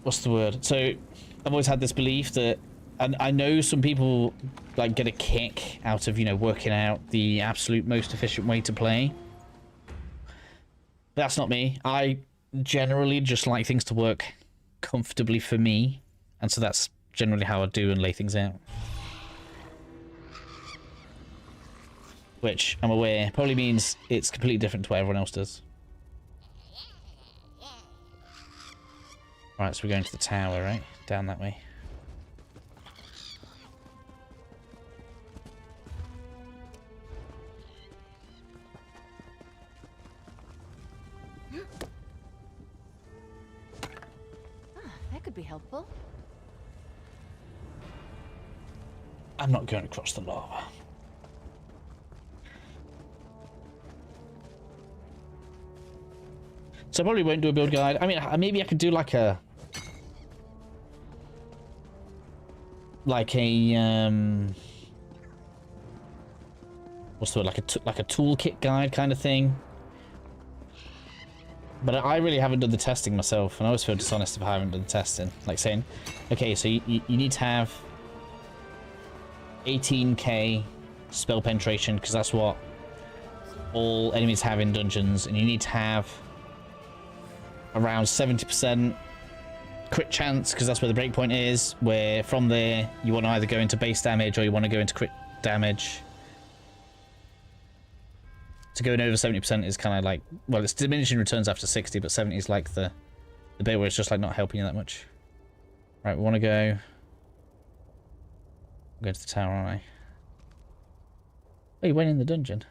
[SPEAKER 1] What's the word? So, I've always had this belief that... And I know some people like get a kick out of, you know, working out the absolute most efficient way to play. But that's not me. I generally just like things to work comfortably for me. And so that's generally how I do and lay things out. Which, I'm aware, probably means it's completely different to what everyone else does. Right, so we're going to the tower, right? Down that way.
[SPEAKER 4] That could be helpful.
[SPEAKER 1] I'm not going across the lava. So I probably won't do a build guide. I mean, maybe I could do like a what's the word, like a toolkit guide kind of thing. But I really haven't done the testing myself, and I always feel dishonest if I haven't done the testing. Like saying, okay, so you need to have 18k spell penetration, because that's what all enemies have in dungeons, and you need to have around 70% crit chance, because that's where the breakpoint is, where from there you want to either go into base damage or you want to go into crit damage. So going over 70% is kind of like, well, it's diminishing returns after 60, but 70 is like the bit where it's just like not helping you that much. Right, we want to go to the tower, aren't I? Oh, you went in the dungeon.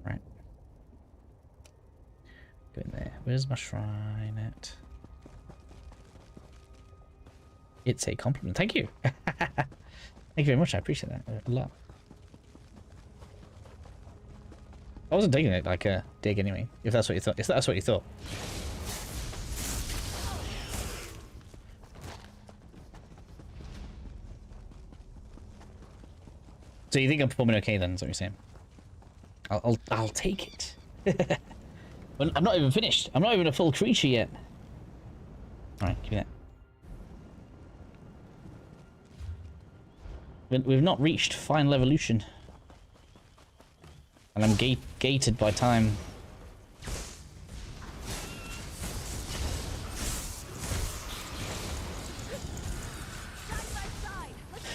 [SPEAKER 1] Right. Go in there. Where's my shrine at? It's a compliment. Thank you. Thank you very much. I appreciate that a lot. I wasn't digging it like a dig anyway, if that's what you thought. If that's what you thought. So you think I'm performing okay then, is what you're saying? I'll take it. Well, I'm not even finished. I'm not even a full creature yet. Alright, give me that. We've not reached final evolution. And I'm gated by time.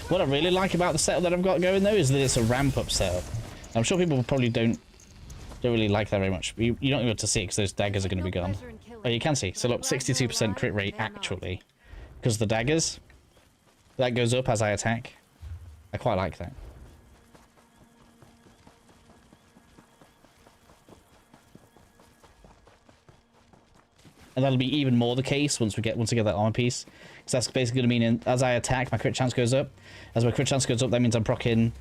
[SPEAKER 1] What I really like about the setup that I've got going though is that it's a ramp up setup. I'm sure people probably don't really like that very much. You don't even have to see it because those daggers are going to be gone. Oh, you can see. So look, 62% crit rate actually, because the daggers that goes up as I attack. I quite like that. And that'll be even more the case once we get that armor piece. So that's basically going to mean as I attack, my crit chance goes up. As my crit chance goes up, that means I'm proccing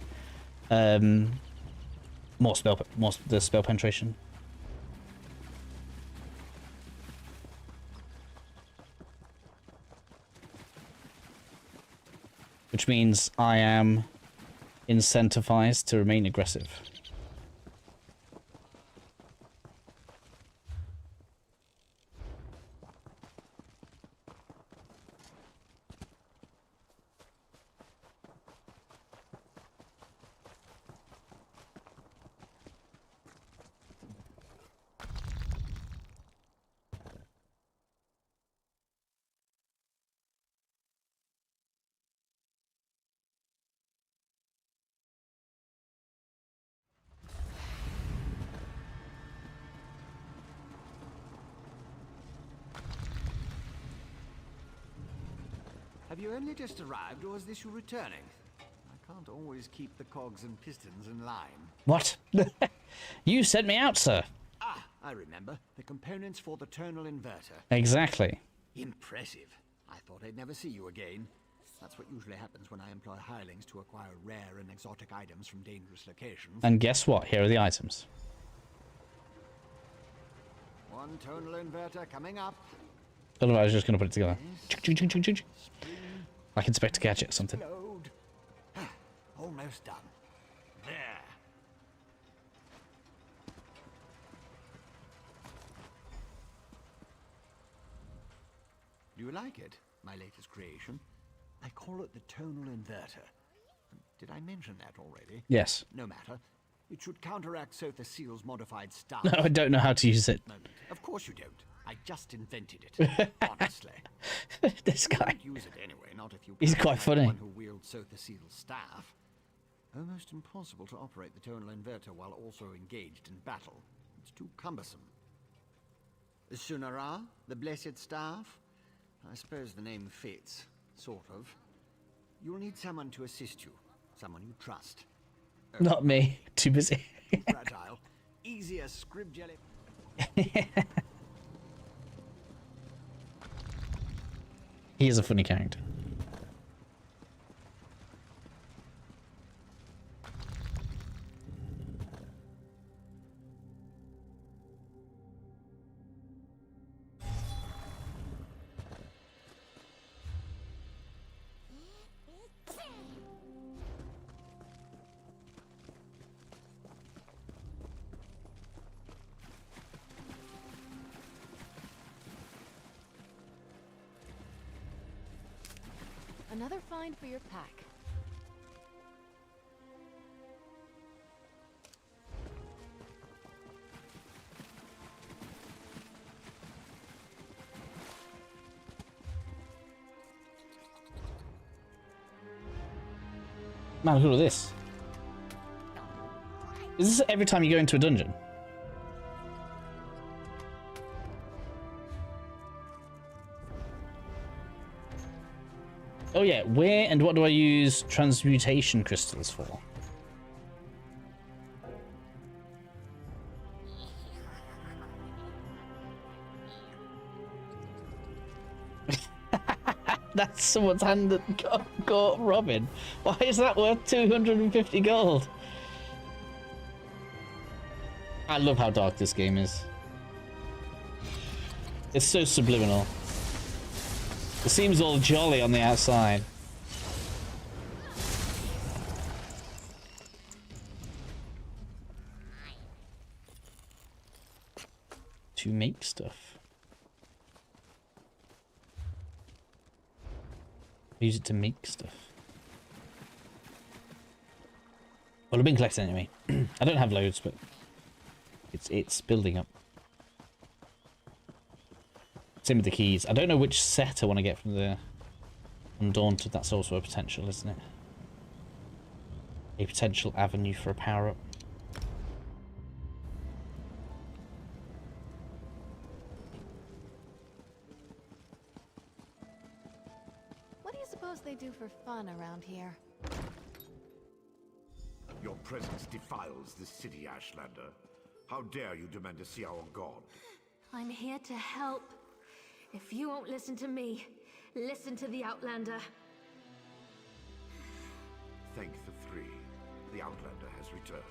[SPEAKER 1] more the spell penetration. Which means I am incentivized to remain aggressive.
[SPEAKER 12] Have you only just arrived, or is this you returning? I can't always keep the cogs and pistons in line.
[SPEAKER 1] What? You sent me out, sir.
[SPEAKER 12] Ah, I remember. The components for the tonal inverter.
[SPEAKER 1] Exactly.
[SPEAKER 12] Impressive. I thought I'd never see you again. That's what usually happens when I employ hirelings to acquire rare and exotic items from dangerous locations.
[SPEAKER 1] And guess what? Here are the items.
[SPEAKER 12] One tonal inverter coming up.
[SPEAKER 1] Otherwise, I was just going to put it together. Like Inspector Gadget or something.
[SPEAKER 12] Load. Ah, almost done. There. Do you like it, my latest creation? I call it the tonal inverter. Did I mention that already?
[SPEAKER 1] Yes.
[SPEAKER 12] No matter. It should counteract Sotha Seal's modified staff.
[SPEAKER 1] No, I don't know how to use it.
[SPEAKER 12] Of course you don't. I just invented it. Honestly.
[SPEAKER 1] This guy.
[SPEAKER 12] You use it anyway, not if you
[SPEAKER 1] He's quite funny.
[SPEAKER 12] One who wields Sotha Seal's staff. Almost impossible to operate the tonal inverter while also engaged in battle. It's too cumbersome. The Sunara, the Blessed Staff? I suppose the name fits. Sort of. You'll need someone to assist you. Someone you trust.
[SPEAKER 1] Not me. Too busy.
[SPEAKER 12] Fragile. Easier scrib jelly.
[SPEAKER 1] He is a funny character.
[SPEAKER 4] Another find for your pack.
[SPEAKER 1] Man, look at all this. Is this every time you go into a dungeon? Oh yeah, where and what do I use transmutation crystals for? That's someone's hand that got Robin. Why is that worth 250 gold? I love how dark this game is. It's so subliminal. It seems all jolly on the outside. To make stuff. Use it to make stuff. Well, I've been collecting anyway. I don't have loads, but it's building up. Same with the keys. I don't know which set I want to get from the Undaunted. That's also a potential, isn't it? A potential avenue for a power-up.
[SPEAKER 4] What do you suppose they do for fun around here?
[SPEAKER 5] Your presence defiles this city, Ashlander. How dare you demand to see our god?
[SPEAKER 11] I'm here to help. If you won't listen to me, listen to the Outlander.
[SPEAKER 5] Thank the three. The Outlander has returned.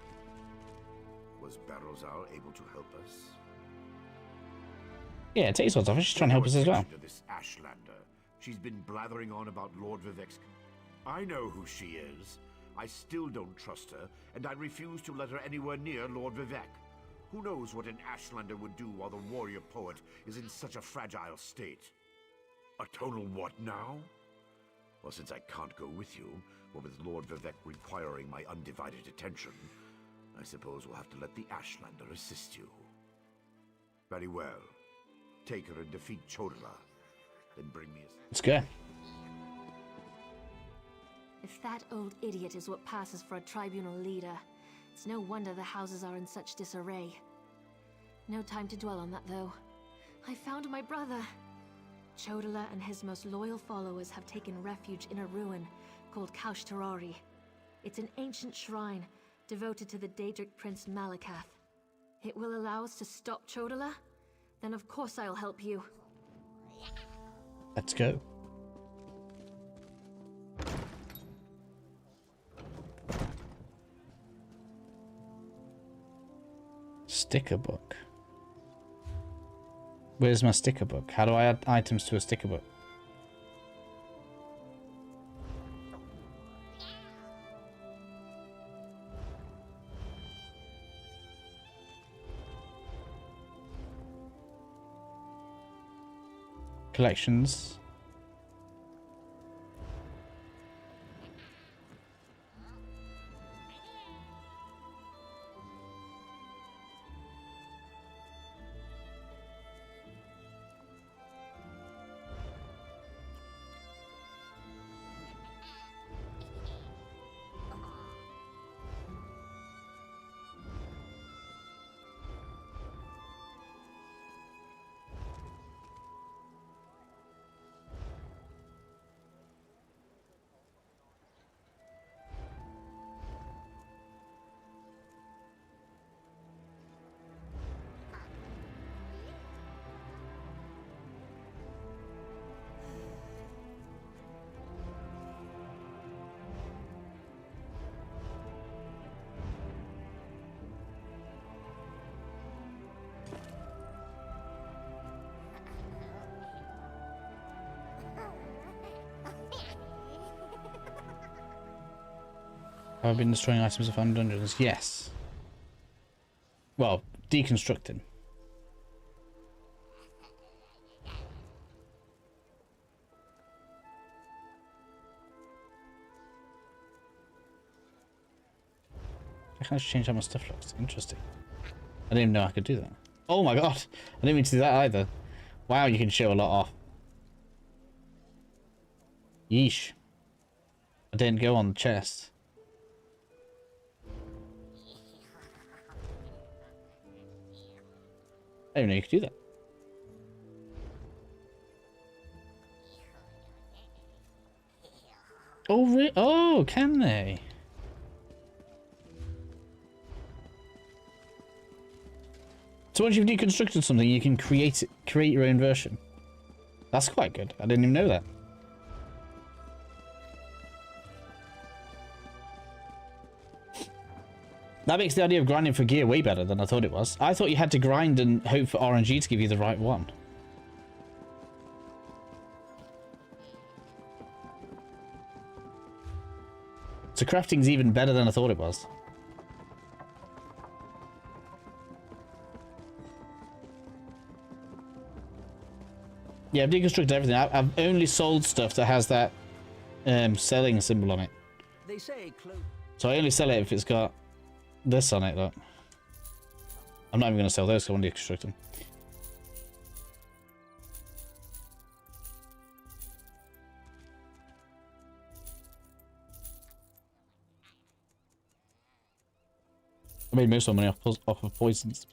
[SPEAKER 5] Was Barrowzal able to help us?
[SPEAKER 1] Yeah, take your swords off. She's trying to help us as well.
[SPEAKER 5] This Ashlander. She's been blathering on about Lord Vivek's... I know who she is. I still don't trust her, and I refuse to let her anywhere near Lord Vivek. Who knows what an Ashlander would do while the warrior poet is in such a fragile state? A total what now? Well, since I can't go with you, or with Lord Vivek requiring my undivided attention, I suppose we'll have to let the Ashlander assist you. Very well. Take her and defeat Chodala. Then bring me a...
[SPEAKER 1] Let's go.
[SPEAKER 11] If that old idiot is what passes for a tribunal leader, it's no wonder the houses are in such disarray. No time to dwell on that, though. I found my brother. Chodala and his most loyal followers have taken refuge in a ruin called Kaush Terari. It's an ancient shrine devoted to the Daedric Prince Malakath. It will allow us to stop Chodala? Then of course I'll help you.
[SPEAKER 1] Let's go. Sticker book. Where's my sticker book? How do I add items to a sticker book? Collections. Have I been destroying items of found dungeons? Yes. Well, deconstructing. I can actually change how my stuff looks. Interesting. I didn't even know I could do that. Oh my god! I didn't mean to do that either. Wow, you can show a lot off. Yeesh. I didn't go on the chest. I didn't know you could do that. Oh, oh, can they? So once you've deconstructed something, you can create your own version. That's quite good. I didn't even know that. That makes the idea of grinding for gear way better than I thought it was. I thought you had to grind and hope for RNG to give you the right one. So crafting's even better than I thought it was. Yeah, I've deconstructed everything. I've only sold stuff that has that selling symbol on it.
[SPEAKER 12] They say
[SPEAKER 1] So I only sell it if it's got this on it, look. I'm not even going to sell those, so I want to deconstruct them. I made most of my money off of poisons.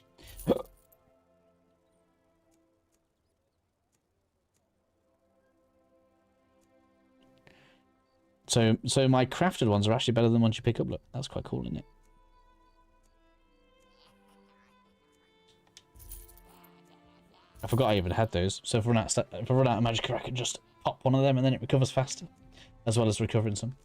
[SPEAKER 1] So my crafted ones are actually better than ones you pick up. Look, that's quite cool, isn't it? I forgot I even had those. So if I run out of magic, I can just pop one of them and then it recovers faster, as well as recovering some.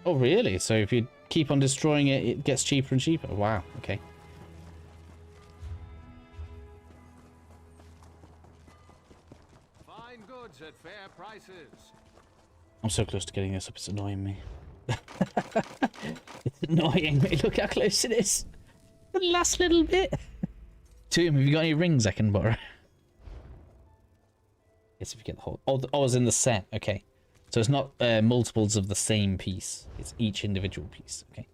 [SPEAKER 1] Oh really? So if you keep on destroying it, it gets cheaper and cheaper. Wow. Okay.
[SPEAKER 12] Fine goods at fair prices.
[SPEAKER 1] I'm so close to getting this up. It's annoying me. It's annoying me. Look how close it is. The last little bit. Tomb, have you got any rings I can borrow? Yes, if you get the whole... Oh, it's in the set. Okay. So it's not multiples of the same piece. It's each individual piece. Okay.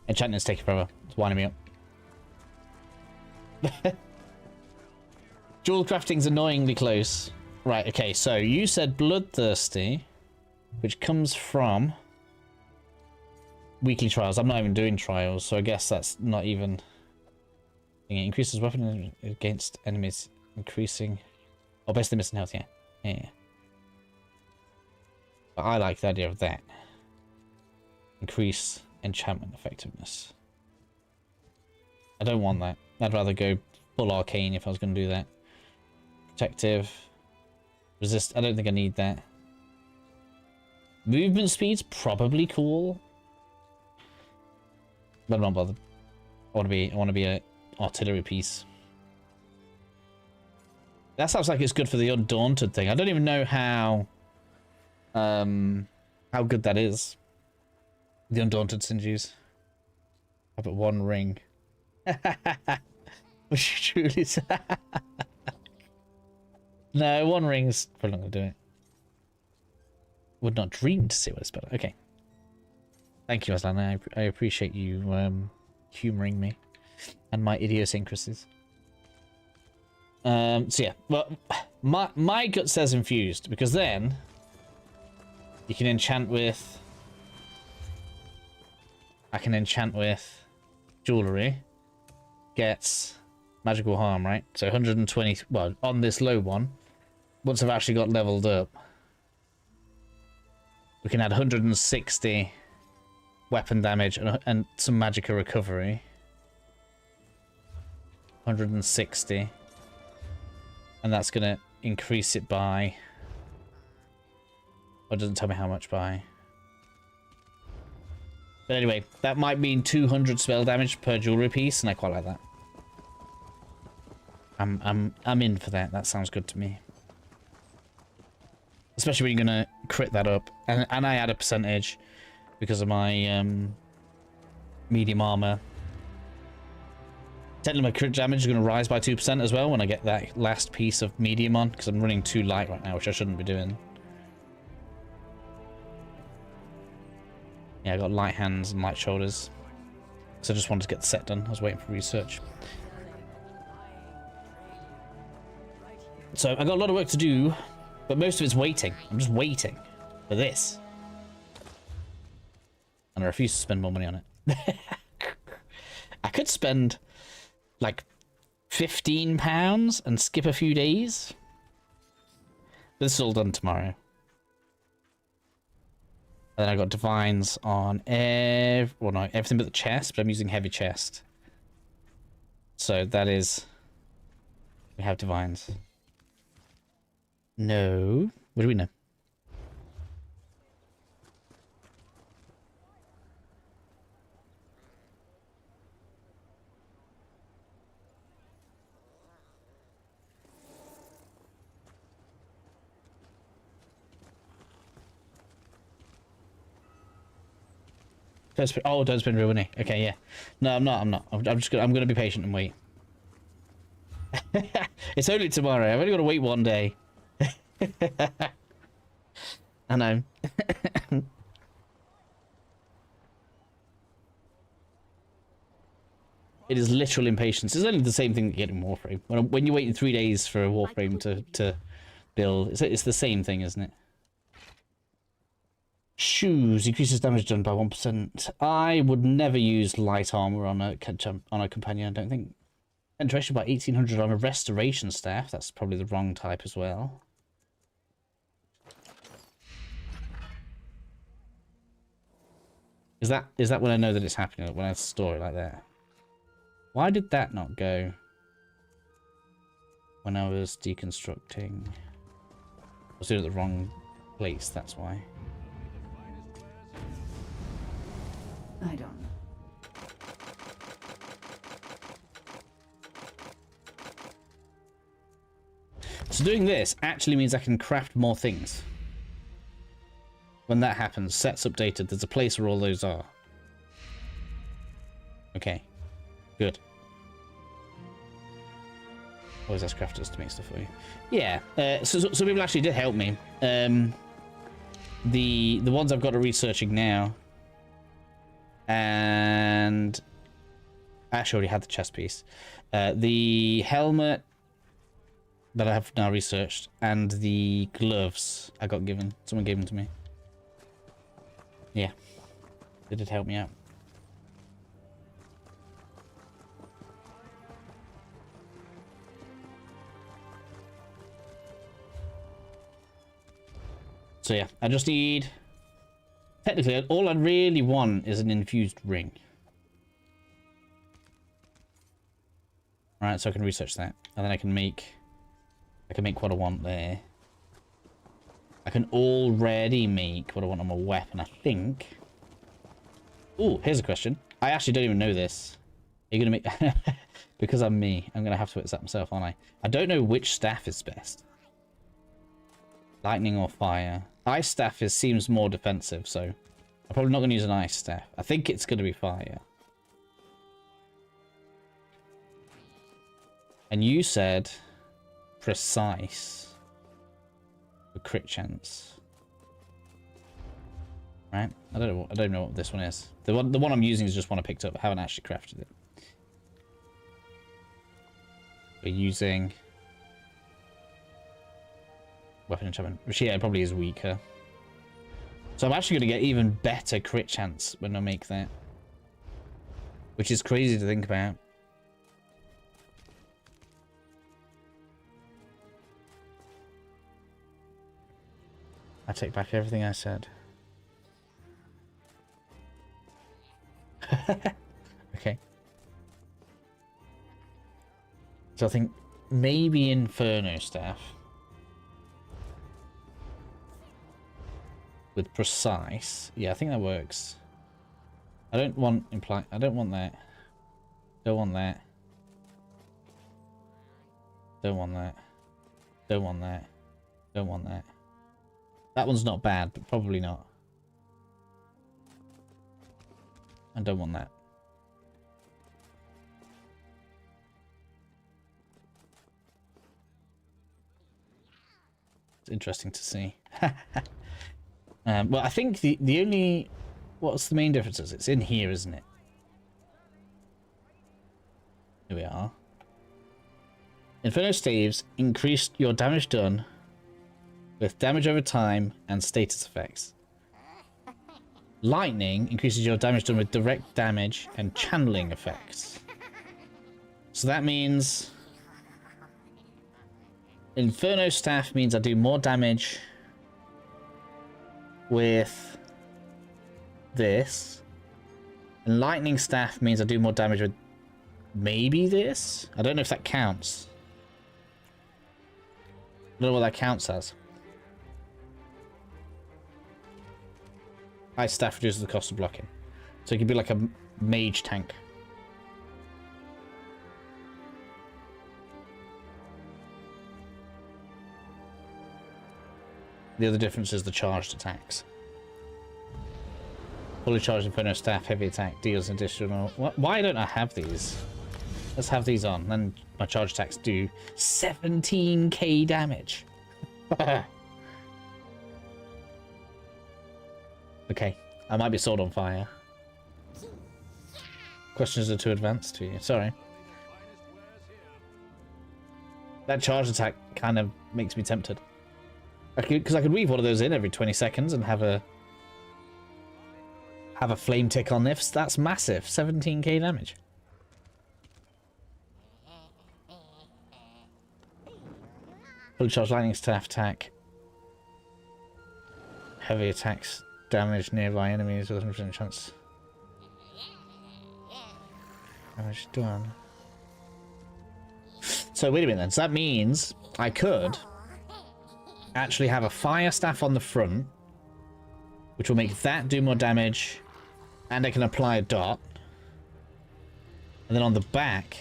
[SPEAKER 1] Enchanting's taking forever. It's winding me up. Jewel crafting's annoyingly close. Right, okay, so you said bloodthirsty, which comes from weekly trials. I'm not even doing trials, so I guess that's not even... It increases weapon against enemies, increasing... Oh, basically missing health, yeah. Yeah. But I like the idea of that. Increase enchantment effectiveness. I don't want that. I'd rather go full arcane if I was going to do that. Protective. Resist. I don't think I need that. Movement speed's probably cool. But I'm not bothered. I want to be an artillery piece. That sounds like it's good for the Undaunted thing. I don't even know how good that is. The Undaunted Sinjus. How about one ring? Truly. No, one ring's probably not going to do it. Would not dream to see what it's about. Okay. Thank you, Aslan. I appreciate you humouring me and my idiosyncrasies. So yeah, well, my gut says infused, because then you can enchant with... I can enchant with jewellery. Gets magical harm, right? So 120, well, on this low one, once I've actually got leveled up, we can add 160 weapon damage and some magical recovery. 160. And that's going to increase it by... Oh, it doesn't tell me how much by. But anyway, that might mean 200 spell damage per jewelry piece, and I quite like that. I'm in for that. That sounds good to me. Especially when you're gonna crit that up, and I add a percentage because of my medium armor Technically, my crit damage is going to rise by 2% as well when I get that last piece of medium on, because I'm running too light right now, which I shouldn't be doing. Yeah, I got light hands and light shoulders. So I just wanted to get the set done. I was waiting for research. So I got a lot of work to do, but most of it's waiting. I'm just waiting for this. And I refuse to spend more money on it. I could spend like £15 and skip a few days. But this is all done tomorrow. And then I got divines on everything but the chest, but I'm using heavy chest. So that is, we have divines. No, what do we know? Don't spin real money. Okay, yeah. No, I'm not. I'm gonna be patient and wait. It's only tomorrow. I've only got to wait one day. I know. It is literal impatience. It's only the same thing that you get in Warframe. When you're waiting 3 days for a Warframe to build, it's the same thing, isn't it? Shoes increases damage done by 1%. I would never use light armor on a companion. I don't think. Penetration by 1800 on a restoration staff. That's probably the wrong type as well. Is that when I know that it's happening? When I store it like that? Why did that not go? When I was deconstructing, I was doing it at the wrong place. That's why.
[SPEAKER 18] I don't know.
[SPEAKER 1] So doing this actually means I can craft more things. When that happens, sets updated, there's a place where all those are. Okay. Good. Always ask crafters to make stuff for you. Yeah, so people actually did help me. The ones I've got are researching now. And I actually already had the chest piece. The helmet that I have now researched, and the gloves I got given. Someone gave them to me. Yeah, they did help me out. So yeah, I just need... Technically, all I really want is an infused ring. Alright, so I can research that. And then I can make what I want there. I can already make what I want on my weapon, I think. Oh, here's a question. I actually don't even know this. Are you going to make... Because I'm me, I'm going to have to accept myself, aren't I? I don't know which staff is best. Lightning or fire. Ice staff seems more defensive, so I'm probably not going to use an ice staff. I think it's going to be fire. And you said precise for crit chance, right? I don't know what this one is. The one I'm using is just one I picked up. I haven't actually crafted it. We're using weapon enchantment, which yeah, probably is weaker. So I'm actually going to get even better crit chance when I make that, which is crazy to think about. I take back everything I said. Okay. So I think maybe Inferno staff with precise. Yeah, I think that works. I don't want I don't want that. Don't want that. Don't want that. Don't want that. Don't want that. That one's not bad, but probably not. I don't want that. It's interesting to see. Well, I think the only... What's the main differences? It's in here, isn't it? Here we are. Inferno Staves increased your damage done with damage over time and status effects. Lightning increases your damage done with direct damage and channeling effects. So that means... Inferno Staff means I do more damage with this. And Lightning Staff means I do more damage with maybe this? I don't know if that counts. I don't know what that counts as. Ice Staff reduces the cost of blocking. So it could be like a mage tank. The other difference is the charged attacks. Fully charged Inferno Staff, heavy attack, deals additional... Why don't I have these? Let's have these on. Then my charge attacks do 17k damage. Okay, I might be sword on fire. Questions are too advanced to you. Sorry. That charge attack kind of makes me tempted. Because I could weave one of those in every 20 seconds and have a flame tick on this. That's massive. 17k damage. Fully charged lightning staff attack. Heavy attacks damage nearby enemies with 100% chance. Damage done. So wait a minute then. So that means I could actually have a fire staff on the front, which will make that do more damage, and I can apply a dot. And then on the back,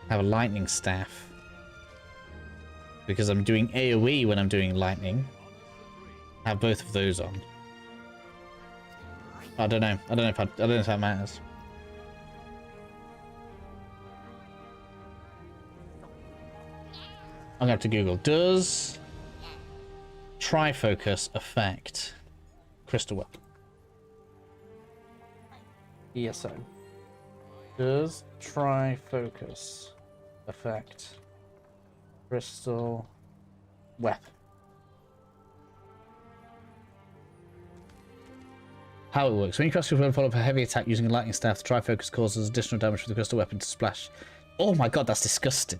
[SPEAKER 1] have a lightning staff, because I'm doing AoE when I'm doing lightning. Have both of those on. I don't know. I don't know if that matters. I'm gonna have to Google. Does trifocus affect crystal weapon? ESO. Does trifocus affect crystal weapon? How it works. When you cast your weapon followed by a heavy attack using a lightning staff, the trifocus causes additional damage for the crystal weapon to splash. Oh my god, that's disgusting.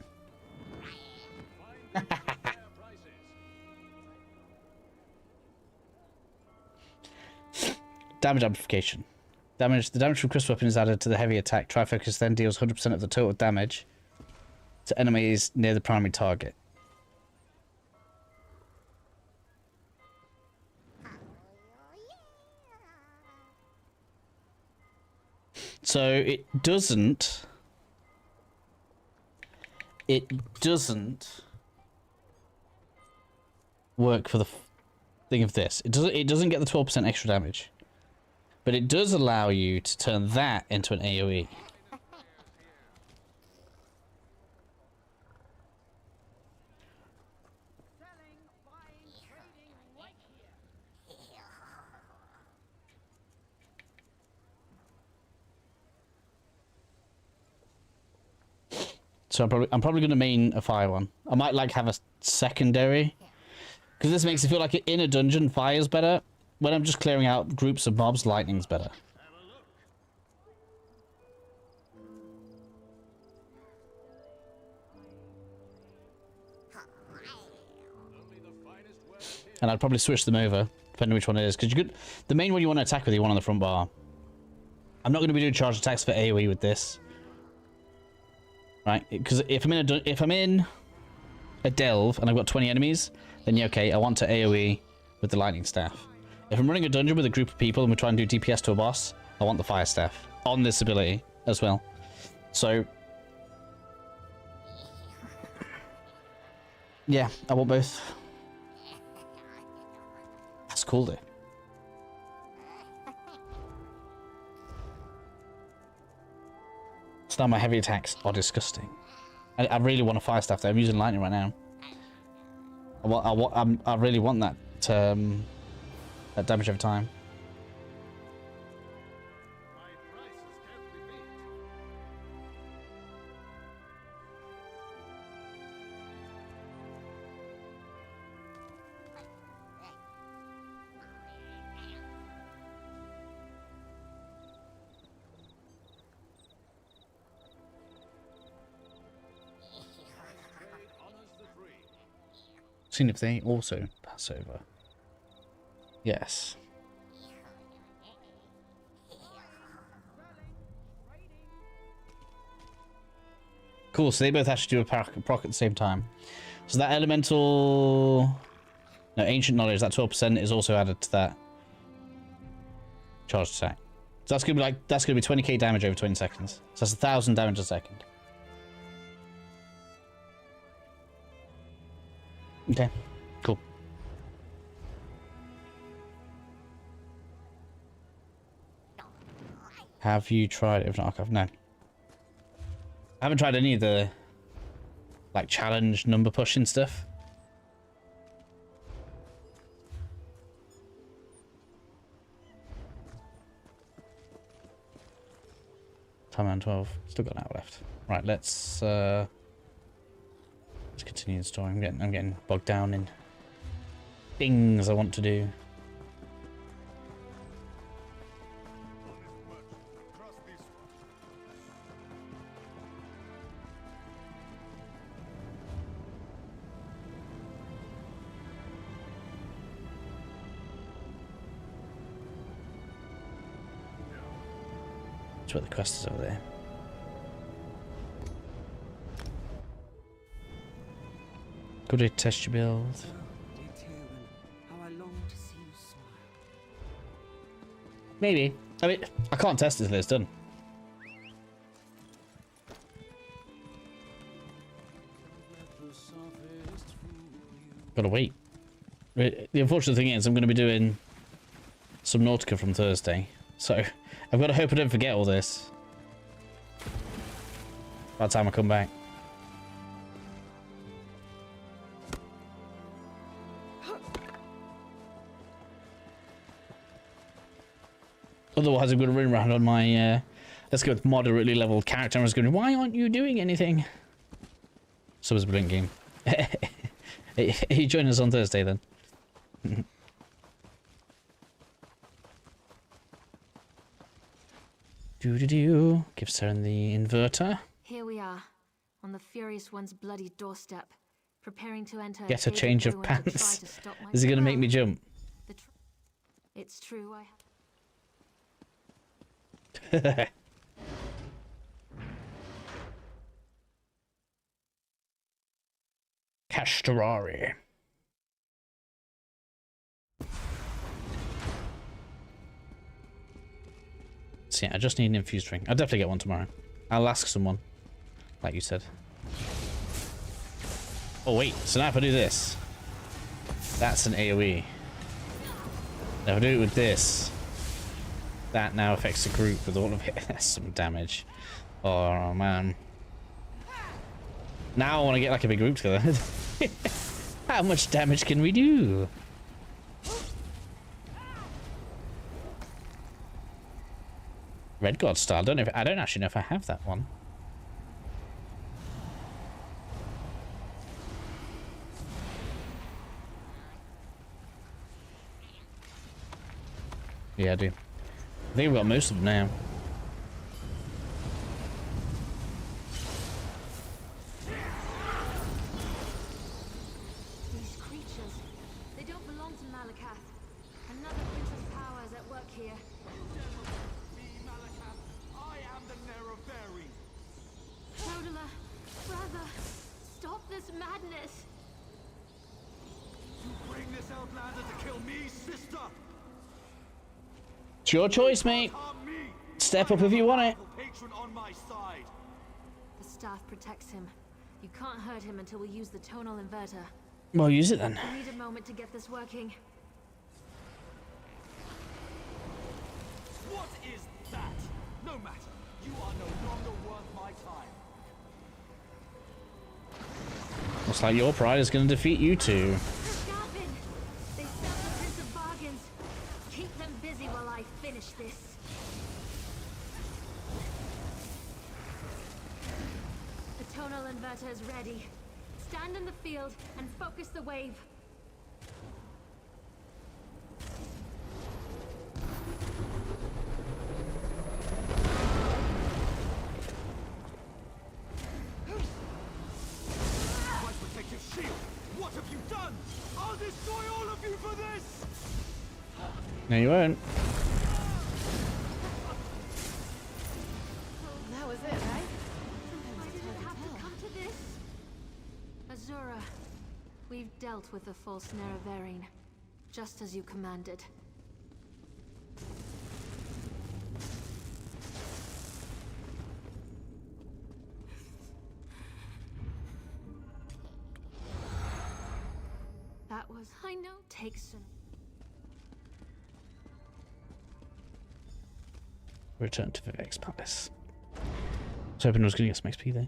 [SPEAKER 1] Damage amplification. The damage from crystal weapon is added to the heavy attack. Trifocus then deals 100% of the total damage to enemies near the primary target. So it doesn't work for the thing of this. It doesn't get the 12% extra damage, but it does allow you to turn that into an AoE. So I'm probably going to main a fire one. I might like have a secondary, because this makes it feel like in a dungeon fire's better. When I'm just clearing out groups of mobs, lightning's better. And I'd probably switch them over, depending on which one it is. Because the main one you want to attack with, you want on the front bar. I'm not going to be doing charge attacks for AoE with this. Right, because if I'm in a delve and I've got 20 enemies, then yeah, okay, I want to AoE with the lightning staff. If I'm running a dungeon with a group of people and we're trying to do DPS to a boss, I want the fire staff on this ability as well. So yeah, I want both. That's cool though. So now my heavy attacks are disgusting. I really want a fire staff though. I'm using lightning right now. I really want that that damage over time. Seeing if they also pass over. Yes. Cool, so they both actually do a proc at the same time. So that elemental... No, ancient knowledge, that 12% is also added to that charged attack. So that's gonna be like, that's gonna be 20k damage over 20 seconds. So that's 1,000 damage a second. Okay, cool. Have you tried it? If not, Archive? No. I haven't tried any of the like challenge number pushing stuff. Time on 12. Still got an hour left. Right, let's continue the story. I'm getting bogged down in things I want to do. That's what the quest is over there. Go to test your build. Maybe. I mean, I can't test it until it's done. Gotta wait. The unfortunate thing is I'm going to be doing Subnautica from Thursday. So, I've got to hope I don't forget all this by the time I come back. Otherwise, I'm going to run around on my, let's go with moderately leveled character. I was going, why aren't you doing anything? So it was a brilliant game. You join us on Thursday then. Do. Give Saren the inverter.
[SPEAKER 11] Here we are, on the Furious One's bloody doorstep, preparing to enter.
[SPEAKER 1] Get a change of pants. Is he going to make me jump?
[SPEAKER 11] It's true, I
[SPEAKER 1] Castorari. So yeah, I just need an infused ring. I'll definitely get one tomorrow. I'll ask someone, like you said. Oh wait, so now if I do this, that's an AoE. Now if I do it with this, that now affects the group with all of it. That's some damage. Oh man. Now I want to get like a big group together. How much damage can we do? Red God style. I don't actually know if I have that one. Yeah, I do. I think we've got most of them now.
[SPEAKER 11] These creatures, they don't belong to Malakath. Another prince's power is at work here.
[SPEAKER 15] I am the Nerevari.
[SPEAKER 11] Rodela, brother, stop this madness.
[SPEAKER 15] You bring this outlander to kill me, sister?
[SPEAKER 1] It's your choice, mate. Step up if you want it.
[SPEAKER 15] Patron on my side.
[SPEAKER 11] The staff protects him. You can't hurt him until we use the tonal inverter.
[SPEAKER 1] Well, use it then.
[SPEAKER 11] We need a moment to get this working.
[SPEAKER 15] What is that? No matter. You are no longer worth my time.
[SPEAKER 1] Looks like your pride is going to defeat you two.
[SPEAKER 11] Scarpin! They sell the Prince of Bargains. Keep them busy while I finish this. The tonal inverter is ready. Stand in the field and focus the wave.
[SPEAKER 15] What have you done? I'll destroy all of you for this!
[SPEAKER 1] No, you won't.
[SPEAKER 4] That was it, right?
[SPEAKER 11] Why did it have to come to this? Azura, we've dealt with the false Nerevarine, just as you commanded. That was, I know, takes some.
[SPEAKER 1] Return to Vivek's palace. I was hoping I was going to get some XP there.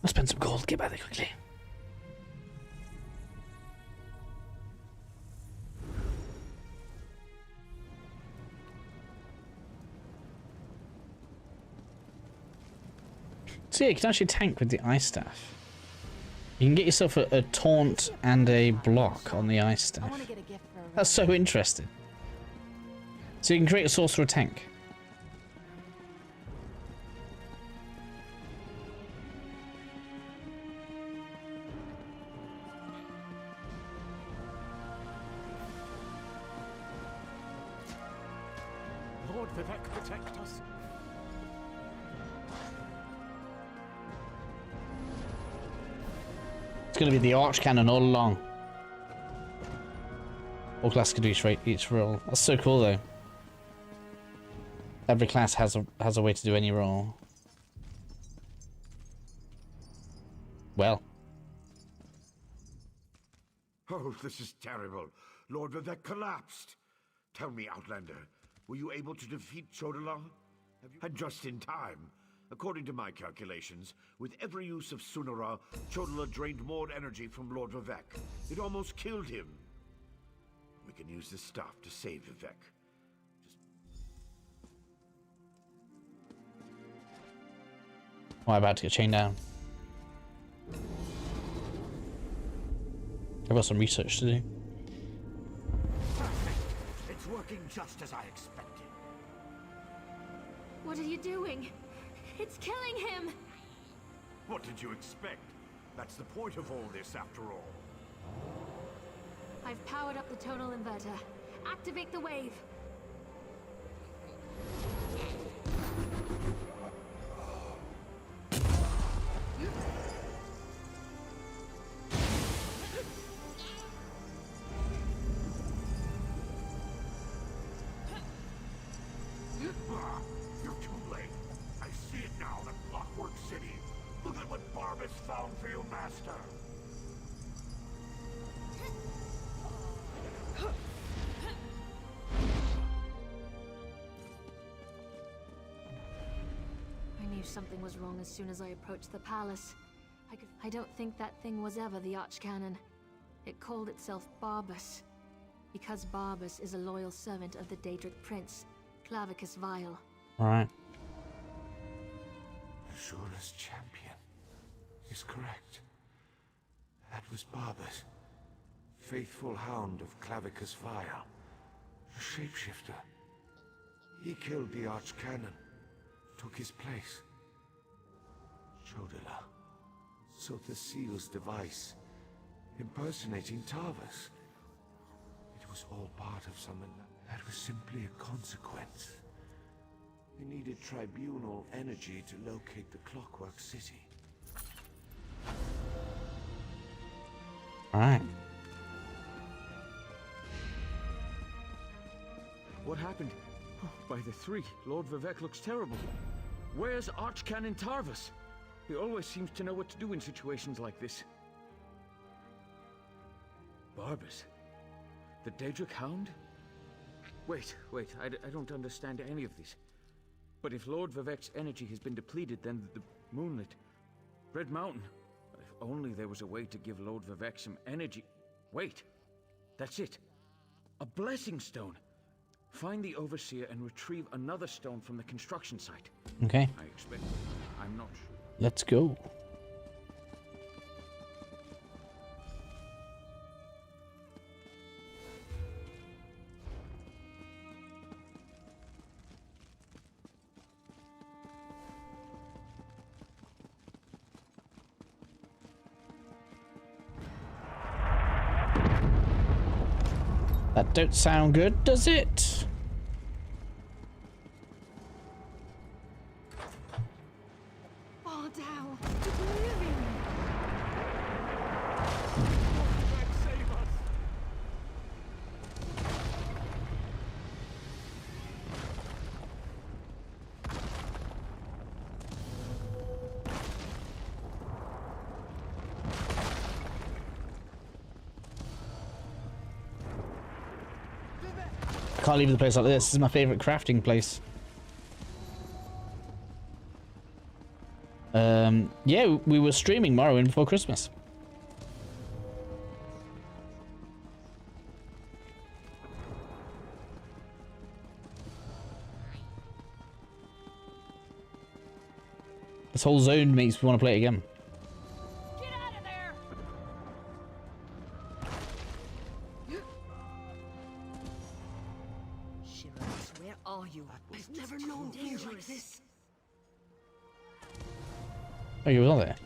[SPEAKER 1] I'll spend some gold, get back there quickly. So yeah, you can actually tank with the ice staff. You can get yourself a taunt and a block on the ice staff. That's so interesting. So you can create a sorcerer tank.
[SPEAKER 12] Lord Vivek, protect us.
[SPEAKER 1] It's going to be the arch cannon all along. All classes can do each roll. That's so cool though. Every class has a way to do any roll. Well.
[SPEAKER 5] Oh, this is terrible. Lord Vivek collapsed. Tell me, Outlander, were you able to defeat Chodala? And just in time. According to my calculations, with every use of Sunara, Chodala drained more energy from Lord Vivek. It almost killed him. We can use this stuff to save Vivek.
[SPEAKER 1] I'm about to get chained down. I've got some research to do.
[SPEAKER 12] Perfect. It's working just as I expected.
[SPEAKER 11] What are you doing? It's killing him!
[SPEAKER 5] What did you expect? That's the point of all this, after all.
[SPEAKER 11] I've powered up the tonal inverter. Activate the wave.
[SPEAKER 5] You're too late. I see it now, the Clockwork City. Look at what Barbas found for your master.
[SPEAKER 11] I knew something was wrong as soon as I approached the palace. I don't think that thing was ever the Archcanon. It called itself Barbas. Because Barbas is a loyal servant of the Daedric Prince, Clavicus Vile.
[SPEAKER 1] Alright.
[SPEAKER 6] Azura's champion is correct. That was Barbas, faithful hound of Clavicus Vile, a shapeshifter. He killed the Archcanon, took his place. Chodala sought the seal's device, impersonating Tarvas. It was all part of something that was simply a consequence. I needed tribunal energy to locate the Clockwork City.
[SPEAKER 1] Alright.
[SPEAKER 3] What happened? Oh, by the three, Lord Vivec looks terrible. Where's Archcanon Tarvis? He always seems to know what to do in situations like this. Barbas? The Daedric Hound? Wait, I don't understand any of this. But if Lord Vivec's energy has been depleted, then the Moonlit, Red Mountain... If only there was a way to give Lord Vivec some energy... Wait! That's it! A Blessing Stone! Find the Overseer and retrieve another stone from the construction site.
[SPEAKER 1] Okay.
[SPEAKER 3] I expect... I'm not sure.
[SPEAKER 1] Let's go. That don't sound good, does it?
[SPEAKER 4] Bardal, delirium.
[SPEAKER 16] Save us!
[SPEAKER 1] I can't leave the place like this. This is my favorite crafting place. Yeah, we were streaming Morrowind before Christmas. This whole zone makes me want to play it again.
[SPEAKER 8] Get out of there!
[SPEAKER 2] Shivers, where are you? I've never known danger like this.
[SPEAKER 1] Oh, you were not there.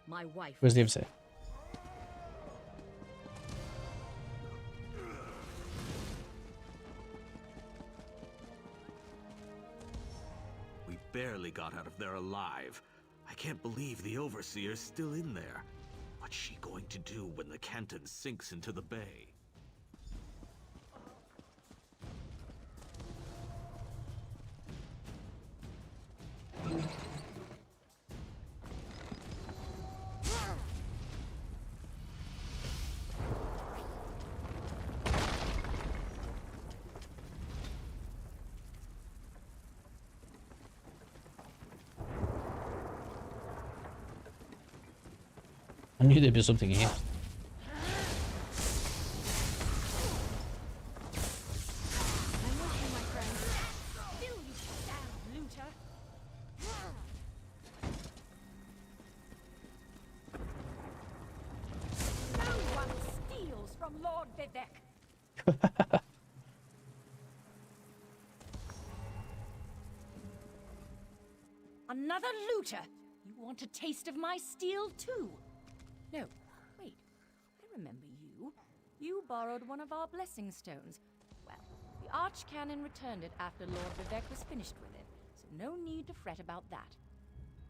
[SPEAKER 2] My wife.
[SPEAKER 1] Where's the Overseer?
[SPEAKER 17] We barely got out of there alive. I can't believe the Overseer's still in there. What's she going to do when the Canton sinks into the bay?
[SPEAKER 1] I knew there'd be something here.
[SPEAKER 8] Lord Vivec. Another looter? You want a taste of my steel too? No, wait. I remember you. You borrowed one of our blessing stones. Well, the Archcanon returned it after Lord Vivec was finished with it, so no need to fret about that.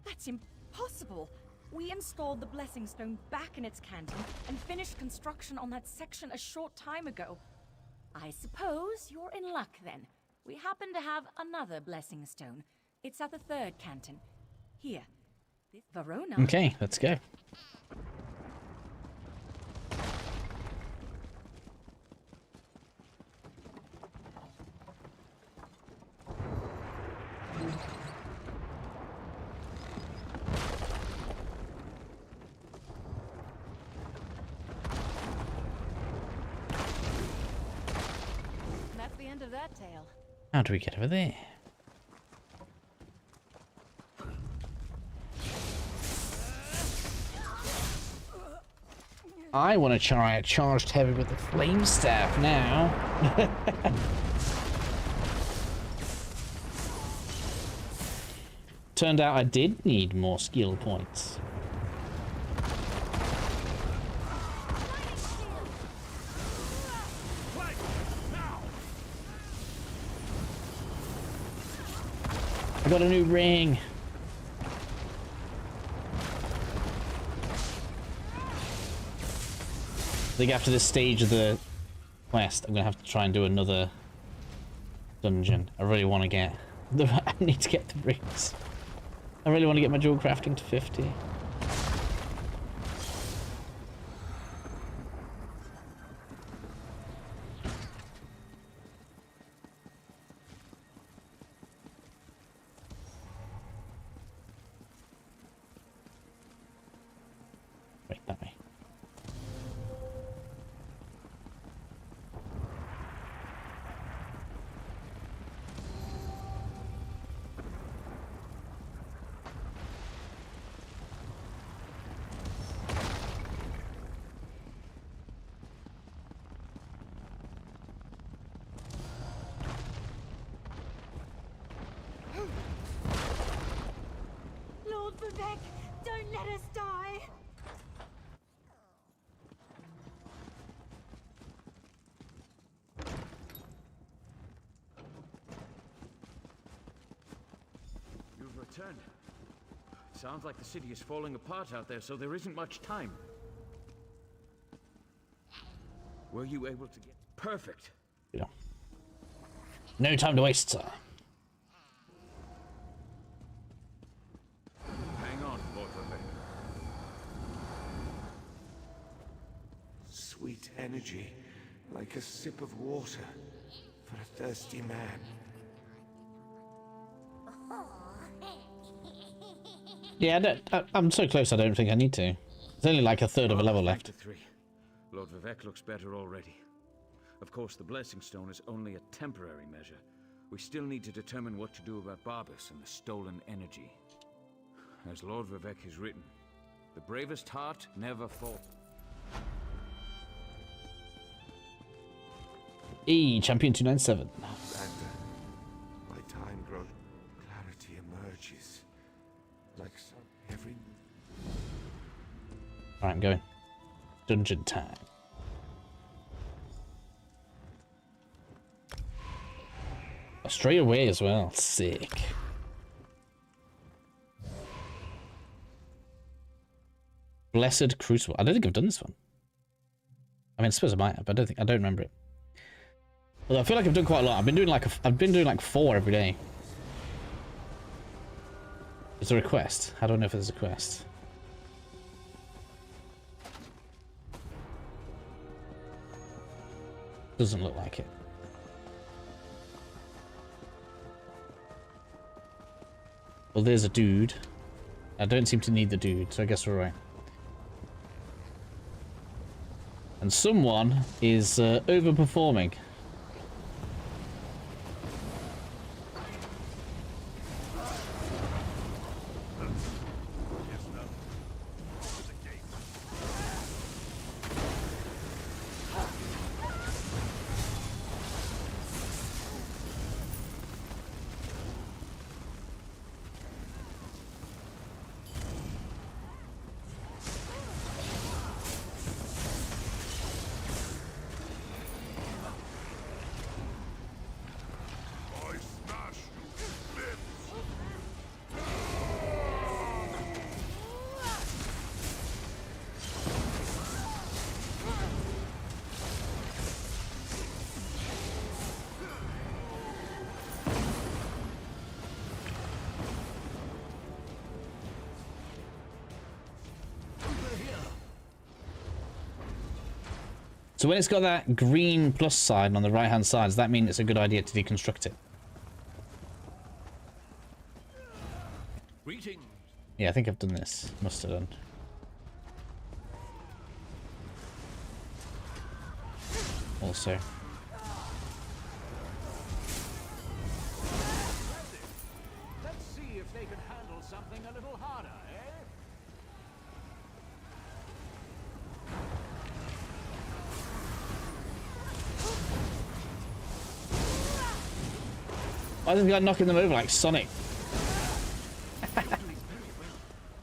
[SPEAKER 8] That's impossible! We installed the blessing stone back in its canton and finished construction on that section a short time ago. I suppose you're in luck then. We happen to have another blessing stone. It's at the third canton. Here. This Verona.
[SPEAKER 1] Okay, let's go.
[SPEAKER 4] That's the end of that tale.
[SPEAKER 1] How do we get over there? I want to try a charged heavy with the flame staff now. Turned out I did need more skill points. got a new ring. I think after this stage of the quest, I'm gonna have to try and do another dungeon. I really want to get I need to get the rings. I really want to get my dual crafting to 50. Right, that way.
[SPEAKER 9] Lord Vivek, don't let us die!
[SPEAKER 3] You've returned. Sounds like the city is falling apart out there, so there isn't much time. Were you able to get... Perfect!
[SPEAKER 1] Yeah. No time to waste, sir.
[SPEAKER 3] Hang on, Lord Vivek.
[SPEAKER 6] Sweet energy, like a sip of water for a thirsty man.
[SPEAKER 1] Yeah, I'm so close I don't think I need to. There's only like a third of a level left.
[SPEAKER 3] 3. Lord Vivek looks better already. Of course, the Blessing Stone is only a temporary measure. We still need to determine what to do about Barbas and the stolen energy. As Lord Vivek has written, the bravest heart never falls.
[SPEAKER 1] Champion 297.
[SPEAKER 6] My time grows, clarity emerges. Like every...
[SPEAKER 1] Alright, I'm going. Dungeon time. Straight away as well. Sick. Blessed Crucible. I don't think I've done this one. I mean, I suppose I might have, but I don't remember it. Although I feel like I've done quite a lot. I've been doing like 4 every day. Is there a quest? How do I know if there's a quest? Doesn't look like it. Well, there's a dude. I don't seem to need the dude, so I guess we're right. And someone is overperforming. So when it's got that green plus sign on the right hand side, does that mean it's a good idea to deconstruct it?
[SPEAKER 15] Greetings.
[SPEAKER 1] Yeah, I think I've done this. Must have done. Also.
[SPEAKER 15] Let's see if they can handle something a little harder, eh?
[SPEAKER 1] Why is this guy knocking them over like Sonic?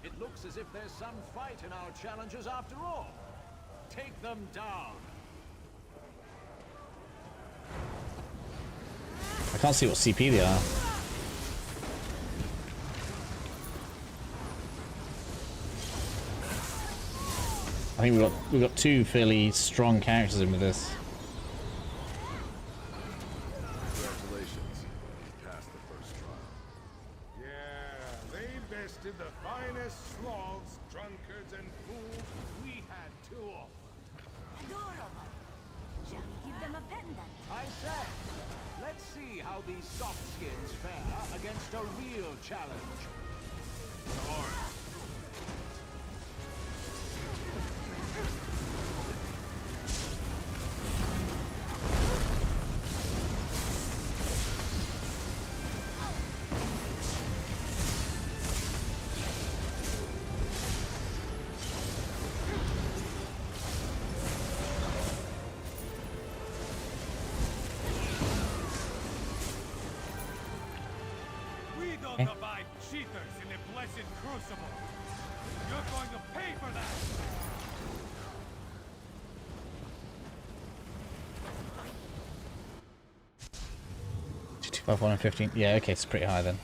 [SPEAKER 15] It looks as if there's some fight in our challenges after all. Take them down.
[SPEAKER 1] I can't see what CP they are. I think we've got two fairly strong characters in with this.
[SPEAKER 19] Congratulations. You passed the first trial.
[SPEAKER 14] Yeah, they bested the finest sloths, drunkards, and fools we had to offer.
[SPEAKER 20] Adorable. Shall we give them a pendant?
[SPEAKER 15] I say, let's see how these soft skins fare against a real challenge.
[SPEAKER 14] We don't abide cheaters in the blessed crucible. You're going to pay for that.
[SPEAKER 1] 2, 5, 1, and 15. Yeah, okay, it's pretty high then.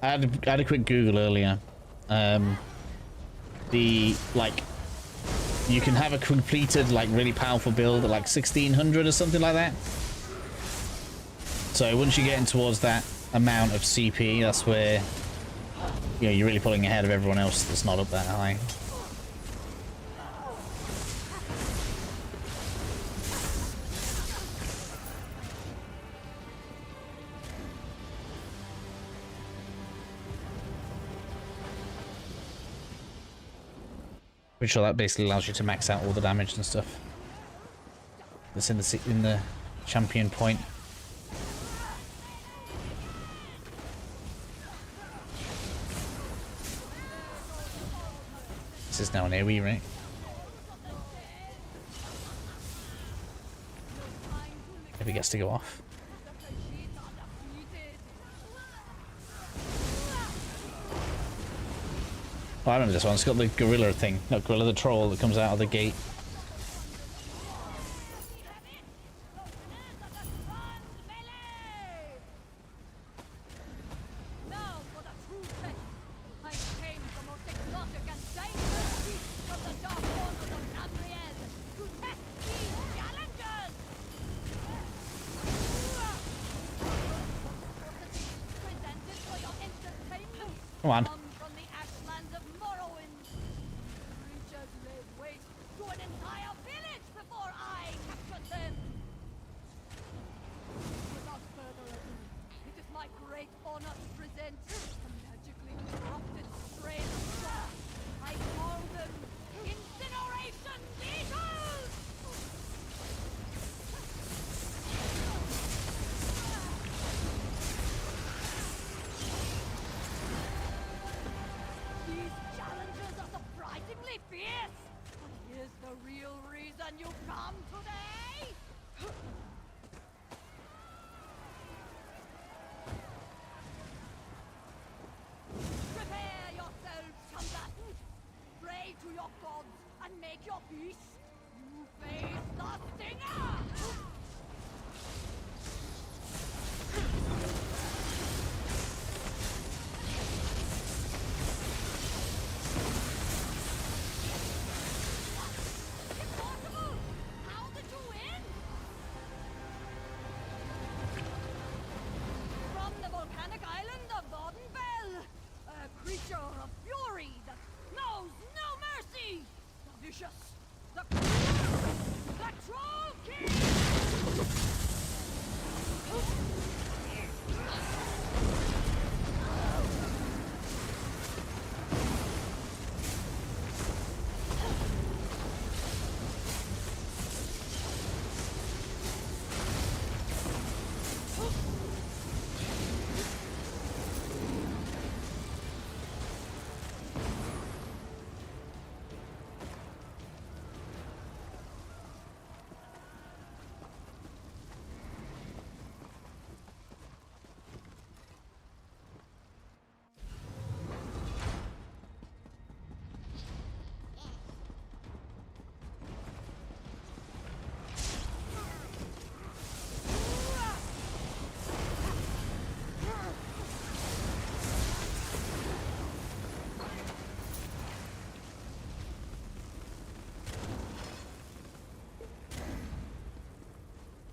[SPEAKER 1] I had a quick Google earlier. You can have a completed, like, really powerful build at like 1600 or something like that. So once you get in towards that amount of CP, that's where, you know, you're really pulling ahead of everyone else that's not up that high. Pretty sure that basically allows you to max out all the damage and stuff that's in the champion point. This is now an AoE, right? If he gets to go off. Oh, I remember this one. It's got the gorilla thing. Not gorilla, the troll that comes out of the gate. Come on.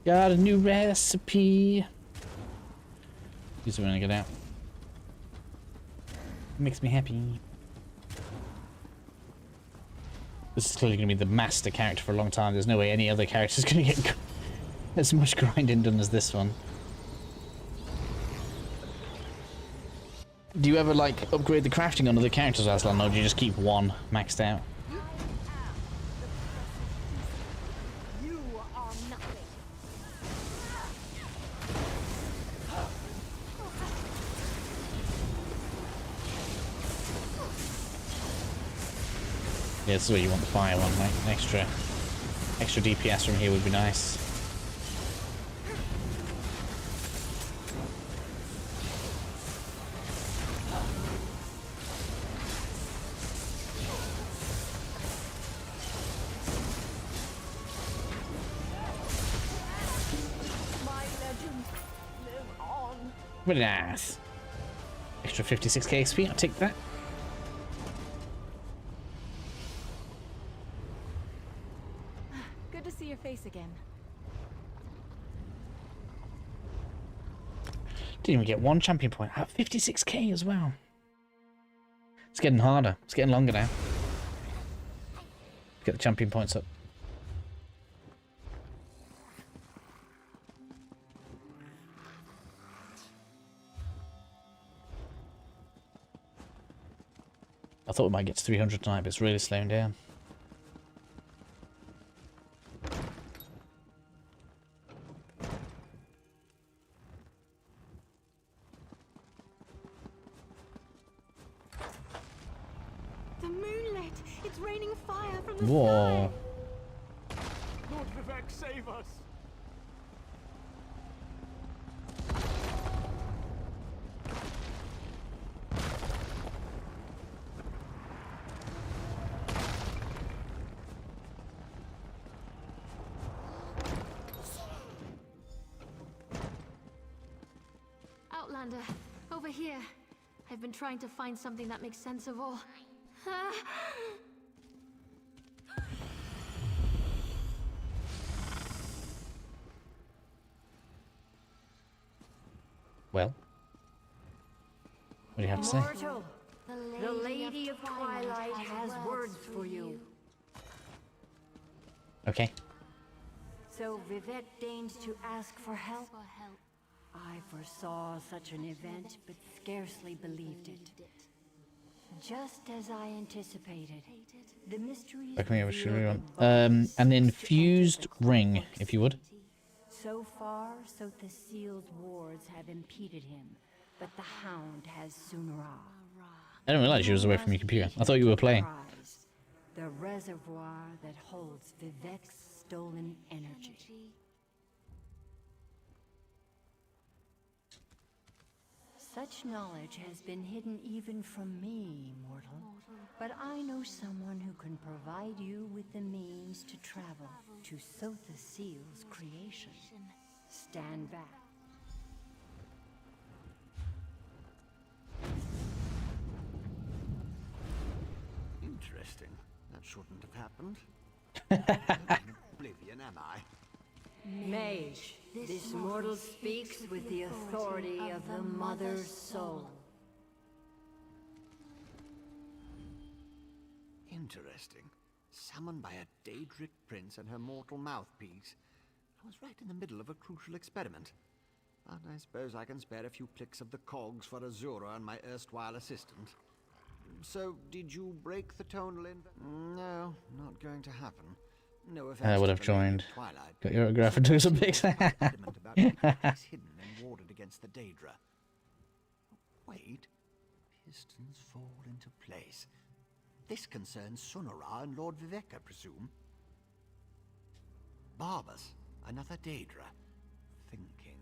[SPEAKER 1] Got a new recipe. Use it when I get out. Makes me happy. This is clearly going to be the master character for a long time. There's no way any other character is going to get as much grinding done as this one. Do you ever, like, upgrade the crafting on other characters, Aslan, or do you just keep one maxed out?
[SPEAKER 20] You are nothing.
[SPEAKER 1] Yeah, this is where you want the fire one, like an extra DPS from here would be nice.
[SPEAKER 20] My legend live on.
[SPEAKER 1] Really nice. Extra 56k XP, I'll take that.
[SPEAKER 4] Good to see your face again.
[SPEAKER 1] Didn't even get one champion point. 56k as well. It's getting harder. It's getting longer now. Get the champion points up. I thought we might get to 300 tonight, but it's really slowing down.
[SPEAKER 2] The moonlit! It's raining fire from the
[SPEAKER 1] Whoa.
[SPEAKER 2] sky!
[SPEAKER 15] Lord Vivek, save us!
[SPEAKER 11] Outlander, over here. I've been trying to find something that makes sense of all.
[SPEAKER 1] Well, what do you have to say?
[SPEAKER 9] Mortal, the Lady of Twilight has words for you.
[SPEAKER 1] Okay.
[SPEAKER 9] So Vivek deigns to ask for help. I foresaw such an event, but scarcely believed it. Just as I anticipated, the mysteries
[SPEAKER 1] Back me over, should we run? An infused ring, if you would.
[SPEAKER 9] So far, Sotha's sealed wards have impeded him, but the Hound has Sunra.
[SPEAKER 1] I didn't realize you was away from your computer. I thought you were playing.
[SPEAKER 9] The reservoir that holds Vivek's stolen energy. Such knowledge has been hidden even from me, mortal. But I know someone who can provide you with the means to travel to Sotha Seal's creation. Stand back.
[SPEAKER 12] Interesting. That shouldn't have happened. I'm in oblivion, am I?
[SPEAKER 9] Mage, this mortal speaks with the authority of the Mother's soul.
[SPEAKER 12] Interesting. Summoned by a Daedric prince and her mortal mouthpiece. I was right in the middle of a crucial experiment. But I suppose I can spare a few clicks of the cogs for Azura and my erstwhile assistant. So, did you break the tonal No, not going to happen. No offense.
[SPEAKER 1] I would have
[SPEAKER 12] to the Lady
[SPEAKER 1] joined.
[SPEAKER 12] of Twilight,
[SPEAKER 1] Got your autograph and do some pics.
[SPEAKER 12] adamant about keeping things hidden and warded against the Daedra. Wait. Pistons fall into place. This concerns Sunara and Lord Vivek, I presume. Barbas, another Daedra. Thinking.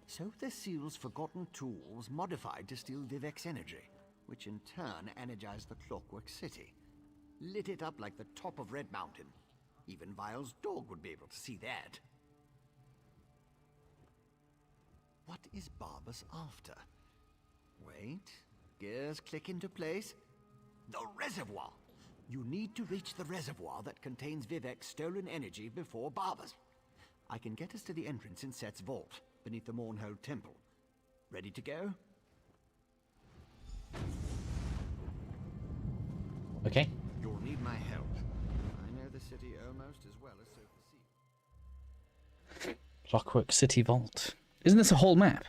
[SPEAKER 12] So the Seal's forgotten tools modified to steal Vivek's energy, which in turn energized the Clockwork City. Lit it up like the top of Red Mountain. Even Vile's dog would be able to see that. What is Barbas after? Wait, gears click into place. The reservoir! You need to reach the reservoir that contains Vivek's stolen energy before Barbas. I can get us to the entrance in Set's vault, beneath the Mournhold Temple. Ready to go?
[SPEAKER 1] Okay.
[SPEAKER 12] You'll need my help. I know the city almost as well as Sophie.
[SPEAKER 1] Clockwork City Vault. Isn't this a whole map?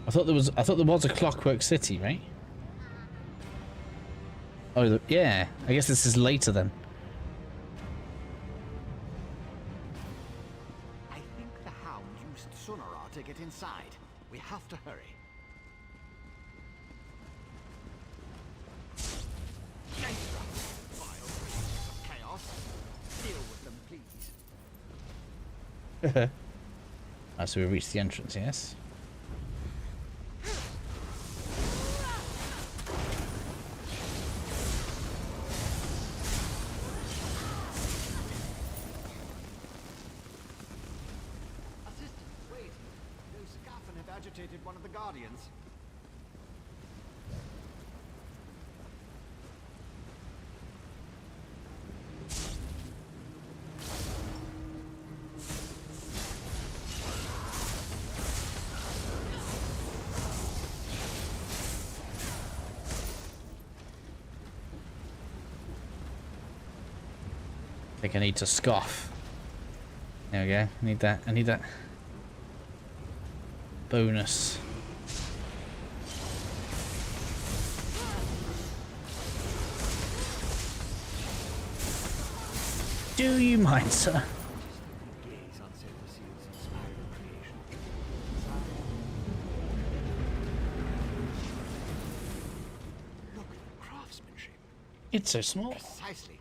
[SPEAKER 1] I thought there was a Clockwork City, right? Oh, yeah. I guess this is later then.
[SPEAKER 12] I think the Hound used Sonora to get inside. We have to hurry. Vile creatures of chaos. Deal with them, please.
[SPEAKER 1] Ah, so we reached the entrance, yes?
[SPEAKER 12] One of the Guardians.
[SPEAKER 1] I think I need to scoff. There we go. I need that bonus. Do you mind, sir?
[SPEAKER 12] Look, craftsmanship.
[SPEAKER 1] It's so small.
[SPEAKER 12] Precisely.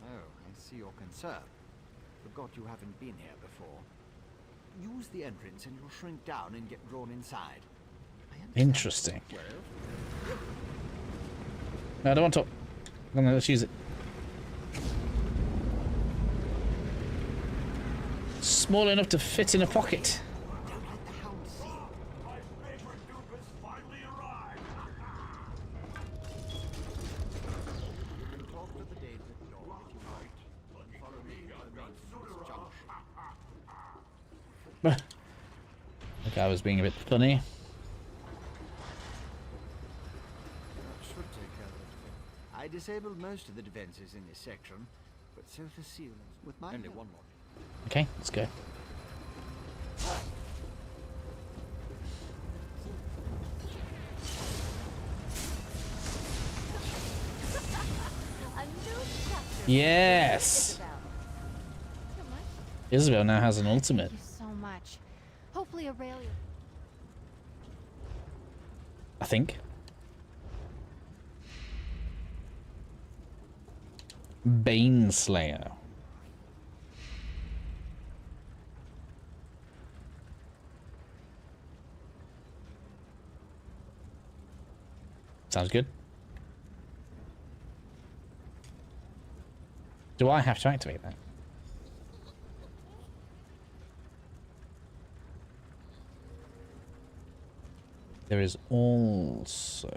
[SPEAKER 12] Oh, I see your concern. Forgot you haven't been here before. Use the entrance and you'll shrink down and get drawn inside.
[SPEAKER 1] Interesting. No, I don't want to. Let's use it. Small enough to fit in a pocket. Like I was being a bit funny.
[SPEAKER 12] I disabled most of the defenses in this section, but so the seals with my only one more.
[SPEAKER 1] Okay, let's go. Yes. Isabel now has an ultimate.
[SPEAKER 4] Thank you so much. Hopefully Aurelia.
[SPEAKER 1] I think. Baneslayer. Sounds good. Do I have to activate that? There is also...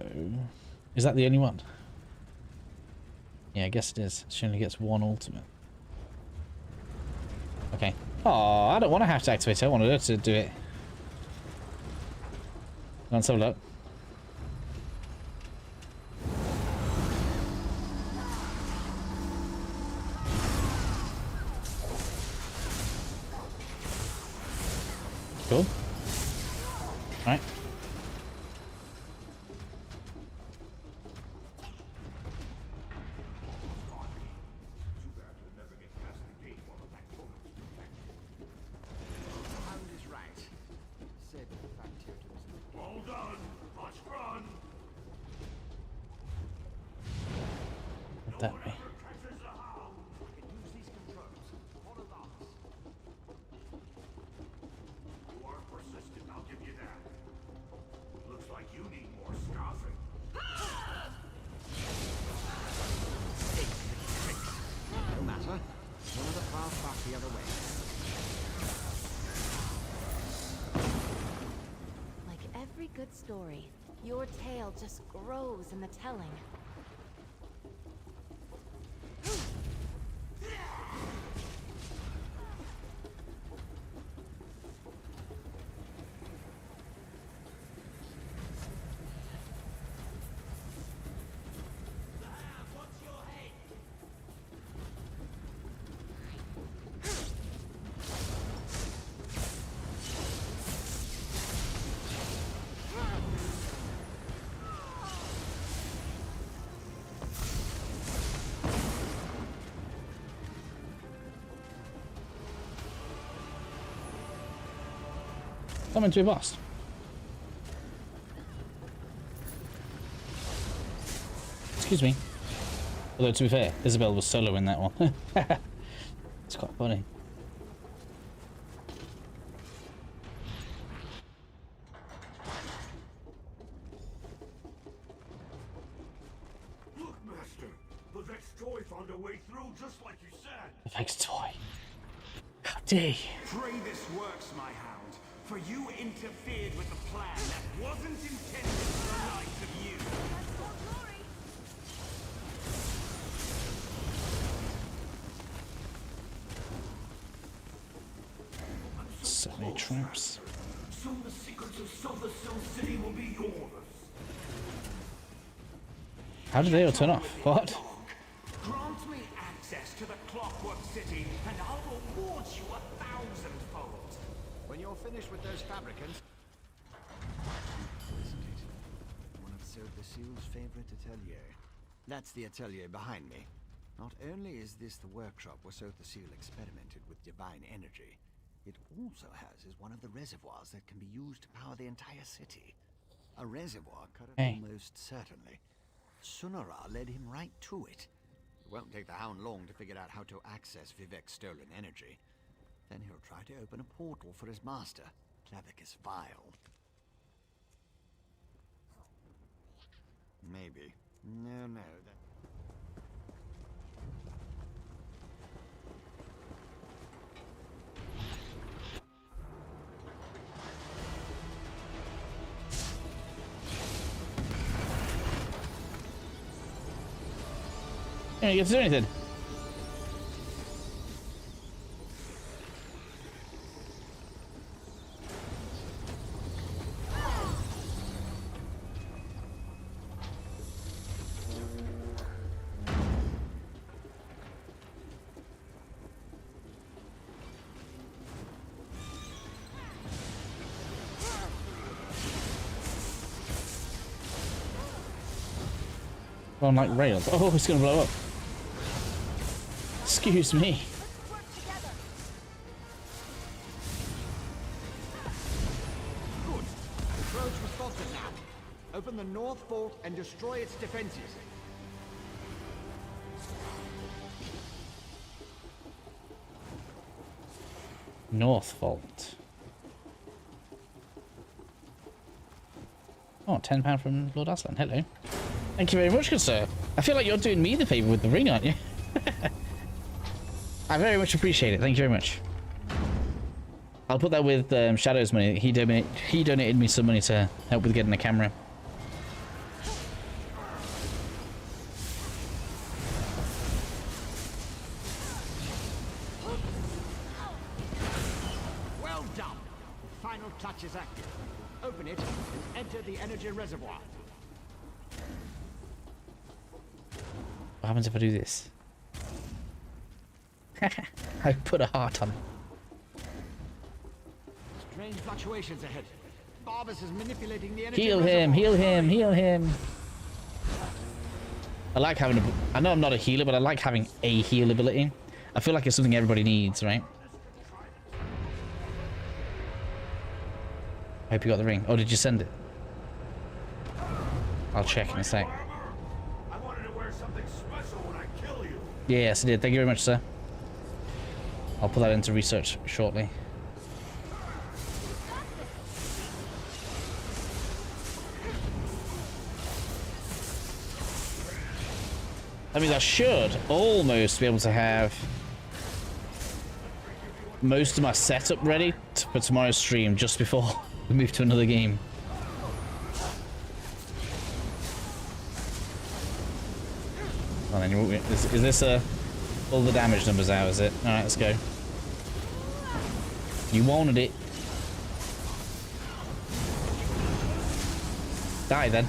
[SPEAKER 1] Is that the only one? Yeah, I guess it is. She only gets one ultimate. Okay. Oh, I don't want to have to activate it. I wanted her to do it. Let's have a look. Cool. Alright. That way.
[SPEAKER 12] No matter. One of the paths back the other way.
[SPEAKER 9] Like every good story,
[SPEAKER 4] Tamriel just grows in the telling.
[SPEAKER 1] Something to be bossed. Excuse me. Although, to be fair, Isabel was solo in that one. It's quite funny.
[SPEAKER 5] Look, Master! Vivek's toy found a way through just like you said!
[SPEAKER 1] Vivek's toy. How dare you?
[SPEAKER 16] Pray this works, my hound, for you interfered with the plan that wasn't intended for the likes of you.
[SPEAKER 1] So many traps.
[SPEAKER 5] Soon the secrets of Silver Sill City will be yours.
[SPEAKER 1] How did they all turn off? What?
[SPEAKER 16] Grant me access to the Clockwork City, and I'll reward you 1,000-fold.
[SPEAKER 12] When you're finished with those fabricants... Isn't it? One of Silver Seal's favorite ateliers. That's the atelier behind me. Not only is this the workshop where Silver Seal experimented with divine energy, it also houses one of the reservoirs that can be used to power the entire city. A reservoir cut almost certainly. Sunara led him right to it. It won't take the Hound long to figure out how to access Vivek's stolen energy. Then he'll try to open a portal for his master, Clavicus Vile. Maybe. No, that...
[SPEAKER 1] You don't get to do anything. On like rails. Oh, it's gonna blow up. Excuse me.
[SPEAKER 12] Good. The approach responsive now. Open the north vault and destroy its defenses.
[SPEAKER 1] North vault. Oh, £10 from Lord Aslan. Hello. Thank you very much, good sir. I feel like you're doing me the favour with the ring, aren't you? I very much appreciate it. Thank you very much. I'll put that with Shadow's money. He donated me some money to help with getting the camera.
[SPEAKER 12] Well done. The final clutch is active. Open it and enter the energy reservoir.
[SPEAKER 1] What happens if I do this? I put a heart on.
[SPEAKER 12] Strange fluctuations ahead. Barbas is manipulating the energy
[SPEAKER 1] Heal
[SPEAKER 12] reservoir.
[SPEAKER 1] him, heal him, heal him. I like having a... I know I'm not a healer, but I like having a heal ability. I feel like it's something everybody needs, right? I hope you got the ring. Oh, did you send it? I'll check in a sec.
[SPEAKER 5] I wanted to wear something special when I kill you.
[SPEAKER 1] Yes, I did. Thank you very much, sir. I'll put that into research shortly. I mean, I should almost be able to have most of my setup ready for tomorrow's stream just before we move to another game. Come on then, is this all the damage numbers out, is it? Alright, let's go. You wanted it. Die then.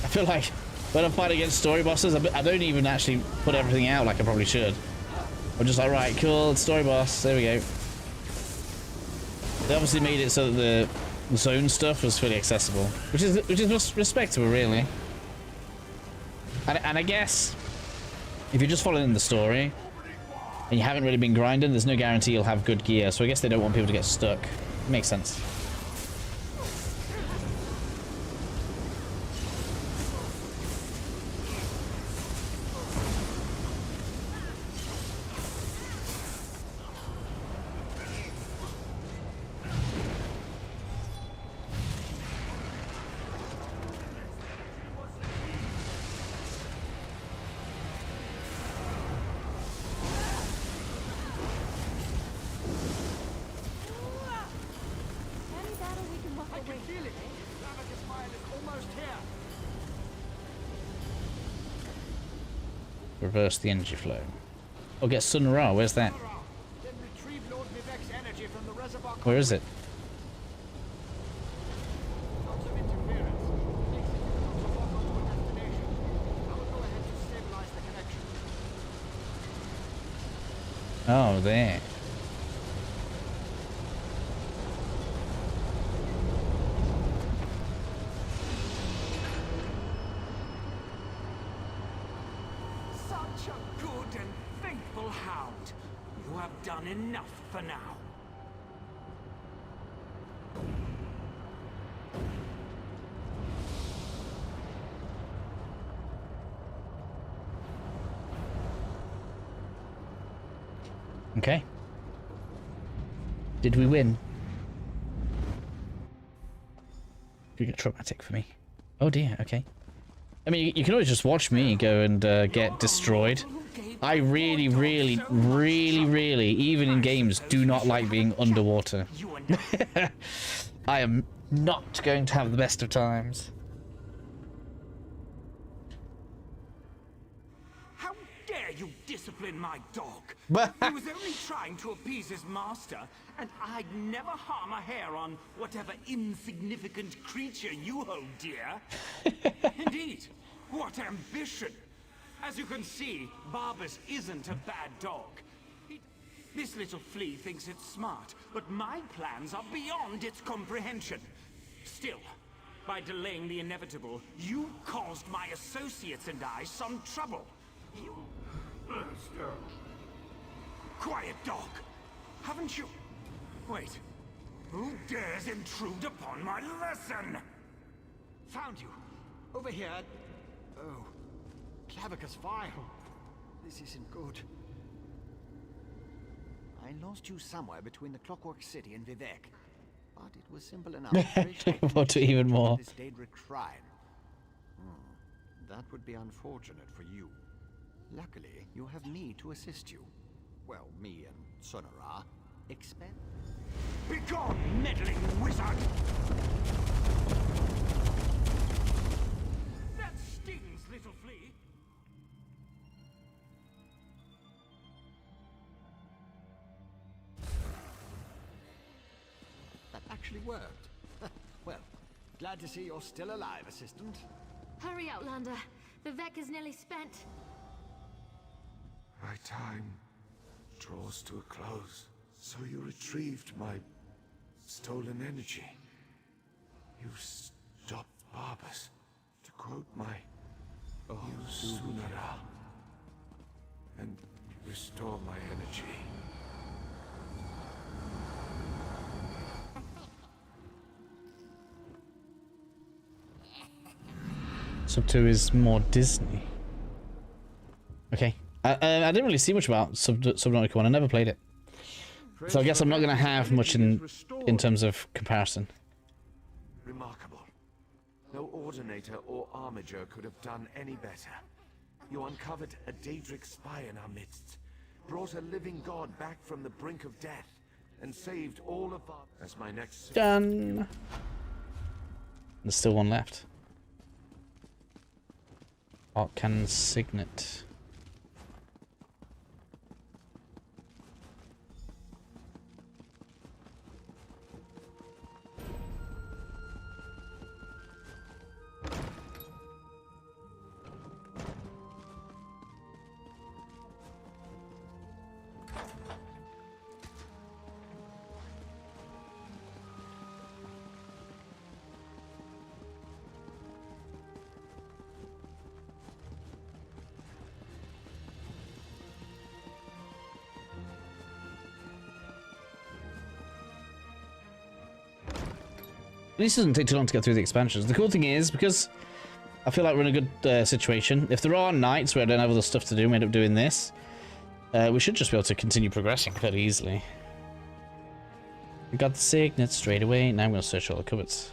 [SPEAKER 1] I feel like when I'm fighting against story bosses, I don't even actually put everything out like I probably should. I'm just like, right, cool, it's story boss, there we go. They obviously made it so that the zone stuff was fully accessible, which is respectable, really. And I guess if you're just following the story and you haven't really been grinding, there's no guarantee you'll have good gear. So I guess they don't want people to get stuck. Makes sense. Reverse the energy flow. Oh, get Sun Ra. Where's that? Where is it? Oh, there.
[SPEAKER 16] Such a good and faithful hound. You have done enough for now.
[SPEAKER 1] Okay. Did we win? You get traumatic for me. Oh dear, okay. I mean, you can always just watch me go and get destroyed. I really, even in games, do not like being underwater. I am not going to have the best of times.
[SPEAKER 16] How dare you discipline my dog? He was only trying to appease his master, and I'd never harm a hair on whatever insignificant creature you hold dear. Indeed, what ambition! As you can see, Barbas isn't a bad dog. This little flea thinks it's smart, but my plans are beyond its comprehension. Still, by delaying the inevitable, you caused my associates and I some trouble. You... Quiet, dog. Haven't you... Wait. Who dares intrude upon my lesson? Found you. Over here. Oh. Clavicus file. This isn't good.
[SPEAKER 12] I lost you somewhere between the Clockwork City and VVardenfell. But it was simple enough.
[SPEAKER 1] What to even more?
[SPEAKER 12] This Daedric shrine. That would be unfortunate for you. Luckily, you have me to assist you. Well, me and Sonara.
[SPEAKER 16] Begone, meddling wizard! That stings, little flea!
[SPEAKER 12] That actually worked. Well, glad to see you're still alive, assistant.
[SPEAKER 11] Hurry, Outlander. The Vec is nearly spent.
[SPEAKER 6] My time draws to a close. So you retrieved my stolen energy. You stopped Barbas. To quote my Sunara. And restore my energy.
[SPEAKER 1] Sub 2 is more Disney. Okay. I didn't really see much about Subnautica 1. I never played it. So I guess I'm not going to have much in terms of comparison.
[SPEAKER 6] Remarkable. No Ordinator or Armiger could have done any better. You uncovered a Daedric spy in our midst, brought a living god back from the brink of death, and saved all of our... As my next...
[SPEAKER 1] Done. There's still one left. Arcane Signet. At least it doesn't take too long to get through the expansions. The cool thing is, because I feel like we're in a good situation, if there are nights where I don't have other stuff to do and we end up doing this, we should just be able to continue progressing fairly easily. We got the signet straight away. Now I'm going to search all the cupboards.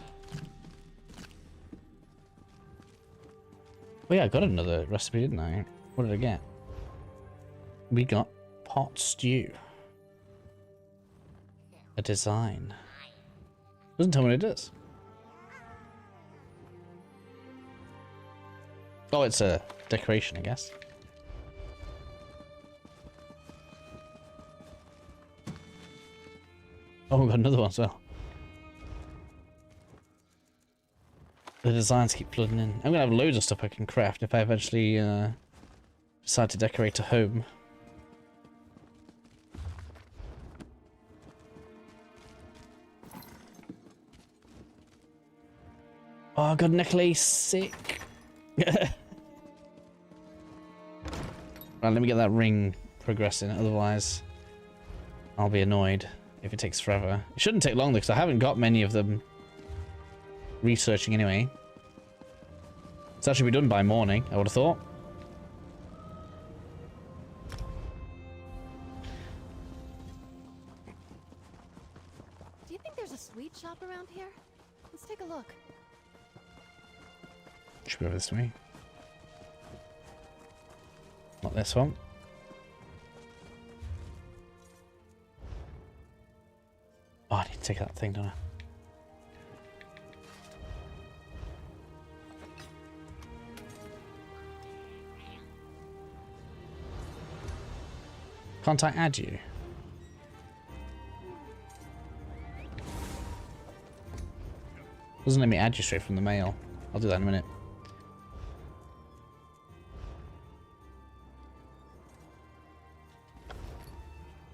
[SPEAKER 1] Oh yeah, I got another recipe, didn't I? What did I get? We got pot stew. A design. Doesn't tell me what it does. Oh, it's a decoration, I guess. Oh, we've got another one as well. The designs keep flooding in. I'm gonna have loads of stuff I can craft if I eventually decide to decorate a home. Oh, I got a necklace. Sick. Right, let me get that ring progressing. Otherwise, I'll be annoyed if it takes forever. It shouldn't take long, though, because I haven't got many of them researching anyway. So that should be done by morning, I would have thought.
[SPEAKER 4] Do you think there's a sweet shop around here? Let's take a look.
[SPEAKER 1] Should be over this way. Not this one. Oh, I need to take that thing, don't I? Can't I add you? Doesn't let me add you straight from the mail. I'll do that in a minute.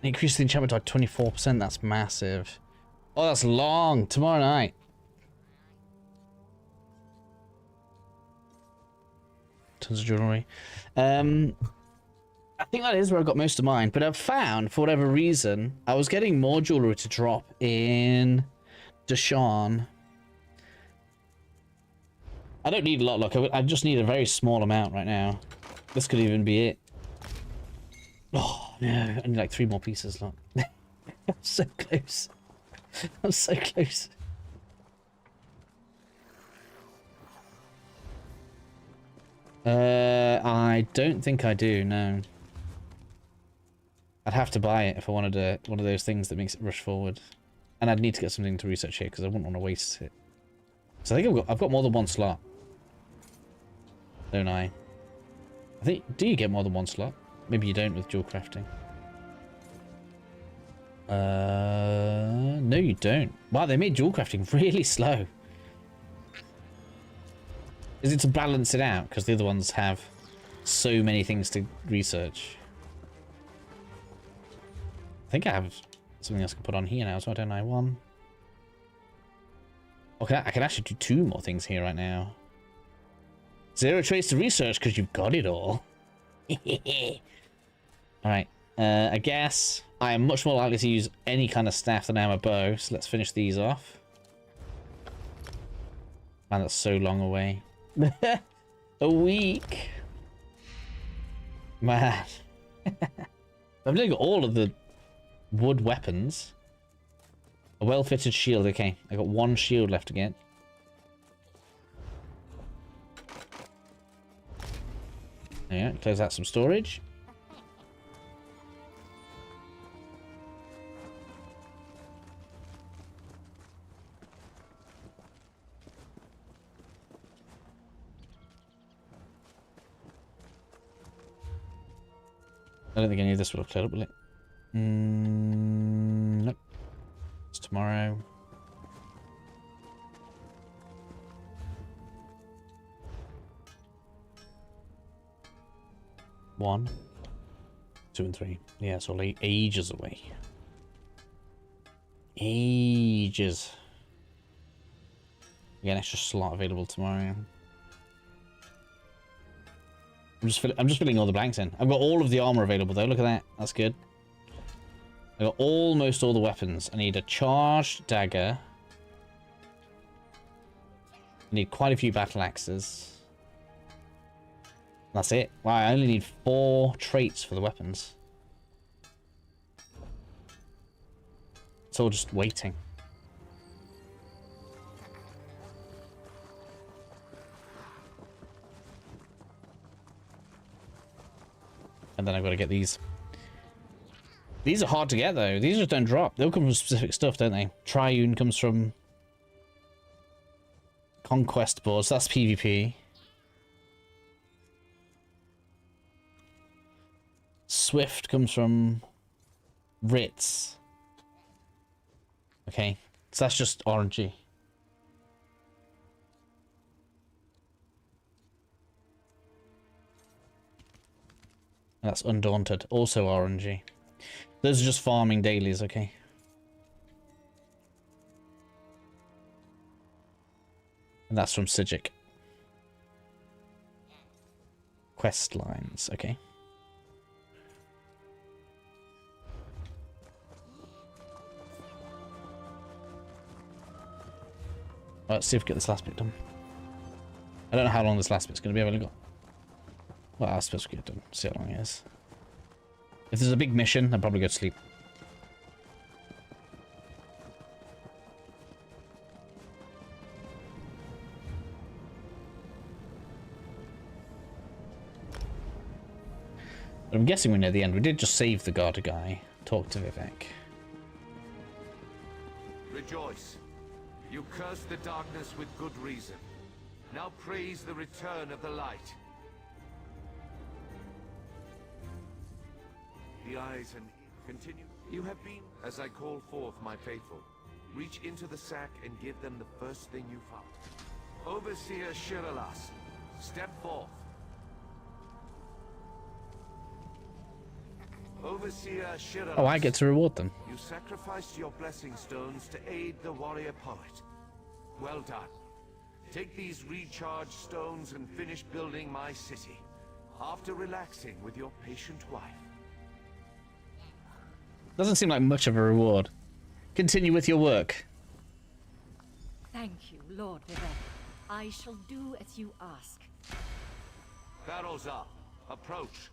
[SPEAKER 1] Increase the enchantment by 24%. That's massive. Oh, that's long. Tomorrow night. Tons of jewelry. I think that is where I got most of mine. But I've found, for whatever reason, I was getting more jewelry to drop in Deshawn. I don't need a lot. Look, I just need a very small amount right now. This could even be it. Oh, no. I need like 3 more pieces. Look. I'm so close. I'm so close. I don't think I do, no. I'd have to buy it if I wanted one of those things that makes it rush forward. And I'd need to get something to research here because I wouldn't want to waste it. So I think I've got more than one slot. Don't I? I think, do you get more than one slot? Maybe you don't with dual crafting. No you don't. Wow, they made dual crafting really slow. Is it to balance it out? Because the other ones have so many things to research. I think I have something else I can put on here now, so I don't know. 1. Okay, I can actually do 2 more things here right now. 0 trace to research because you've got it all. Alright, I guess I am much more likely to use any kind of staff than I am a bow, so let's finish these off. Man, that's so long away. A week. Man. I've nearly got all of the wood weapons. A well-fitted shield, okay. I got 1 shield left to get. Yeah, close out some storage. I don't think any of this would have cleared up, will it? Nope. It's tomorrow. One, 2, and 3. Yeah, it's all ages away. Ages. Yeah, an extra slot available tomorrow. I'm just filling all the blanks in. I've got all of the armor available though. Look at that. That's good. I got almost all the weapons. I need a charged dagger. I need quite a few battle axes. That's it. Wow, I only need 4 traits for the weapons. It's all just waiting. And then I've got to get these. These are hard to get though. These just don't drop. They'll come from specific stuff, don't they? Triune comes from conquest boards. That's PvP. Swift comes from writs. Okay, so that's just RNG. That's Undaunted, also RNG. Those are just farming dailies, okay? And that's from Sijic. Quest lines, okay. Let's see if we get this last bit done. I don't know how long this last bit's going to be. I've only got... Well, I suppose we get done. See how long it is. If there's a big mission, I'll probably go to sleep. But I'm guessing we're near the end. We did just save the Garda guy. Talk to Vivek.
[SPEAKER 6] Rejoice. You cursed the darkness with good reason. Now praise the return of the light. The eyes and continue. You have been, as I call forth my faithful. Reach into the sack and give them the first thing you found. Overseer Shiralas, step forth. Overseer Shiralas.
[SPEAKER 1] Oh, I get to reward them.
[SPEAKER 6] You sacrificed your blessing stones to aid the warrior poet. Well done. Take these recharged stones and finish building my city. After relaxing with your patient wife.
[SPEAKER 1] Doesn't seem like much of a reward. Continue with your work.
[SPEAKER 8] Thank you, Lord Vivek. I shall do as you ask.
[SPEAKER 6] Barrels up. Approach.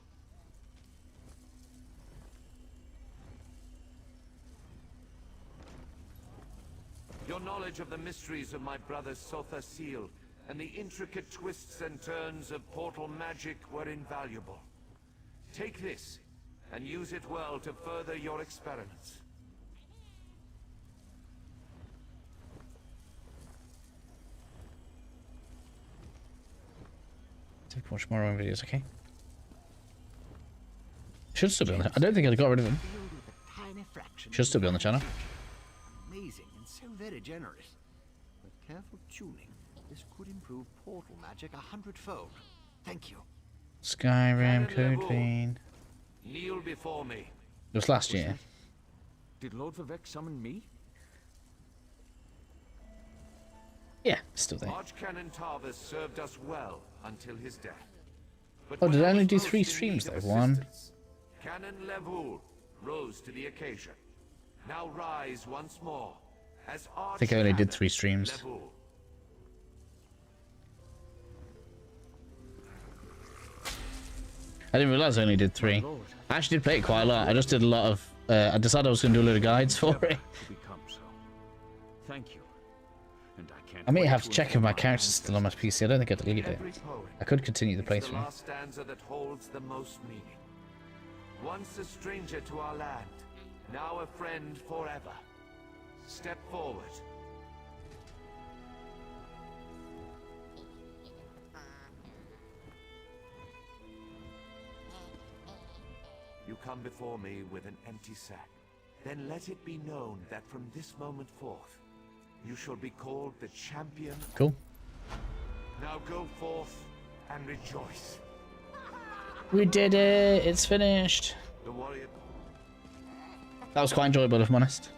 [SPEAKER 6] Your knowledge of the mysteries of my brother's Sotha seal and the intricate twists and turns of portal magic were invaluable. Take this and use it well to further your experiments.
[SPEAKER 1] Take watch more own videos, okay? Should still be on the... I don't think I got rid of him. Should still be on the channel.
[SPEAKER 12] Amazing and so very generous. With careful tuning, this could improve portal magic 100-fold. Thank you.
[SPEAKER 1] Skyrim, Code Vein.
[SPEAKER 6] Kneel before me.
[SPEAKER 1] It was last year.
[SPEAKER 3] Did Lord Vivek summon me?
[SPEAKER 1] Yeah, still there.
[SPEAKER 6] Archcanon Tarvis served us well until his death. But
[SPEAKER 1] Oh, did
[SPEAKER 6] when
[SPEAKER 1] I only
[SPEAKER 6] was
[SPEAKER 1] do
[SPEAKER 6] most
[SPEAKER 1] 3
[SPEAKER 6] in
[SPEAKER 1] streams
[SPEAKER 6] need
[SPEAKER 1] though?
[SPEAKER 6] of
[SPEAKER 1] 1.
[SPEAKER 6] assistance, Canon Levul rose to the occasion. Now rise once more as
[SPEAKER 1] I think I only did 3 streams.
[SPEAKER 6] Levul.
[SPEAKER 1] I didn't realize I only did 3. I actually did play it quite a lot. I just did a lot of... I decided I was going to do a load of guides for it.
[SPEAKER 3] Thank you. And I can't
[SPEAKER 1] I may
[SPEAKER 3] wait
[SPEAKER 1] have to check if
[SPEAKER 3] inform
[SPEAKER 1] my
[SPEAKER 3] my
[SPEAKER 1] character's still on my PC. I don't think I deleted it.
[SPEAKER 6] Every poet
[SPEAKER 1] I could continue the
[SPEAKER 6] is the
[SPEAKER 1] playthrough.
[SPEAKER 6] last stanza that holds the most meaning. Once a stranger to our land, now a friend forever. Step forward. You you come before me with an empty sack. Then let it be known that from this moment forth, you shall be called the champion.
[SPEAKER 1] Cool.
[SPEAKER 6] Now go forth and rejoice.
[SPEAKER 1] We did it. It's finished.
[SPEAKER 6] The warrior.
[SPEAKER 1] That was quite enjoyable, if I'm honest.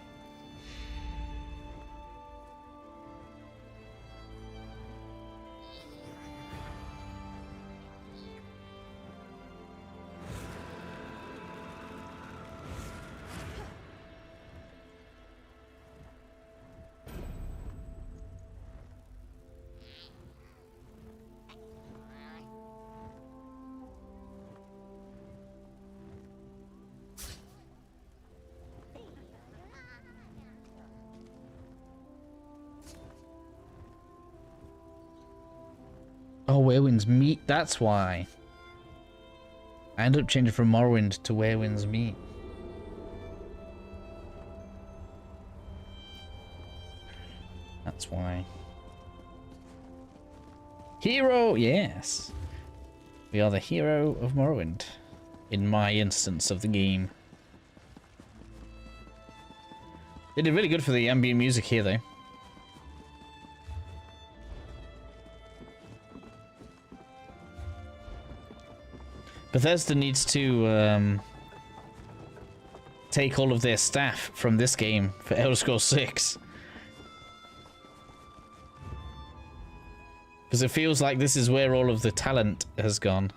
[SPEAKER 1] Oh, Werewind's Meat, that's why. I ended up changing from Morrowind to Werewind's Meat. That's why. Hero, yes. We are the hero of Morrowind. In my instance of the game. They did really good for the ambient music here, though. Bethesda needs to take all of their staff from this game for Elder Scrolls 6. Because it feels like this is where all of the talent has gone.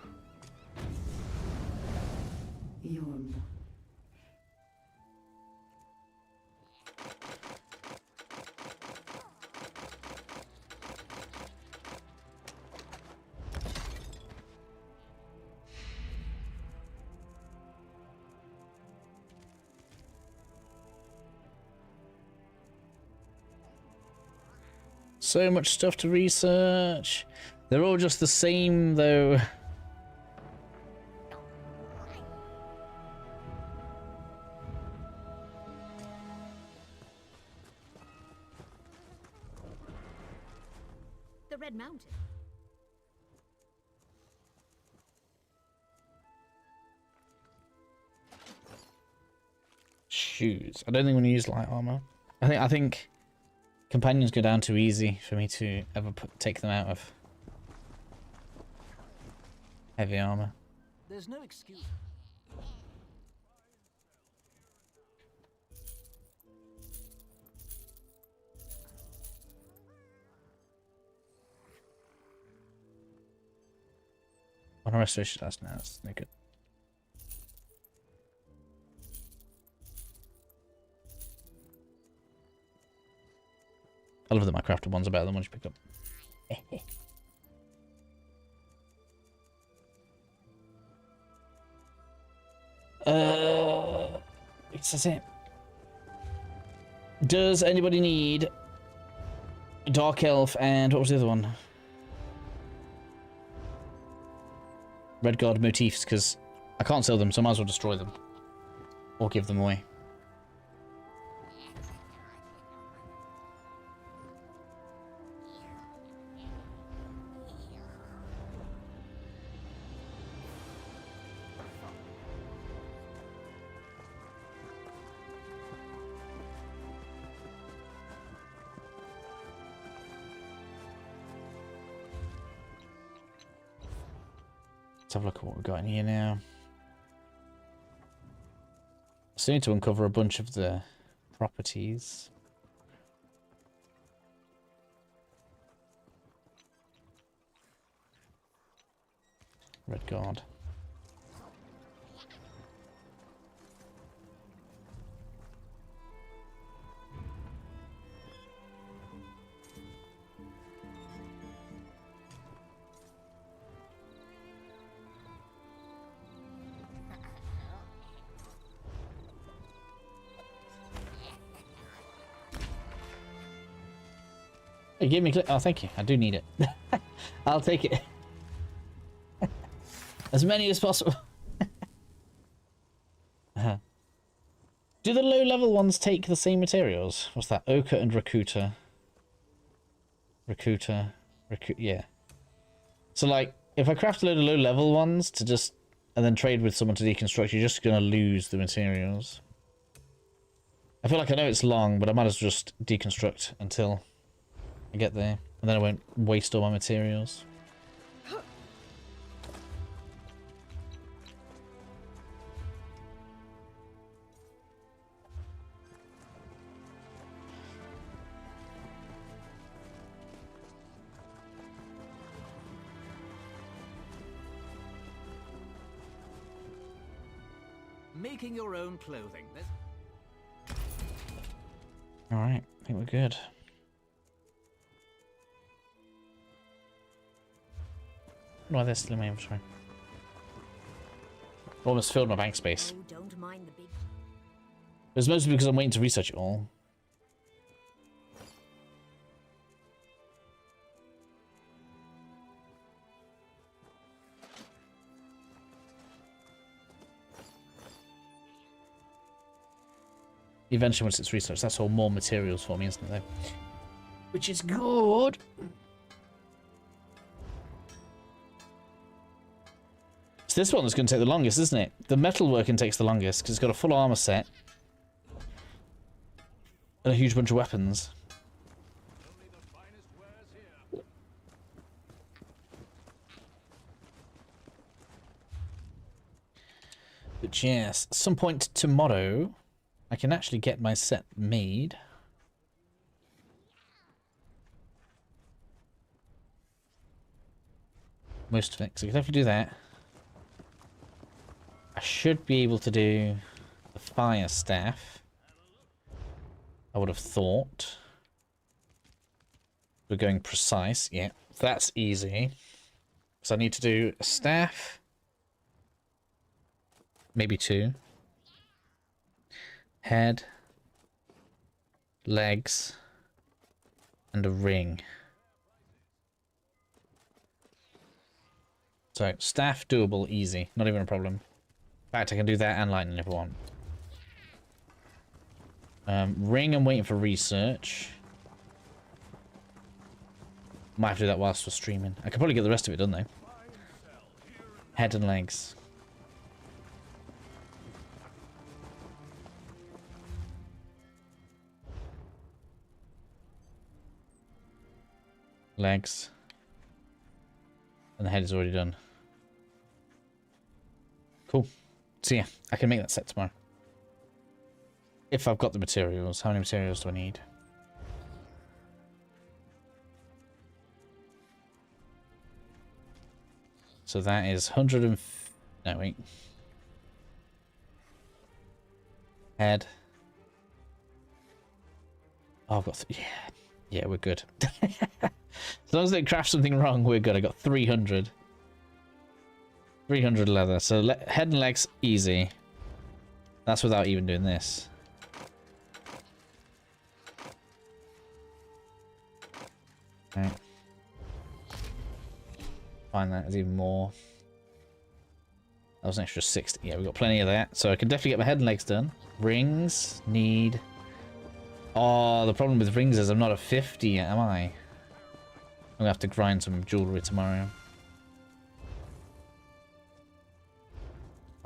[SPEAKER 1] So much stuff to research. They're all just the same, though.
[SPEAKER 11] The Red Mountain.
[SPEAKER 1] Shoes. I don't think I'm gonna use light armor. I think companions go down too easy for me to ever take them out of heavy armor.
[SPEAKER 12] There's no excuse.
[SPEAKER 1] On a restoration, that's no good. I love that my crafted ones are better than ones you pick up. That's it. Does anybody need Dark Elf and what was the other one? Red Guard motifs, because I can't sell them, so I might as well destroy them. Or give them away. Let's have a look at what we've got in here now. So we need to uncover a bunch of the properties. Red Guard. Hey, give me oh, thank you. I do need it. I'll take it. As many as possible. Do the low-level ones take the same materials? What's that? Ochre and Rakuta. Yeah. So, like, if I craft a load of low-level ones to just and then trade with someone to deconstruct, you're just going to lose the materials. I feel like I know it's long, but I might as well just deconstruct until I get there. And then I won't waste all my materials.
[SPEAKER 15] Making your own clothing.
[SPEAKER 1] Alright, I think we're good. Why they're still in my inventory? Almost filled my bank space.
[SPEAKER 2] Oh, don't mind the big...
[SPEAKER 1] It's mostly because I'm waiting to research it all. Eventually, once it's researched, that's all more materials for me, isn't it, though? Which is good. It's this one that's going to take the longest, isn't it? The metalworking takes the longest, because it's got a full armor set. And a huge bunch of weapons. But yes, at some point tomorrow, I can actually get my set made. Most of it, so I can definitely do that. I should be able to do the fire staff. I would have thought. We're going precise, yeah. That's easy. So I need to do a staff. Maybe 2. Head, legs, and a ring. So, staff doable, easy, not even a problem. In fact, I can do that and lightning if I want. Ring, I'm waiting for research. Might have to do that whilst we're streaming. I could probably get the rest of it done though. Head and legs. Legs. And the head is already done. Cool. So yeah, I can make that set tomorrow. If I've got the materials. How many materials do I need? So that is 100 and... No, wait. Head. Oh, I've got... Yeah. Yeah, we're good. As long as they craft something wrong, we're good. I got 300. 300 leather. So head and legs, easy. That's without even doing this. Okay. Find that is even more. That was an extra 60. Yeah, we've got plenty of that. So I can definitely get my head and legs done. Rings need... Oh, the problem with rings is I'm not at 50 yet, am I? I'm gonna have to grind some jewellery tomorrow.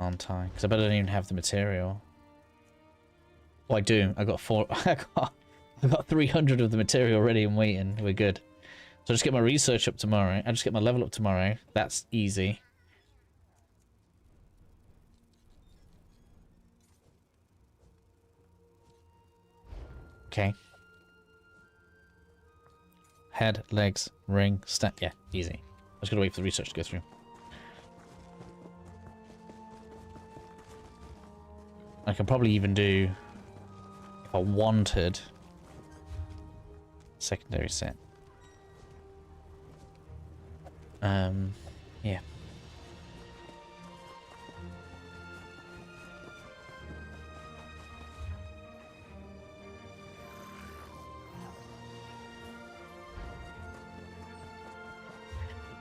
[SPEAKER 1] Aren't I? Because I bet I don't even have the material. Oh, I do. I got 4. I got 300 of the material already and waiting. We're good. So I just get my research up tomorrow. I just get my level up tomorrow. That's easy. Okay. Head, legs, ring, stack. Yeah, easy. I just gotta wait for the research to go through. I can probably even do, if I wanted, secondary set. Yeah.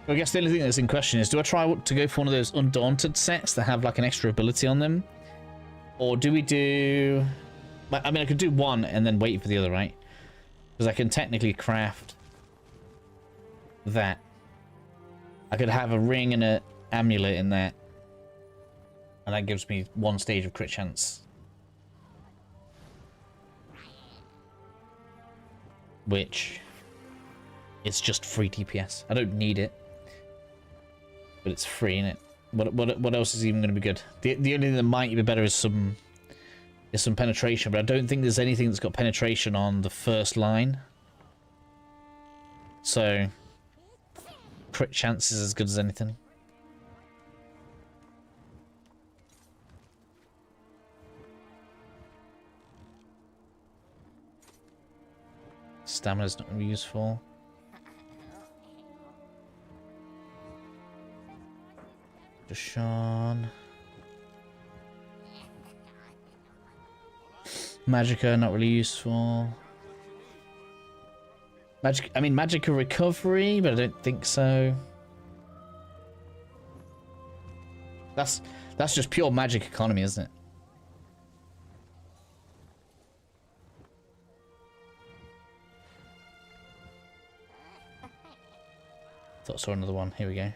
[SPEAKER 1] I guess the only thing that's in question is, do I try to go for one of those Undaunted sets that have like an extra ability on them? Or do we do... I mean, I could do one and then wait for the other, right? Because I can technically craft that. I could have a ring and an amulet in that. And that gives me 1 stage of crit chance. Which is just free DPS. I don't need it. But it's free, innit? What else is even going to be good? The only thing that might be better is some penetration, but I don't think there's anything that's got penetration on the first line. So crit chance is as good as anything. Stamina's not really useful. Deshaun. Magicka, not really useful. Magicka recovery, but I don't think so. That's just pure magic economy, isn't it? Thought I saw another one. Here we go.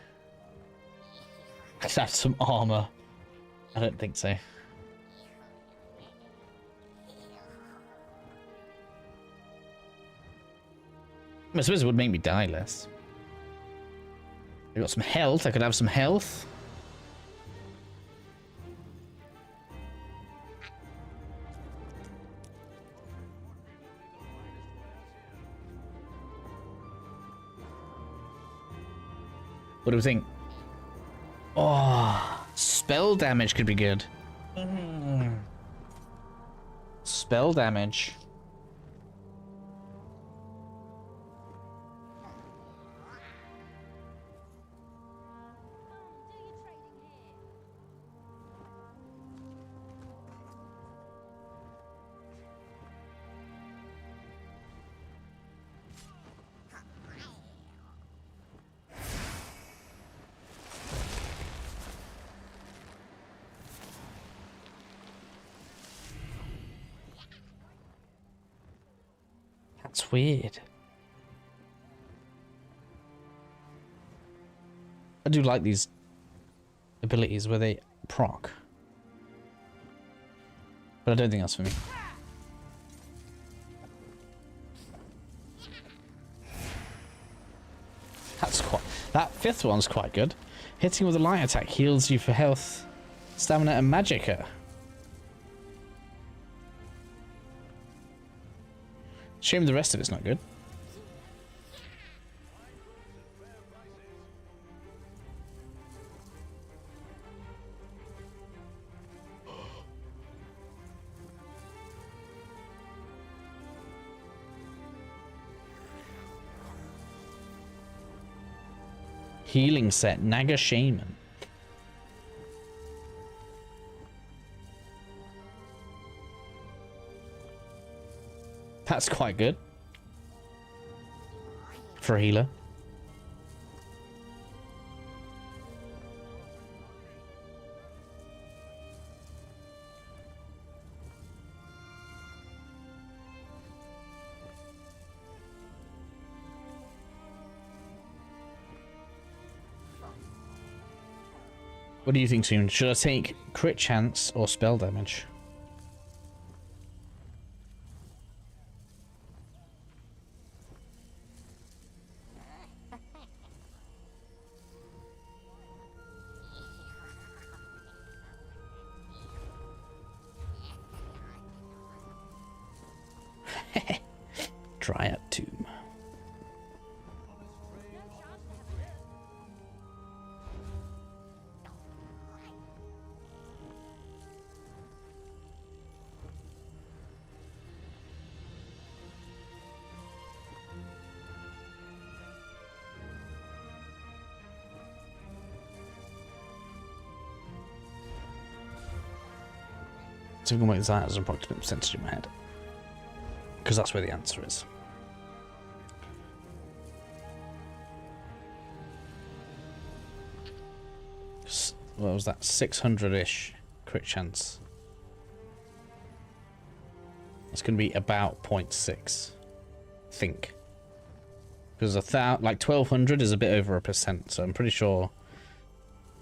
[SPEAKER 1] Let's have some armor. I don't think so. I suppose it would make me die less. I've got some health. I could have some health. What do we think? Oh, spell damage could be good. Spell damage. That's weird. I do like these abilities where they proc. But I don't think that's for me. That 5th one's quite good. Hitting with a light attack heals you for health, stamina, and magicka. Shame the rest of it's not good. Healing set, Naga Shaman. That's quite good. For a healer. What do you think, Soon? Should I take crit chance or spell damage? Dryad Tomb. So we can work that as an approximate percentage in my head. Because that's where the answer is. What was that? 600-ish crit chance. It's going to be about 0.6. I think. Because like 1200 is a bit over 1%, so I'm pretty sure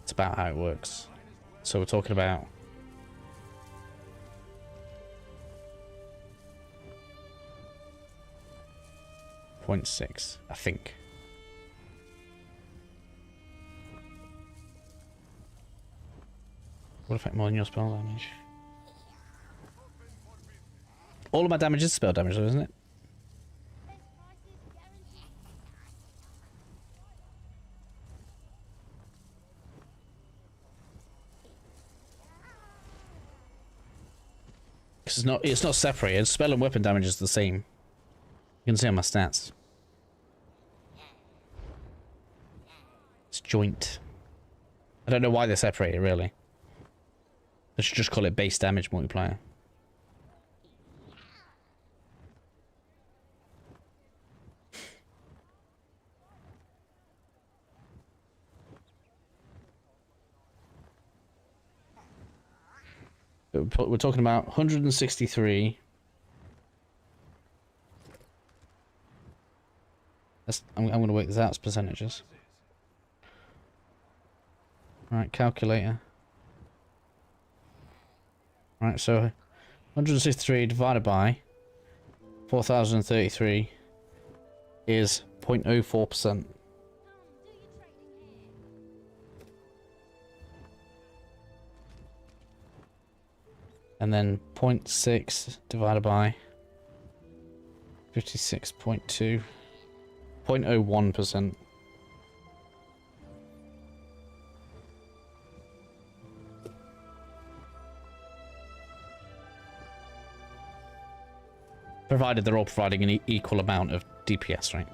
[SPEAKER 1] it's about how it works. So we're talking about 0.6, I think. What affect more than your spell damage? All of my damage is spell damage, though, isn't it? Because it's not separated. Spell and weapon damage is the same. You can see on my stats. It's joint. I don't know why they're separated, really. They should just call it base damage multiplier. We're talking about 163. I'm going to work this out as percentages. Right, calculator. Right, so 163 divided by 4,033 is 0.04%. And then 0.6 divided by 56.2, 0.01%. Provided they're all providing an equal amount of DPS, right?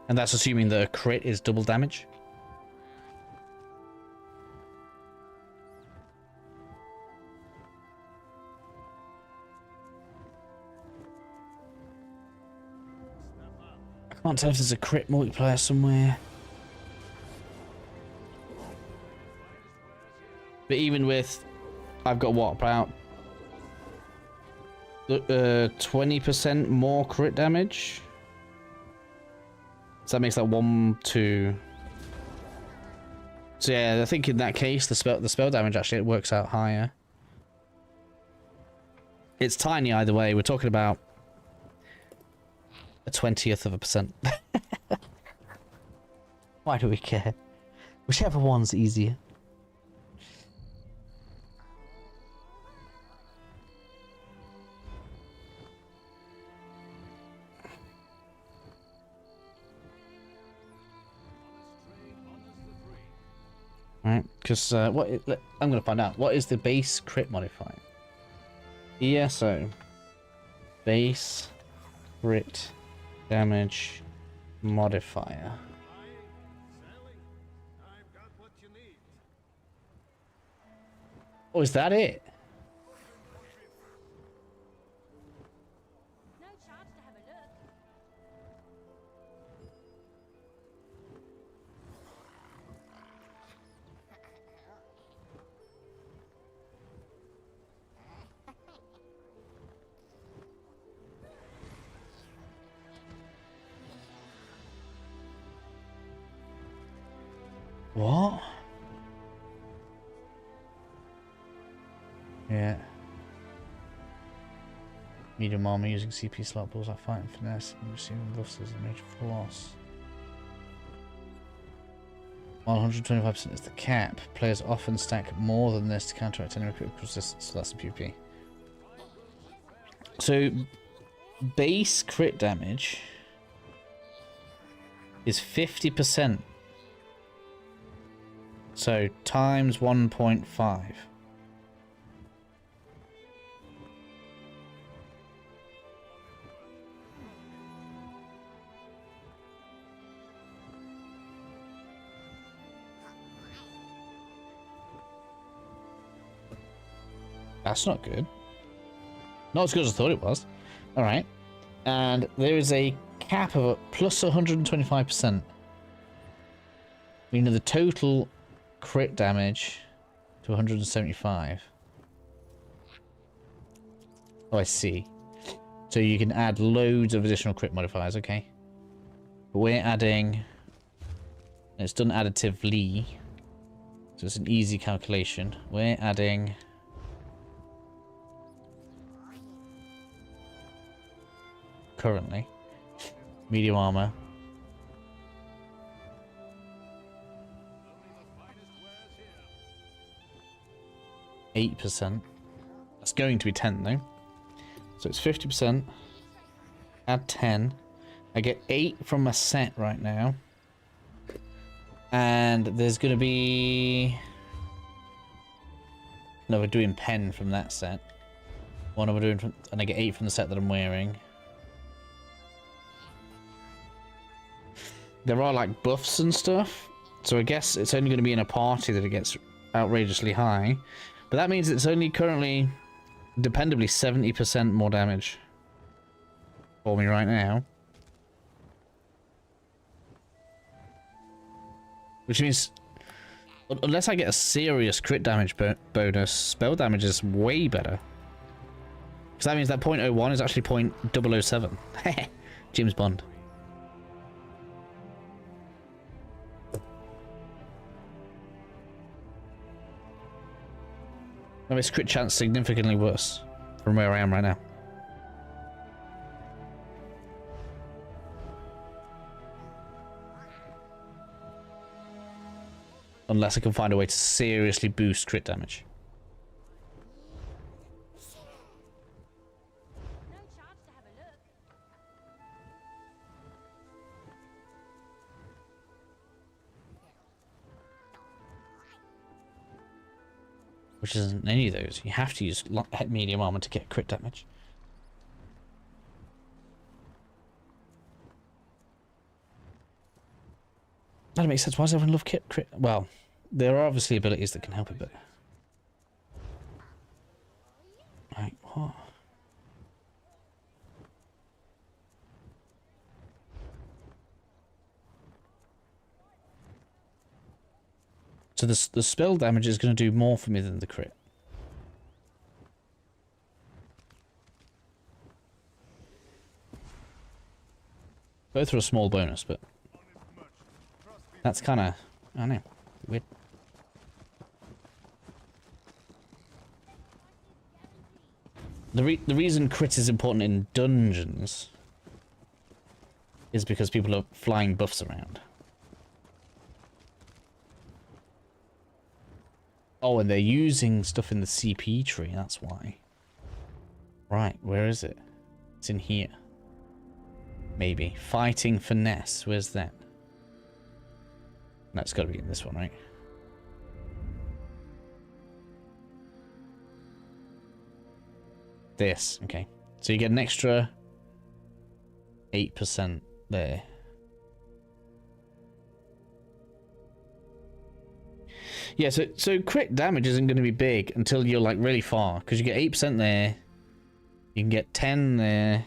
[SPEAKER 1] And that's assuming that a crit is double damage. I can't tell if there's a crit multiplier somewhere. But even with, I've got what, about 20% more crit damage? So that makes that 1, 2. So yeah, I think in that case the spell damage actually it works out higher. It's tiny either way. We're talking about a 20th of a percent. Why do we care? Whichever one's easier. Right, because I'm going to find out. What is the base crit modifier? ESO. Base crit damage modifier. Oh, is that it? What? Yeah. Medium armor using CP slot balls are fighting finesse and receiving buffs is a major loss. While 125% is the cap, players often stack more than this to counteract enemy critical resistance, so that's the PvP. So, base crit damage is 50%. So, times 1.5. That's not good. Not as good as I thought it was. Alright. And there is a cap of plus 125%. Meaning the total crit damage to 175. Oh, I see. So you can add loads of additional crit modifiers, okay. But we're adding And it's done additively. So it's an easy calculation. We're adding... currently. Medium armor. 8%. That's going to be 10 though. So it's 50%. Add 10. I get 8 from my set right now. And there's going to be... No, we're doing pen from that set. One we're doing from... And I get 8 from the set that I'm wearing. There are like buffs and stuff. So I guess it's only going to be in a party that it gets outrageously high. But that means it's only currently, dependably, 70% more damage for me right now. Which means, unless I get a serious crit damage bonus, spell damage is way better. Because that means that 0.01 is actually 0.007. James Bond. Now its crit chance significantly worse from where I am right now. Unless I can find a way to seriously boost crit damage. Which isn't any of those. You have to use medium armor to get crit damage. That makes sense. Why does everyone love crit? Well, there are obviously abilities that can help it, but... Right, what? So the spell damage is going to do more for me than the crit. Both are a small bonus, but that's kind of, I don't know, weird. The reason crit is important in dungeons is because people are flying buffs around. Oh, and they're using stuff in the CP tree, that's why. Right, where is it? It's in here. Maybe. Fighting finesse, where's that? That's got to be in this one, right? This, okay. So you get an extra 8% there. Yeah, so crit damage isn't going to be big until you're like really far, because you get 8% there, you can get 10 there.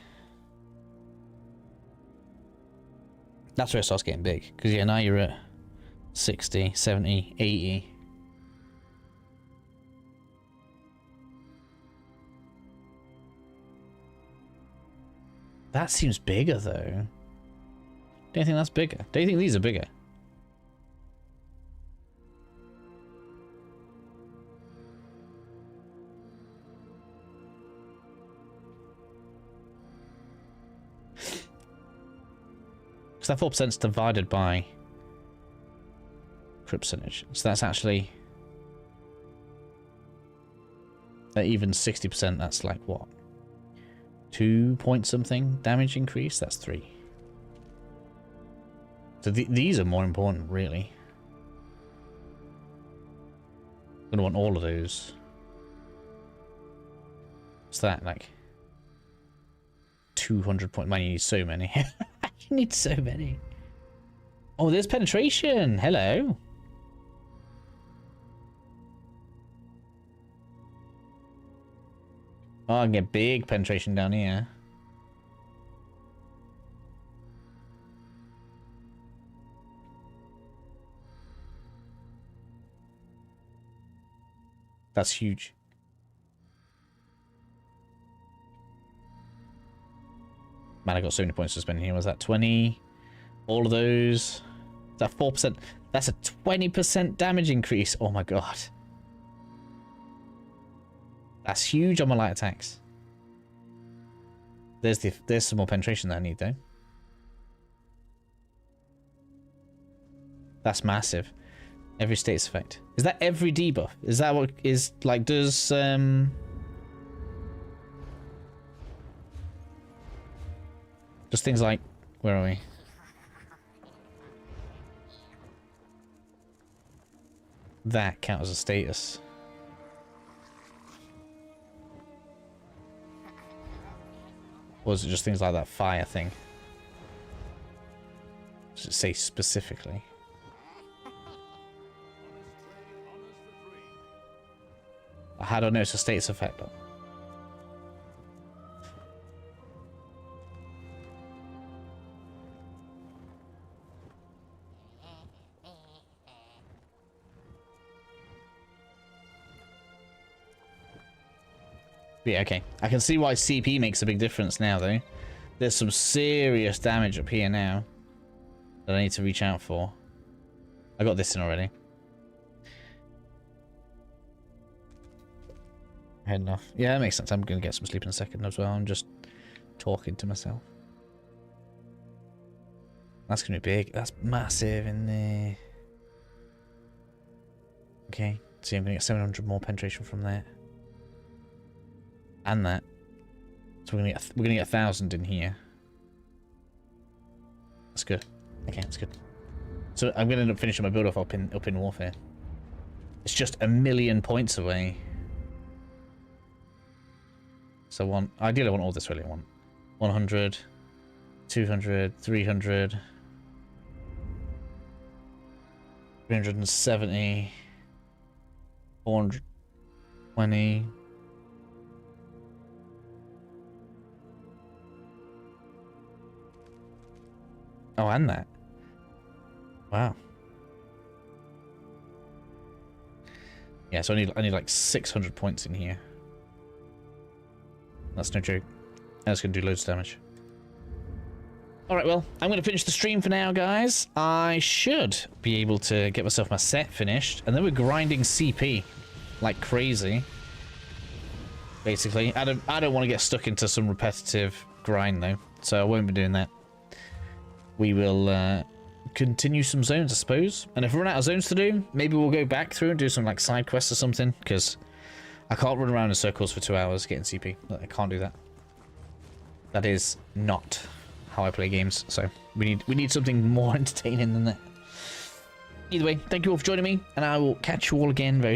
[SPEAKER 1] That's where it starts getting big, because yeah, now you're at 60, 70, 80. That seems bigger though. Don't you think that's bigger? Don't you think these are bigger? That 4% is divided by crit percentage, so that's actually even 60%. That's like what, 2 point something damage increase. That's 3. So these are more important, really. I'm gonna want all of those. What's that like? 200 point. Man, you need so many. You need so many. Oh, there's penetration. Hello. Oh, I can get big penetration down here. That's huge. Man, I got so many points to spend here. Was that 20? All of those. that 4%? That's a 20% damage increase. Oh my god. That's huge on my light attacks. There's some more penetration that I need though. That's massive. Every status effect. Is that every debuff? Is that what is like does just things like, where are we? That count as a status. Or is it just things like that fire thing? Does it say specifically? How do I know it's a status effect though? Yeah, okay. I can see why CP makes a big difference now, though. There's some serious damage up here now that I need to reach out for. I got this in already. Heading off. Yeah, that makes sense. I'm going to get some sleep in a second as well. I'm just talking to myself. That's going to be big. That's massive in there. Okay. See, I'm going to get 700 more penetration from there. And that. So we're gonna get 1,000 in here. That's good. Okay, that's good. So I'm gonna end up finishing my build off up in warfare. It's just 1,000,000 points away. So ideally I want all this really. I want 100, 200, 300, 370, 420. Oh, and that. Wow. Yeah, so I need like 600 points in here. That's no joke. That's going to do loads of damage. Alright, well, I'm going to finish the stream for now, guys. I should be able to get myself my set finished. And then we're grinding CP like crazy. Basically. I don't want to get stuck into some repetitive grind, though. So I won't be doing that. We will continue some zones, I suppose. And if we run out of zones to do, maybe we'll go back through and do some like side quests or something. Because I can't run around in circles for 2 hours getting CP. I can't do that. That is not how I play games. So we need something more entertaining than that. Either way, thank you all for joining me, and I will catch you all again very soon.